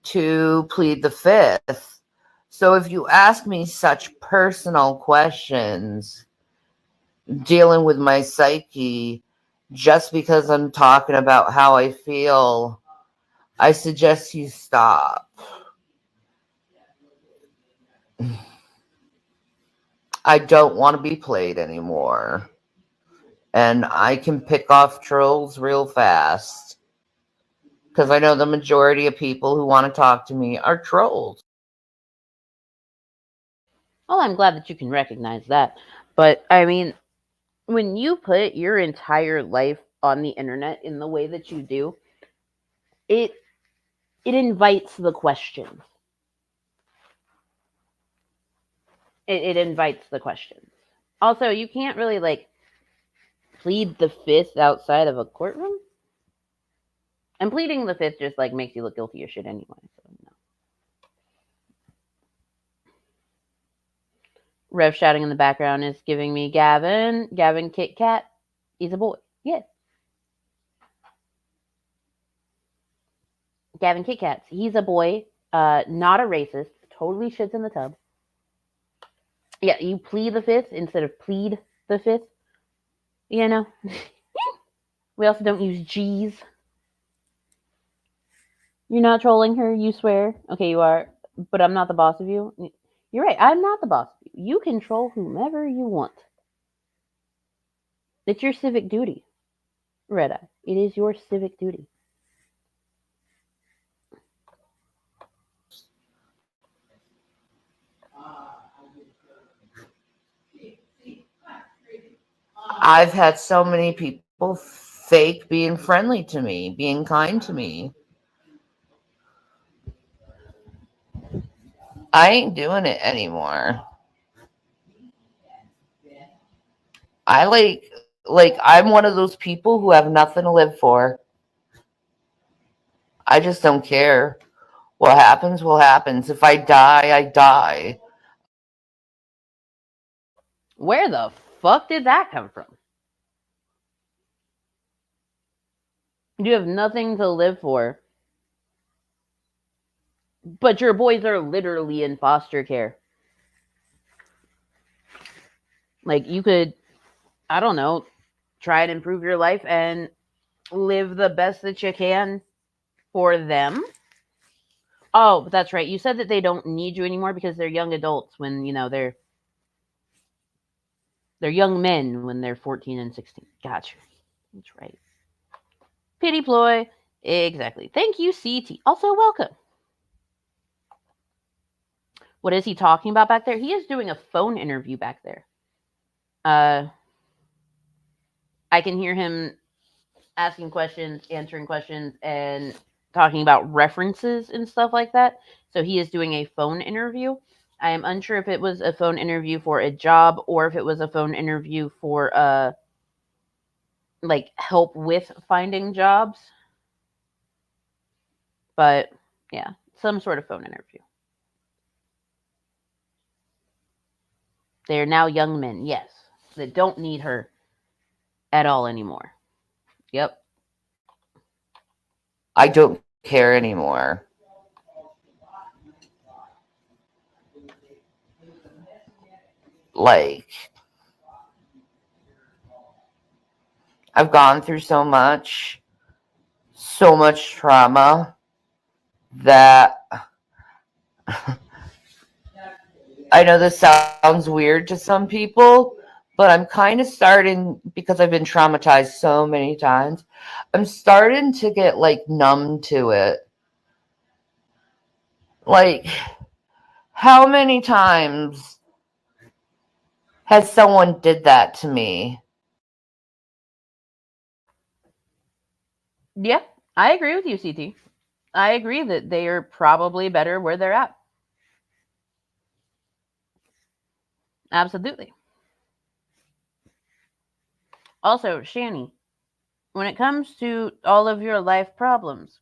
to plead the fifth. So if you ask me such personal questions dealing with my psyche just because I'm talking about how I feel, I suggest you stop. I don't want to be played anymore. And I can pick off trolls real fast. Because I know the majority of people who want to talk to me are trolls. Well, I'm glad that you can recognize that. But, I mean, when you put your entire life on the internet in the way that you do, it invites the questions. It invites the questions. Also, you can't really, like, plead the fifth outside of a courtroom. And pleading the fifth just, like, makes you look guilty as shit anyway. So, no. Rev shouting in the background is giving me Gavin. Gavin Kit Kat. He's a boy. Yes. Gavin Kit Kats. He's a boy. Not a racist. Totally shits in the tub. Yeah, you plead the fifth instead of plead the fifth. You know? We also don't use G's. You're not trolling her, you swear. Okay, you are. But I'm not the boss of you. You're right, I'm not the boss of you. You can troll whomever you want. It's your civic duty, Red Eye. It is your civic duty. I've had so many people fake being friendly to me, being kind to me. I ain't doing it anymore. I like I'm one of those people who have nothing to live for. I just don't care. What happens will happens. If I die, I die. Where the fuck did that come from? You have nothing to live for. But your boys are literally in foster care. Like, you could, I don't know, try and improve your life and live the best that you can for them. Oh, but that's right. You said that they don't need you anymore because they're young adults when, they're young men when they're 14 and 16. Gotcha. That's right. Pity ploy. Exactly. Thank you, CT. Also, welcome. What is he talking about back there? He is doing a phone interview back there. I can hear him asking questions, answering questions, and talking about references and stuff like that. So he is doing a phone interview. I am unsure if it was a phone interview for a job or if it was a phone interview for like help with finding jobs. But yeah, some sort of phone interview. They are now young men, yes, that don't need her at all anymore. Yep. I don't care anymore. Like, I've gone through so much trauma that I know this sounds weird to some people, but I'm kind of starting, because I've been traumatized so many times, I'm starting to get like numb to it. Like, how many times has someone did that to me? Yeah, I agree with you, CT. I agree that they are probably better where they're at. Absolutely. Also, Shanny, when it comes to all of your life problems,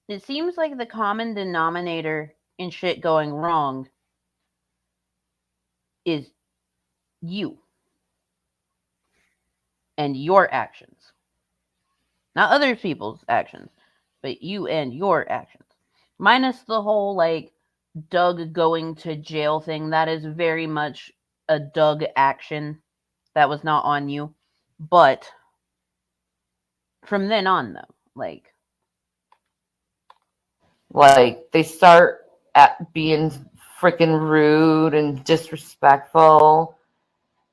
it seems like the common denominator in shit going wrong is you and your actions. Not other people's actions, but you and your actions. Minus the whole, like, Doug going to jail thing. That is very much a Doug action. That was not on you. But from then on, though, like they start at being freaking rude and disrespectful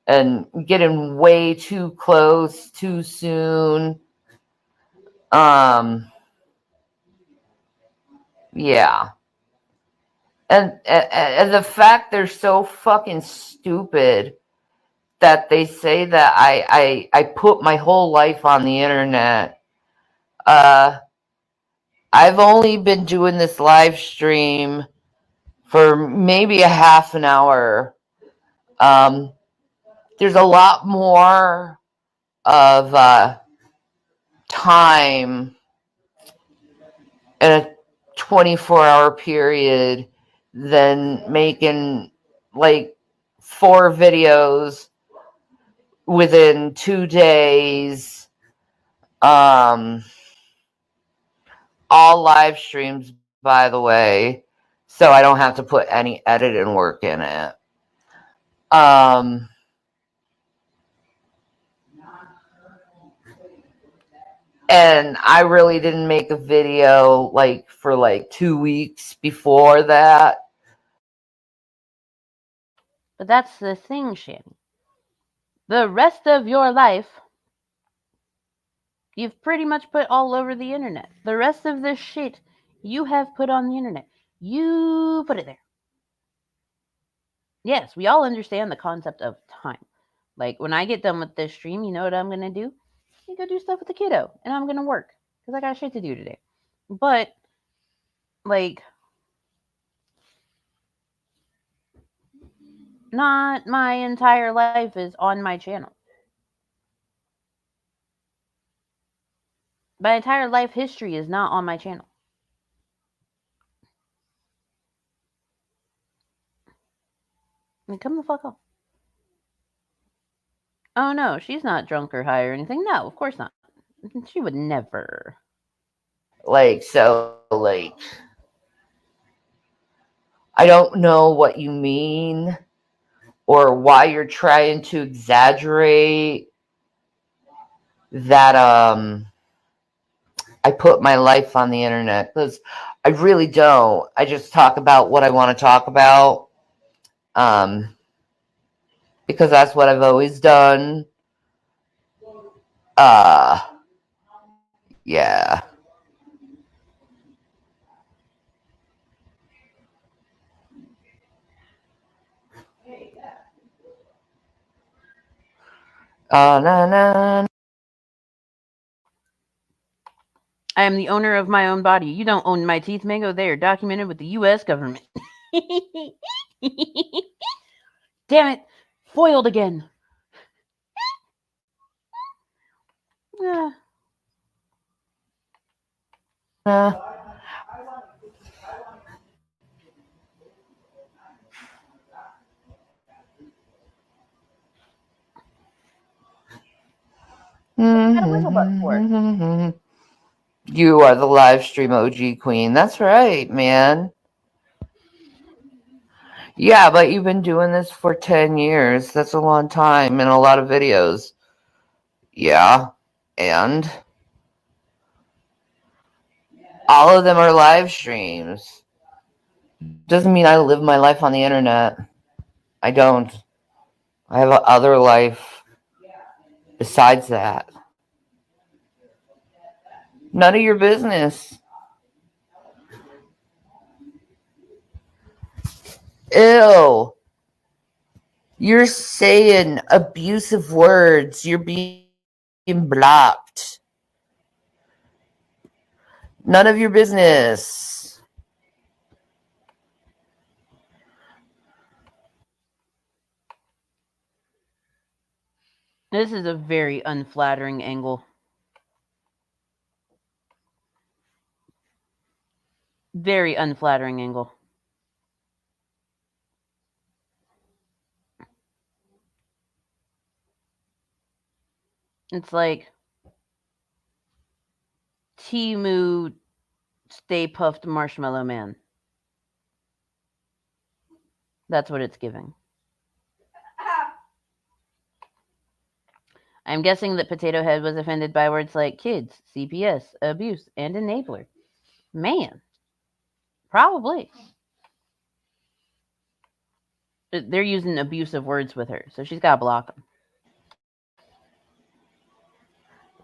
and getting way too close too soon. Yeah. And the fact they're so fucking stupid that they say that I put my whole life on the internet. I've only been doing this live stream for maybe a half an hour. There's a lot more of time in a 24-hour period than making like 4 videos within 2 days. All live streams, by the way, so I don't have to put any editing work in it. And I really didn't make a video like for like 2 weeks before that. But that's the thing, Shanny. The rest of your life, you've pretty much put all over the internet. The rest of this shit you have put on the internet. You put it there. Yes, we all understand the concept of time. Like, when I get done with this stream, you know what I'm going to do? I'm going to go do stuff with the kiddo, and I'm going to work, because I got shit to do today. But, like, not my entire life is on my channel. My entire life history is not on my channel. I mean, come the fuck off. Oh no, she's not drunk or high or anything. No, of course not. She would never. Like, so, like, I don't know what you mean or why you're trying to exaggerate that I put my life on the internet, because I really don't. I just talk about what I want to talk about, because that's what I've always done. Yeah. Na, na. I am the owner of my own body. You don't own my teeth, Mango. They are documented with the U.S. government. Damn it. Foiled again. Ah. got a wiggle butt for? You are the live stream OG queen. That's right, man. Yeah, but you've been doing this for 10 years. That's a long time and a lot of videos. Yeah. And all of them are live streams. Doesn't mean I live my life on the internet. I don't. I have a other life besides that. None of your business. Ew. You're saying abusive words. You're being blocked. None of your business. This is a very unflattering angle. Very unflattering angle. It's like Temu Stay Puffed Marshmallow Man. That's what it's giving. I'm guessing that Potato Head was offended by words like kids, CPS, abuse, and enabler. Man. Probably. They're using abusive words with her, so she's got to block them.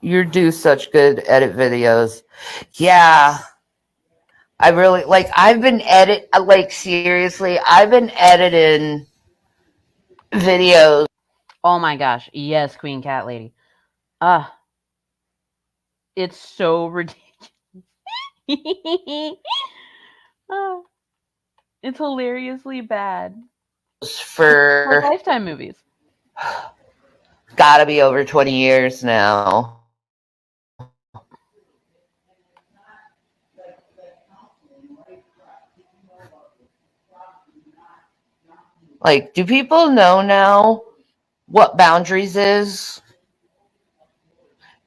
You do such good edit videos. Yeah. I really, I've been seriously, I've been editing videos. Oh my gosh. Yes, Queen Cat Lady. It's so ridiculous. It's hilariously bad. For Like Lifetime movies. Gotta be over 20 years now. Like, do people know now what boundaries is?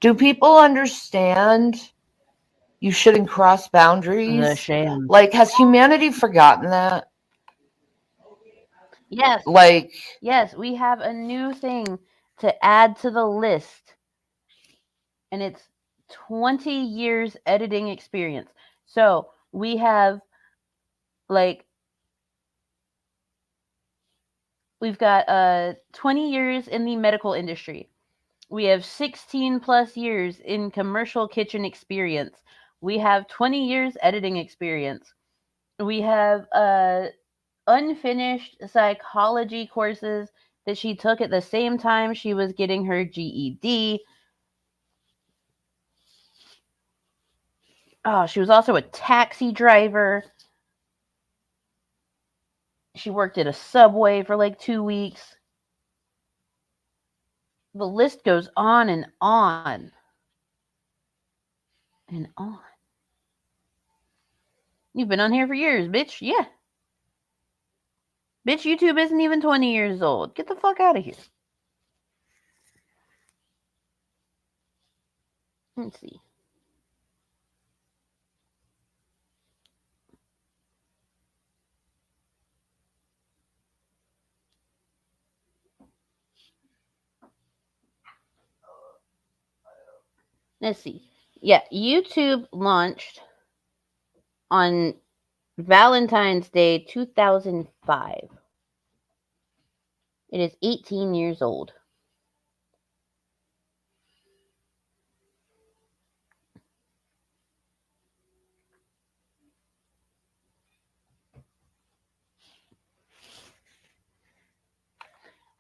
Do people understand you shouldn't cross boundaries? The sham. Like, has humanity forgotten that? Yes. Like, yes, we have a new thing to add to the list. And it's 20 years editing experience. So we have we've got 20 years in the medical industry. We have 16 plus years in commercial kitchen experience. We have 20 years editing experience. We have unfinished psychology courses that she took at the same time she was getting her GED. Oh, she was also a taxi driver. She worked at a Subway for like 2 weeks. The list goes on and on. And on. You've been on here for years, bitch. Yeah. Bitch, YouTube isn't even 20 years old. Get the fuck out of here. Let's see. Let's see. Yeah, YouTube launched on Valentine's Day 2005. It is 18 years old.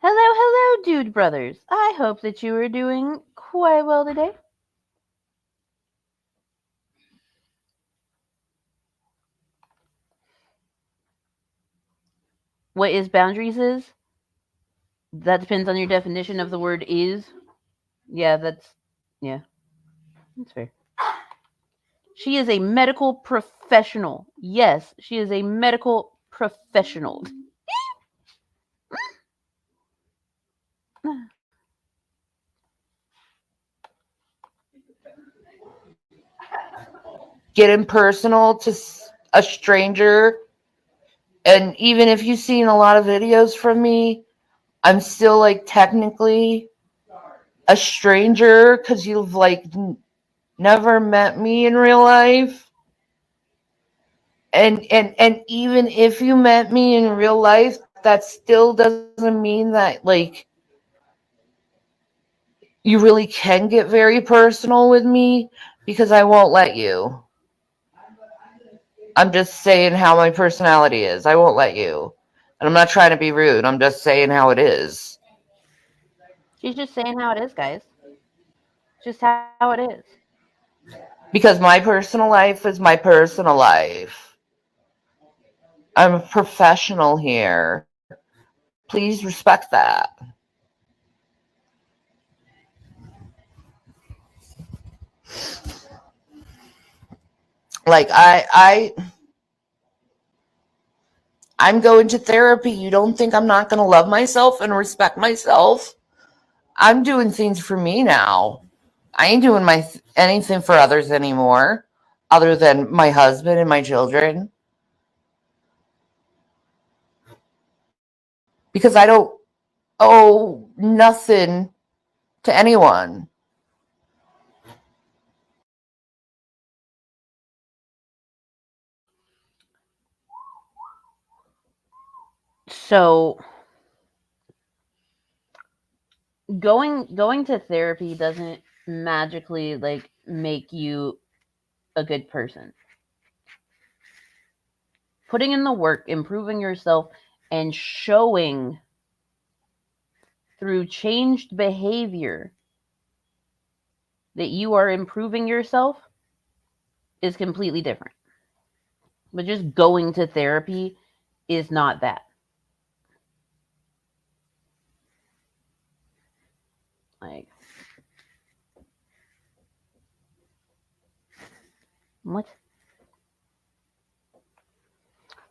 Hello, Dude Brothers, I hope that you are doing quite well today. What is boundaries is? That depends on your definition of the word is. Yeah, that's fair. She is a medical professional. Yes, she is a medical professional. Getting personal to a stranger, and even if you've seen a lot of videos from me, I'm still like technically a stranger because you've like never met me in real life. And even if you met me in real life, that still doesn't mean that like you really can get very personal with me, because I won't let you. I'm just saying how my personality is. I won't let you. And I'm not trying to be rude. I'm just saying how it is. She's just saying how it is, guys. Just how it is. Because my personal life is my personal life. I'm a professional here. Please respect that. Like I'm going to therapy. You don't think I'm not going to love myself and respect myself? I'm doing things for me now. I ain't doing anything for others anymore, other than my husband and my children. Because I don't owe nothing to anyone. So going to therapy doesn't magically like make you a good person. Putting in the work, improving yourself, and showing through changed behavior that you are improving yourself is completely different. But just going to therapy is not that. Like, what?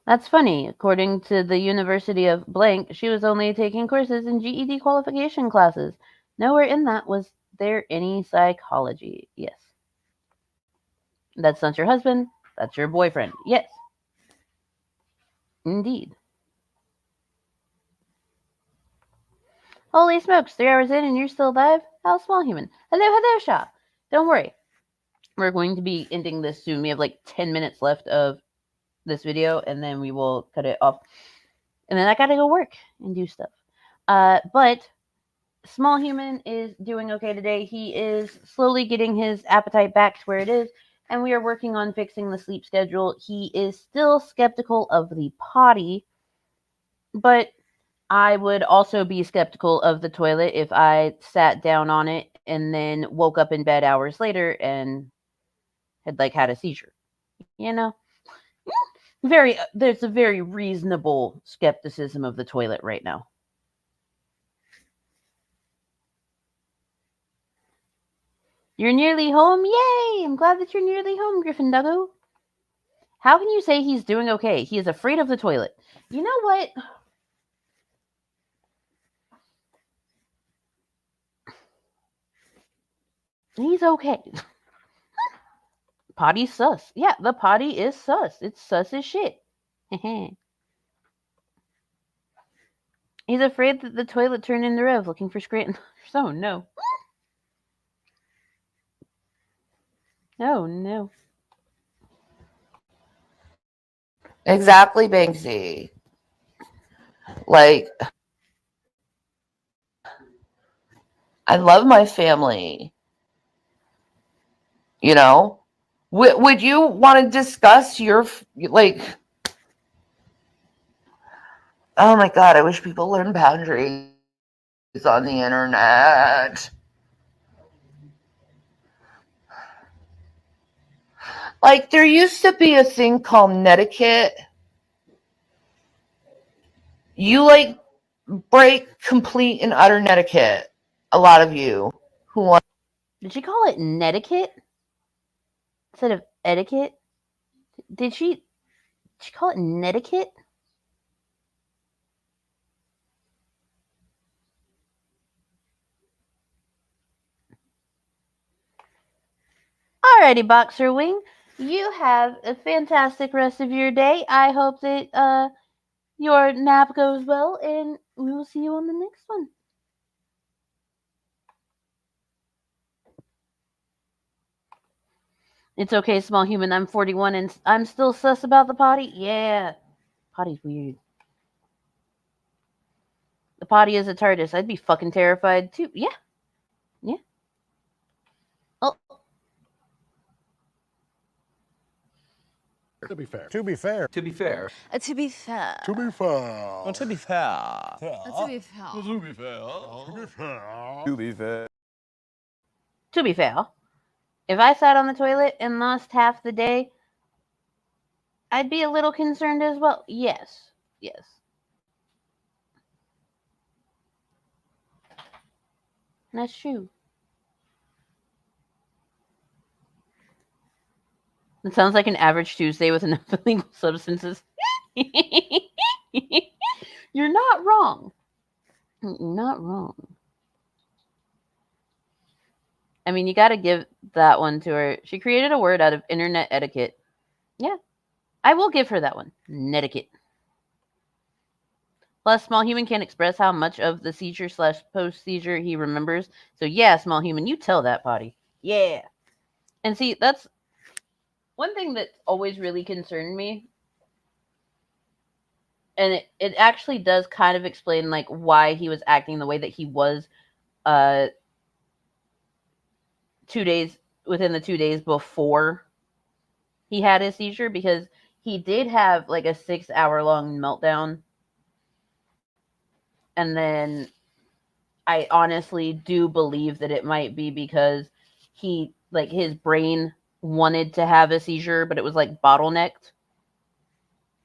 That's funny. According to the University of Blank, she was only taking courses in GED qualification classes. Nowhere in that was there any psychology. Yes. That's not your husband. That's your boyfriend. Yes. Indeed. Holy smokes, 3 hours in and you're still alive? How small human. Hello, Sha. Don't worry. We're going to be ending this soon. We have like 10 minutes left of this video, and then we will cut it off. And then I gotta go work and do stuff. But small human is doing okay today. He is slowly getting his appetite back to where it is, and we are working on fixing the sleep schedule. He is still skeptical of the potty, but I would also be skeptical of the toilet if I sat down on it and then woke up in bed hours later and had like had a seizure. You know? There's a very reasonable skepticism of the toilet right now. You're nearly home? Yay! I'm glad that you're nearly home, Griffin Duggo. How can you say he's doing okay? He is afraid of the toilet. You know what? He's okay. Potty's sus. Yeah, the potty is sus. It's sus as shit. He's afraid that the toilet turned into Rev looking for Scranton. Oh no. Oh no. Exactly, Banksy. Like, I love my family. You know? Would you want to discuss your, like, oh my God, I wish people learned boundaries. It's on the internet. Like, there used to be a thing called netiquette. You, like, break complete and utter netiquette. A lot of you who want. Did she call it netiquette instead of etiquette? Did she call it netiquette? Alrighty, Boxer Wing. You have a fantastic rest of your day. I hope that your nap goes well, and we will see you on the next one. It's okay, small human. I'm 41 and I'm still sus about the potty. Yeah. Potty's weird. The potty is a TARDIS. I'd be fucking terrified too. Yeah. Yeah. Oh. To be fair. To be fair. To be fair. To be fair. To be fair. To be fair. To be fair. To be fair. To be fair. To be fair. To be fair, if I sat on the toilet and lost half the day, I'd be a little concerned as well. Yes. Yes. That's true. It sounds like an average Tuesday with enough illegal substances. You're not wrong. You're not wrong. I mean, you got to give that one to her. She created a word out of internet etiquette. Yeah. I will give her that one. Netiquette. Plus, small human can't express how much of the seizure / post-seizure he remembers. So, yeah, small human, you tell that potty. Yeah. And see, that's one thing that always really concerned me. And it actually does kind of explain, like, why he was acting the way that he was 2 days, within the 2 days before he had his seizure, because he did have, like, a 6-hour-long meltdown. And then I honestly do believe that it might be because he, like, his brain wanted to have a seizure, but it was, like, bottlenecked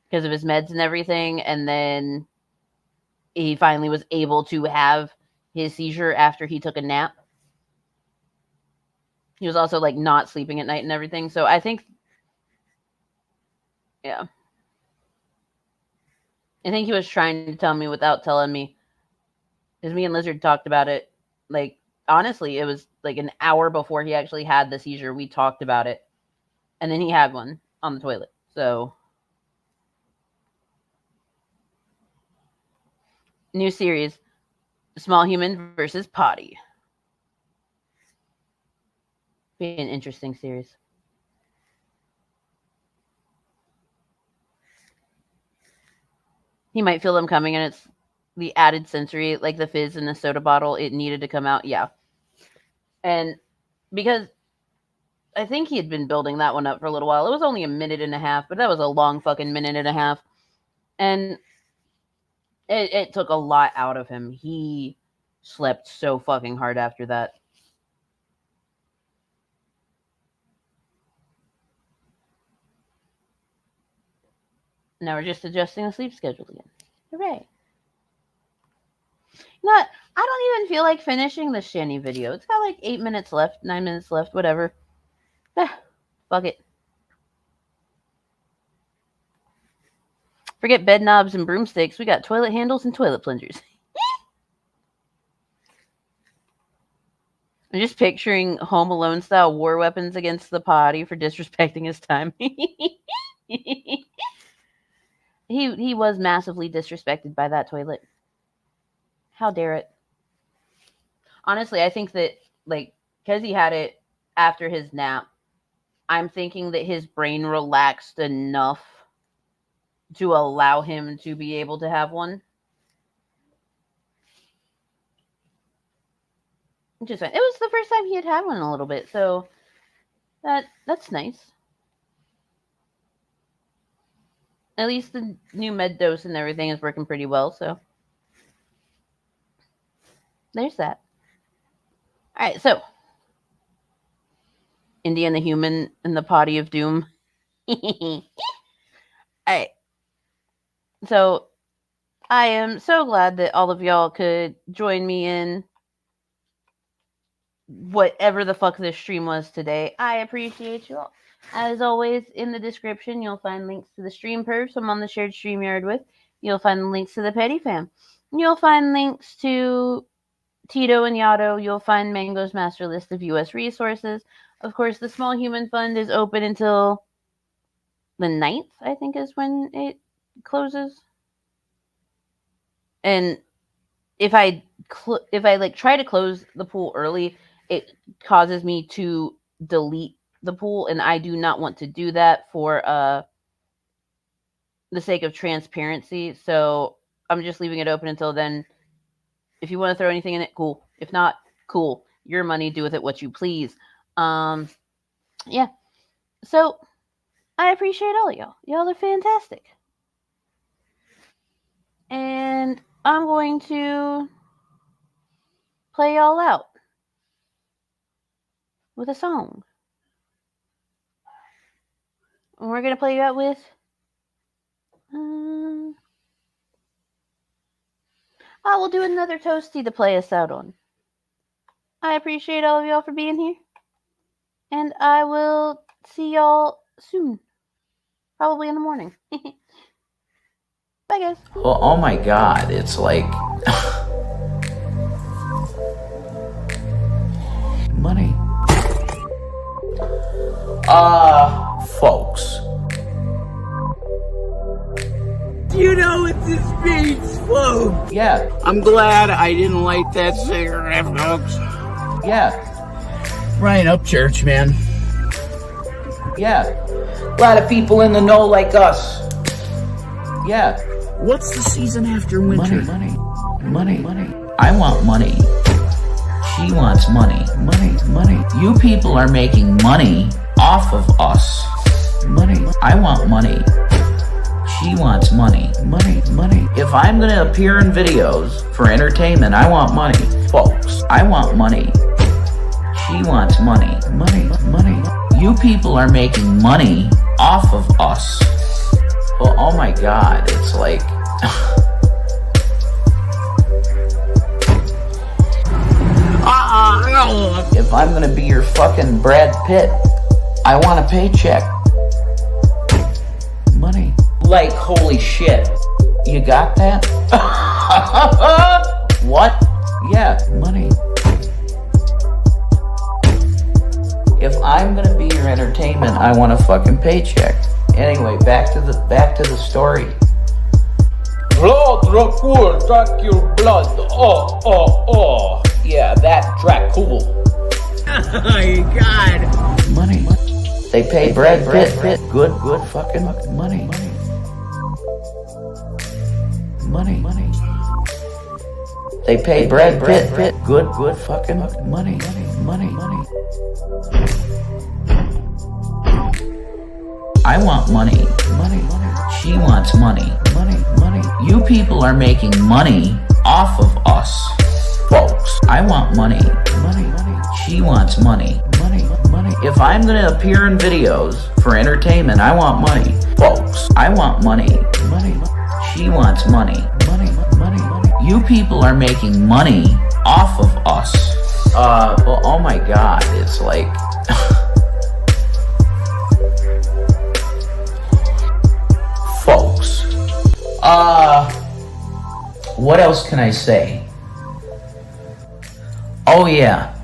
because of his meds and everything. And then he finally was able to have his seizure after he took a nap. He was also, like, not sleeping at night and everything. So I think, yeah. I think he was trying to tell me without telling me. Because me and Lizard talked about it. Like, honestly, it was like an hour before he actually had the seizure. We talked about it. And then he had one on the toilet. So, new series, Small Human versus Potty. Be an interesting series. He might feel them coming, and it's the added sensory, like the fizz in the soda bottle. It needed to come out. Yeah. And because I think he had been building that one up for a little while. It was only a minute and a half, but that was a long fucking minute and a half. And it took a lot out of him. He slept so fucking hard after that. Now we're just adjusting the sleep schedule again. Hooray. You know what? I don't even feel like finishing the Shanny video. It's got like 8 minutes left, 9 minutes left, whatever. Fuck it. Forget bed knobs and broomsticks. We got toilet handles and toilet plungers. I'm just picturing Home Alone style war weapons against the potty for disrespecting his time. He was massively disrespected by that toilet. How dare it? Honestly, I think that, like, because he had it after his nap, I'm thinking that his brain relaxed enough to allow him to be able to have one. Just it was the first time he had one in a little bit, so that's nice. At least the new med dose and everything is working pretty well, so. there's that. All right, so Indy and the human and the potty of doom. All right. So I am so glad that all of y'all could join me in whatever the fuck this stream was today. I appreciate you all. As always, in the description, you'll find links to the stream pervs I'm on the shared StreamYard with. You'll find links to the Petty Fam. You'll find links to Tito and Yato. You'll find Mango's master list of U.S. resources. Of course, the Small Human Fund is open until the 9th, I think is when it closes. And if I like try to close the pool early, it causes me to delete the pool, and I do not want to do that for the sake of transparency. So I'm just leaving it open until then. If you want to throw anything in it, cool. If not, cool. Your money, do with it what you please. Yeah. So I appreciate all of y'all. Y'all are fantastic. And I'm going to play y'all out with a song. And we're going to play you out with I will do another toasty to play us out on. I appreciate all of y'all for being here. And I will see y'all soon. Probably in the morning. Bye, guys. Well, oh my God, it's like money. Folks. You know what this means, folks? Yeah. I'm glad I didn't light that cigarette, folks. Yeah. Right up, church, man. Yeah. A lot of people in the know like us. Yeah. What's the season after winter? Money. I want money. She wants money. Money. You people are making money off of us. Money. I want money. She wants money. Money. If I'm gonna appear in videos for entertainment, I want money. Folks, I want money. She wants money. Money. You people are making money off of us. Well, oh my God, it's like if I'm gonna be your fucking Brad Pitt, I want a paycheck. Money. Like, holy shit. You got that? What? Yeah, money. If I'm gonna be your entertainment, I want a fucking paycheck. Anyway, back to the story. Blood, Dracul, Dracul, blood. Oh. Yeah, that Dracul. Oh, you God. Money. They pay Brad Pitt good fucking money. Money. They pay Brad Pitt good fucking money. I want money. She wants money. You people are making money off of us. Folks, I want money. She wants money. If I'm gonna appear in videos for entertainment, I want money. Folks, I want money. She wants money. You people are making money off of us. Well, oh my God, it's like folks. What else can I say? Oh yeah,